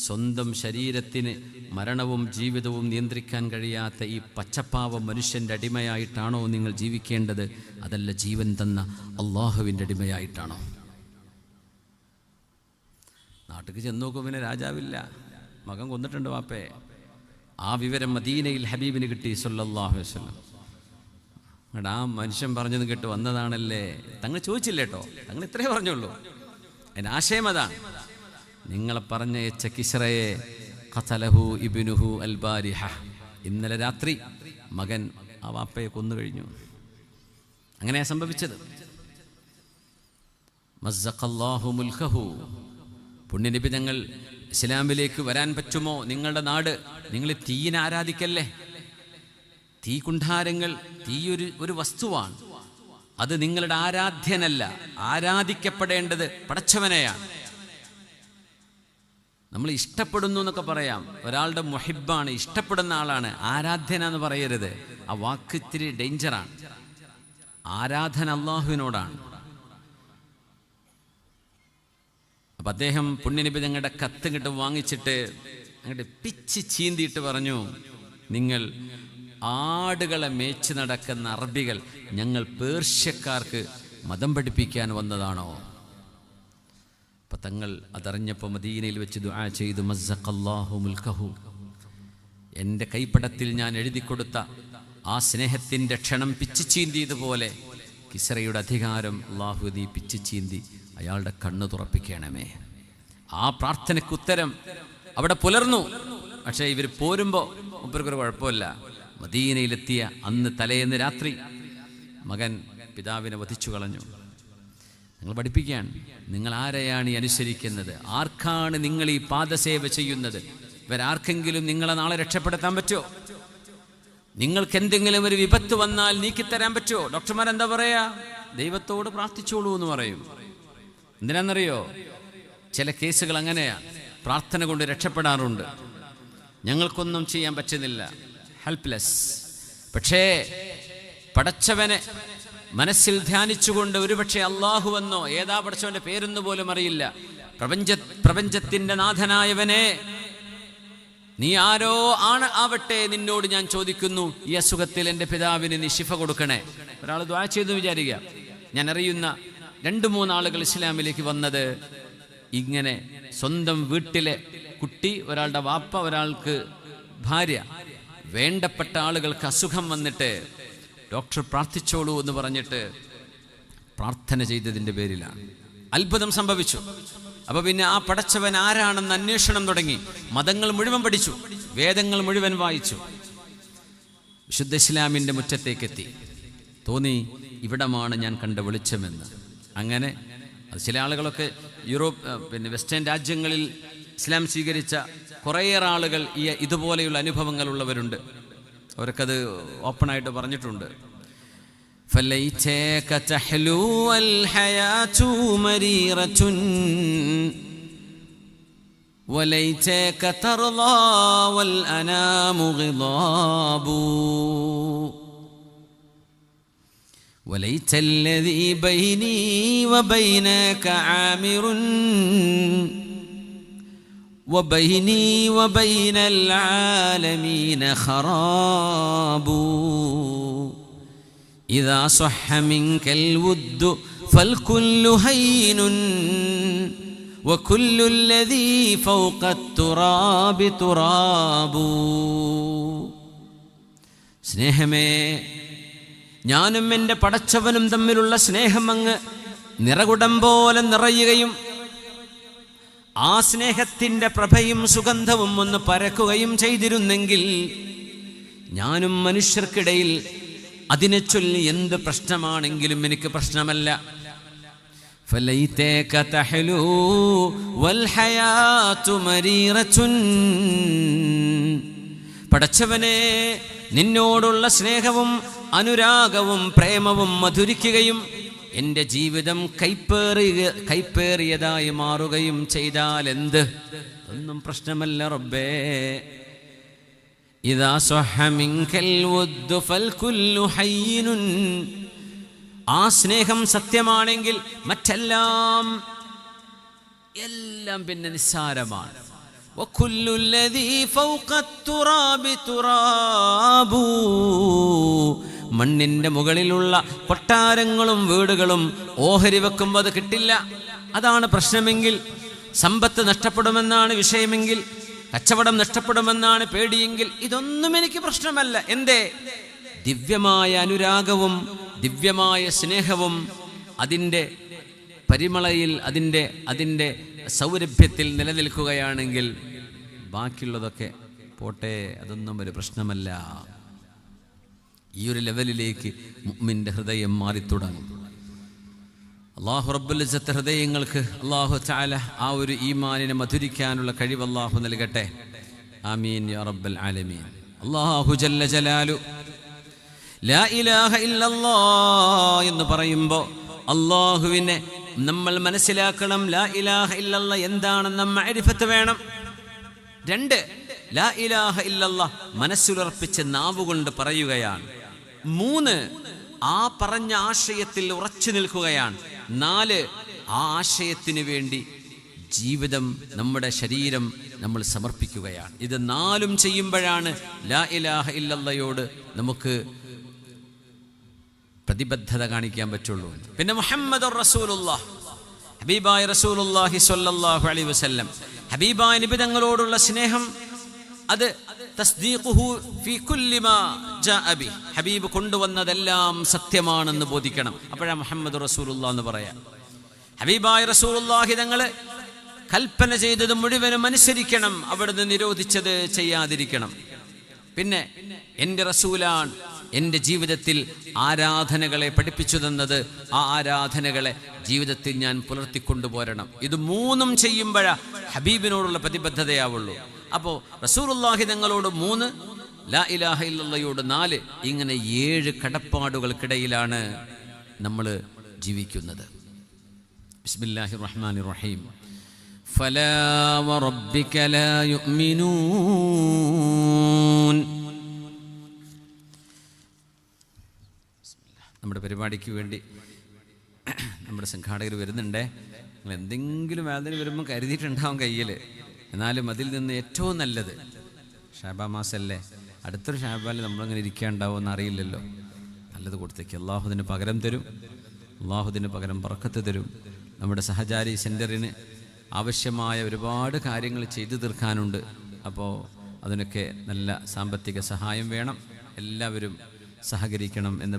സ്വന്തം ശരീരത്തിന് മരണവും ജീവിതവും നിയന്ത്രിക്കാൻ കഴിയാത്ത ഈ പച്ചപ്പാവ മനുഷ്യൻ്റെ അടിമയായിട്ടാണോ നിങ്ങൾ ജീവിക്കേണ്ടത്? അതല്ല ജീവൻ തന്ന അള്ളാഹുവിൻ്റെ അടിമയായിട്ടാണോ? നാട്ടിലേക്ക് ചെന്ന് നോക്കും, പിന്നെ രാജാവില്ല, മകൻ കൊന്നിട്ടുണ്ട് വാപ്പേ. ആ വിവരം മദീനയിൽ ഹബീബിന് കിട്ടി സല്ലല്ലാഹു അലൈഹി വസല്ലം. എന്നിട്ട് ആ മനുഷ്യൻ പറഞ്ഞത് കേട്ട് വന്നതാണല്ലേ. തങ്ങൾ ചോദിച്ചില്ല കേട്ടോ, തങ്ങൾ ഇത്രേ പറഞ്ഞുള്ളൂ. അതിൻ്റെ ആശയം അതാണ്. നിങ്ങളെ പറഞ്ഞയച്ച കിസ്റയെ ഖതലഹു ഇബ്നുഹു അൽ ബാരിഹ, ഇന്നലെ രാത്രി മകൻ ആ വാപ്പയെ കൊന്നു കഴിഞ്ഞു. അങ്ങനെയാണ് സംഭവിച്ചത്. മസ്സഖല്ലാഹു മുൽഖഹു, പുണ്യനബി തങ്ങൾ ഇസ്ലാമിലേക്ക് വരാൻ പറ്റുമോ? നിങ്ങളുടെ നാട്, നിങ്ങൾ തീയിനെ ആരാധിക്കല്ലേ. തീ കുണ്ഠാരങ്ങൾ, തീ ഒരു വസ്തുവാണ്. അത് നിങ്ങളുടെ ആരാധ്യനല്ല, ആരാധിക്കപ്പെടേണ്ടത് പടച്ചവനെയാണ്. നമ്മൾ ഇഷ്ടപ്പെടുന്നു എന്നൊക്കെ പറയാം, ഒരാളുടെ മുഹിബ്ബാണ്, ഇഷ്ടപ്പെടുന്ന ആളാണ്. ആരാധ്യന എന്ന് പറയരുത്, ആ വാക്ക് ഇത്തിരി ഡേഞ്ചറാണ്. ആരാധന അള്ളാഹുവിനോടാണ്. അപ്പം അദ്ദേഹം പുണ്യനബി ഞങ്ങളുടെ കത്ത് ഇങ്ങോട്ട് വാങ്ങിച്ചിട്ട് അങ്ങോട്ട് പിച്ച് ചീന്തിയിട്ട് പറഞ്ഞു, നിങ്ങൾ ആടുകളെ മേച്ച് നടക്കുന്ന അറബികൾ ഞങ്ങൾ പേർഷ്യക്കാർക്ക് മതം പഠിപ്പിക്കാൻ വന്നതാണോ? അപ്പം തങ്ങൾ അതറിഞ്ഞപ്പോൾ മദീനയിൽ വെച്ച് ദുആ ചെയ്തു, മസ്സഖല്ലാഹു മുൽഖഹു, എൻ്റെ കൈപ്പടത്തിൽ ഞാൻ എഴുതി കൊടുത്ത ആ സ്നേഹത്തിൻ്റെ ക്ഷണം പിച്ച് ചീന്തിയതുപോലെ കിസ്റയുടെ അധികാരം അള്ളാഹു നീ പിച്ച് ചീന്തി അയാളുടെ കണ്ണ് തുറപ്പിക്കണമേ. ആ പ്രാർത്ഥനയ്ക്ക് ഉത്തരം അവിടെ പുലർന്നു. പക്ഷേ ഇവർ പോരുമ്പോൾ മൂപ്പർക്കൊരു കുഴപ്പമില്ല. മദീനയിലെത്തിയ അന്ന് തലേന്ന് രാത്രി മകൻ പിതാവിനെ വധിച്ചു കളഞ്ഞു. നിങ്ങൾ പഠിപ്പിക്കുകയാണ്, നിങ്ങൾ ആരെയാണ് ഈ അനുസരിക്കുന്നത്? ആർക്കാണ് നിങ്ങൾ ഈ പാദസേവ ചെയ്യുന്നത്? ഇവരാർക്കെങ്കിലും നിങ്ങളെ നാളെ രക്ഷപ്പെടുത്താൻ പറ്റുമോ? നിങ്ങൾക്ക് എന്തെങ്കിലും ഒരു വിപത്ത് വന്നാൽ നീക്കിത്തരാൻ പറ്റുമോ? ഡോക്ടർമാരെന്താ പറയാ? ദൈവത്തോട് പ്രാർത്ഥിച്ചോളൂ എന്ന് പറയും. എന്തിനാണെന്നറിയോ? ചില കേസുകൾ അങ്ങനെയാണ്, പ്രാർത്ഥന കൊണ്ട് രക്ഷപ്പെടാറുണ്ട്. ഞങ്ങൾക്കൊന്നും ചെയ്യാൻ പറ്റുന്നില്ല, ഹെൽപ്ലെസ്. പക്ഷേ പടച്ചവനെ മനസ്സിൽ ധ്യാനിച്ചുകൊണ്ട് ഒരുപക്ഷെ അള്ളാഹുവെന്നോ ഏതാ പടച്ചവന്റെ പേരെന്ന് പോലും അറിയില്ല, പ്രപഞ്ചത്തിന്റെ നാഥനായവനെ, നീ ആരോ ആവട്ടെ, നിന്നോട് ഞാൻ ചോദിക്കുന്നു, ഈ അസുഖത്തിൽ എൻ്റെ പിതാവിന് നീ ശിഫ കൊടുക്കണേ. ഒരാൾ ദുആ ചെയ്തു വിചാരിക്കുക. ഞാൻ അറിയുന്ന 2-3 ആളുകൾ ഇസ്ലാമിലേക്ക് വന്നത് ഇങ്ങനെ, സ്വന്തം വീട്ടിലെ കുട്ടി, ഒരാളുടെ വാപ്പ, ഒരാൾക്ക് ഭാര്യ, വേണ്ടപ്പെട്ട ആളുകൾക്ക് അസുഖം വന്നിട്ട് ഡോക്ടർ പ്രാർത്ഥിച്ചോളൂ എന്ന് പറഞ്ഞിട്ട് പ്രാർത്ഥന ചെയ്തതിൻ്റെ പേരിലാണ് അത്ഭുതം സംഭവിച്ചു. അപ്പൊ പിന്നെ ആ പടച്ചവൻ ആരാണെന്ന് അന്വേഷണം തുടങ്ങി. മതങ്ങൾ മുഴുവൻ പഠിച്ചു, വേദങ്ങൾ മുഴുവൻ വായിച്ചു. വിശുദ്ധ ഇസ്ലാമിൻ്റെ മുറ്റത്തേക്കെത്തി. തോന്നി ഇവിടമാണ് ഞാൻ കണ്ട വെളിച്ചമെന്ന്. അങ്ങനെ അത് ചില ആളുകളൊക്കെ യൂറോപ്പ് വെസ്റ്റേൺ രാജ്യങ്ങളിൽ ഇസ്ലാം സ്വീകരിച്ച കുറേയേറെ ആളുകൾ ഇതുപോലെയുള്ള അനുഭവങ്ങൾ ഉള്ളവരുണ്ട്. അവർക്കത് ഓപ്പണായിട്ട് പറഞ്ഞിട്ടുണ്ട്. فليتك تحلو والحياة مريرة وليتك ترضى والأنام غضاب وليت الذي بيني وبينك عامر وبيني وبين العالمين خراب إذا صح منك الود فالكل هين وكل الذي فوق التراب تراب. സ്നേഹമേ, ഞാനും എൻ്റെ പടച്ചവനും തമ്മിലുള്ള സ്നേഹം അങ്ങ് നിറകുടം പോലെ നിറയുകയും ആ സ്നേഹത്തിൻ്റെ പ്രഭയും സുഗന്ധവും ഒന്ന് പരക്കുകയും ചെയ്തിരുന്നെങ്കിൽ ഞാനും മനുഷ്യർക്കിടയിൽ അതിനെ ചൊല്ലി എന്ത് പ്രശ്നമാണെങ്കിലും എനിക്ക് പ്രശ്നമല്ല. فليتك تحلو والحياة مريرة. പടച്ചവനെ, നിന്നോടുള്ള സ്നേഹവും അനുരാഗവും പ്രേമവും മധുരിക്കുകയും എൻ്റെ ജീവിതം കൈപ്പേറിയതായി മാറുകയും ചെയ്താൽ എന്ത്? ഒന്നും പ്രശ്നമല്ല റബ്ബേ. ഇദാ സ്വഹ മിൻകൽ വുദ്ദു ഫൽകുല്ലു ഹയ്യിനുൻ. ആ സ്നേഹം സത്യമാണെങ്കിൽ മറ്റെല്ലാം പിന്നെ നിസ്സാരമാണ്. വകുല്ലു الذي فوق التراب تراب. മണ്ണിന്റെ മുകളിലുള്ള കൊട്ടാരങ്ങളും വീടുകളും ഓഹരി വെക്കുമ്പോൾ അത് കിട്ടില്ല. അതാണ് പ്രശ്നമെങ്കിൽ, സമ്പത്ത് നഷ്ടപ്പെടുമെന്നാണ് വിഷയമെങ്കിൽ, കച്ചവടം നഷ്ടപ്പെടുമെന്നാണ് പേടിയെങ്കിൽ, ഇതൊന്നും എനിക്ക് പ്രശ്നമല്ല. എന്തേ? ദിവ്യമായ അനുരാഗവും ദിവ്യമായ സ്നേഹവും അതിൻ്റെ പരിമളയിൽ അതിൻ്റെ സൗരഭ്യത്തിൽ നിലനിൽക്കുകയാണെങ്കിൽ ബാക്കിയുള്ളതൊക്കെ പോട്ടെ, അതൊന്നും ഒരു പ്രശ്നമല്ല. ഈ ഒരു ലെവലിലേക്ക് മുഅ്മിന്റെ ഹൃദയം മാറിത്തുടങ്ങും. അല്ലാഹു റബ്ബുൽ ഇസ്സത്ത് ഹൃദയങ്ങൾക്ക് അല്ലാഹു തആല ആ ഒരു ഈമാനിനെ മധുരിക്കാനുള്ള കഴിവ് അല്ലാഹു നൽകട്ടെ. ആമീൻ യാ റബ്ബൽ ആലമീൻ. അല്ലാഹു ജല്ല ജലാലു ലാ ഇലാഹ ഇല്ലല്ലാഹ് എന്ന് പറയുമ്പോൾ അല്ലാഹുവിനെ നമ്മൾ മനസ്സിലാക്കണം. ലാ ഇലാഹ ഇല്ലല്ലാഹ് എന്താണെന്ന് മഅരിഫത്ത് വേണം. 2, ലാ ഇലാഹ ഇല്ലല്ലാഹ് മനസ്സിലുറപ്പിച്ച് നാവുകൊണ്ട് പറയുകയാണ്. 3, ആ പറഞ്ഞ ആശയത്തിൽ ഉറച്ചു നിൽക്കുകയാണ്. 4, ആ ആശയത്തിന് വേണ്ടി ജീവിതം, നമ്മുടെ ശരീരം നമ്മൾ സമർപ്പിക്കുകയാണ്. ഇത് 4 ചെയ്യുമ്പോഴാണ് ലാ ഇലാഹ ഇല്ലല്ലാഹയോട് നമുക്ക് പ്രതിബദ്ധത കാണിക്കാൻ പറ്റുള്ളൂ. പിന്നെ മുഹമ്മദുർ റസൂലുള്ളാഹ്, ഹബീബായ റസൂലുള്ളാഹി സ്വല്ലല്ലാഹു അലൈഹി വസല്ലം, ഹബീബായ നബി തങ്ങളോടുള്ള സ്നേഹം അത് തസ്ദീഖുഹു ഫീ കുല്ലി മാ ജാഅ ബി. ഹബീബ് കൊണ്ടുവന്നതെല്ലാം സത്യമാണെന്ന് ബോധിക്കണം. അപ്പോഴാണ് മുഹമ്മദുർ റസൂലുള്ളാഹ് എന്ന് പറയാം. ഹബീബായ റസൂലുള്ളാഹി തങ്ങൾ കൽപ്പന ചെയ്തത് മുഴുവനും അനുസരിക്കണം, അവിടുന്ന് നിരോധിച്ചത് ചെയ്യാതിരിക്കണം. പിന്നെ എൻ്റെ റസൂലാണ് എൻ്റെ ജീവിതത്തിൽ ആരാധനകളെ പഠിപ്പിച്ചു തന്നത്. ആ ആരാധനകളെ ജീവിതത്തിൽ ഞാൻ പുലർത്തിക്കൊണ്ടുപോരണം. ഇത് 3 ചെയ്യുമ്പോഴാ ഹബീബിനോടുള്ള പ്രതിബദ്ധതയാവുള്ളൂ. അപ്പോൾ റസൂലുള്ളാഹി തങ്ങളോട് 3, ലാ ഇലാഹ ഇല്ലല്ലാഹയോട് 4, ഇങ്ങനെ 7 കടപ്പാടുകൾക്കിടയിലാണ് നമ്മൾ ജീവിക്കുന്നത്. ബിസ്മില്ലാഹിർ റഹ്മാനിർ റഹീം. ഫലാ വറബ്ബിക ലാ യുഅ്മിനൂൻ. നമ്മുടെ പരിപാടിക്ക് വേണ്ടി നമ്മുടെ സംഘാടകർ വരുന്നുണ്ടേ. നിങ്ങൾ എന്തെങ്കിലും വേദന വരുമ്പോൾ കരുതിയിട്ടുണ്ടാവും കയ്യിൽ. എന്നാലും അതിൽ നിന്ന് ഏറ്റവും നല്ലത് ഷാബാ മാസല്ലേ, അടുത്തൊരു ഷാബാലിൽ നമ്മളങ്ങനെ ഇരിക്കാനുണ്ടാവും എന്നറിയില്ലല്ലോ. നല്ലത് കൊടുത്തേക്ക്. അള്ളാഹുദിന് പകരം തരും, അള്ളാഹുദിന് പകരം ബർക്കത്ത് തരും. നമ്മുടെ സഹചാരി സെൻറ്ററിന് ആവശ്യമായ ഒരുപാട് കാര്യങ്ങൾ ചെയ്തു തീർക്കാനുണ്ട്. അപ്പോൾ അതിനൊക്കെ നല്ല സാമ്പത്തിക സഹായം വേണം. എല്ലാവരും സഹകരിക്കണം എന്ന്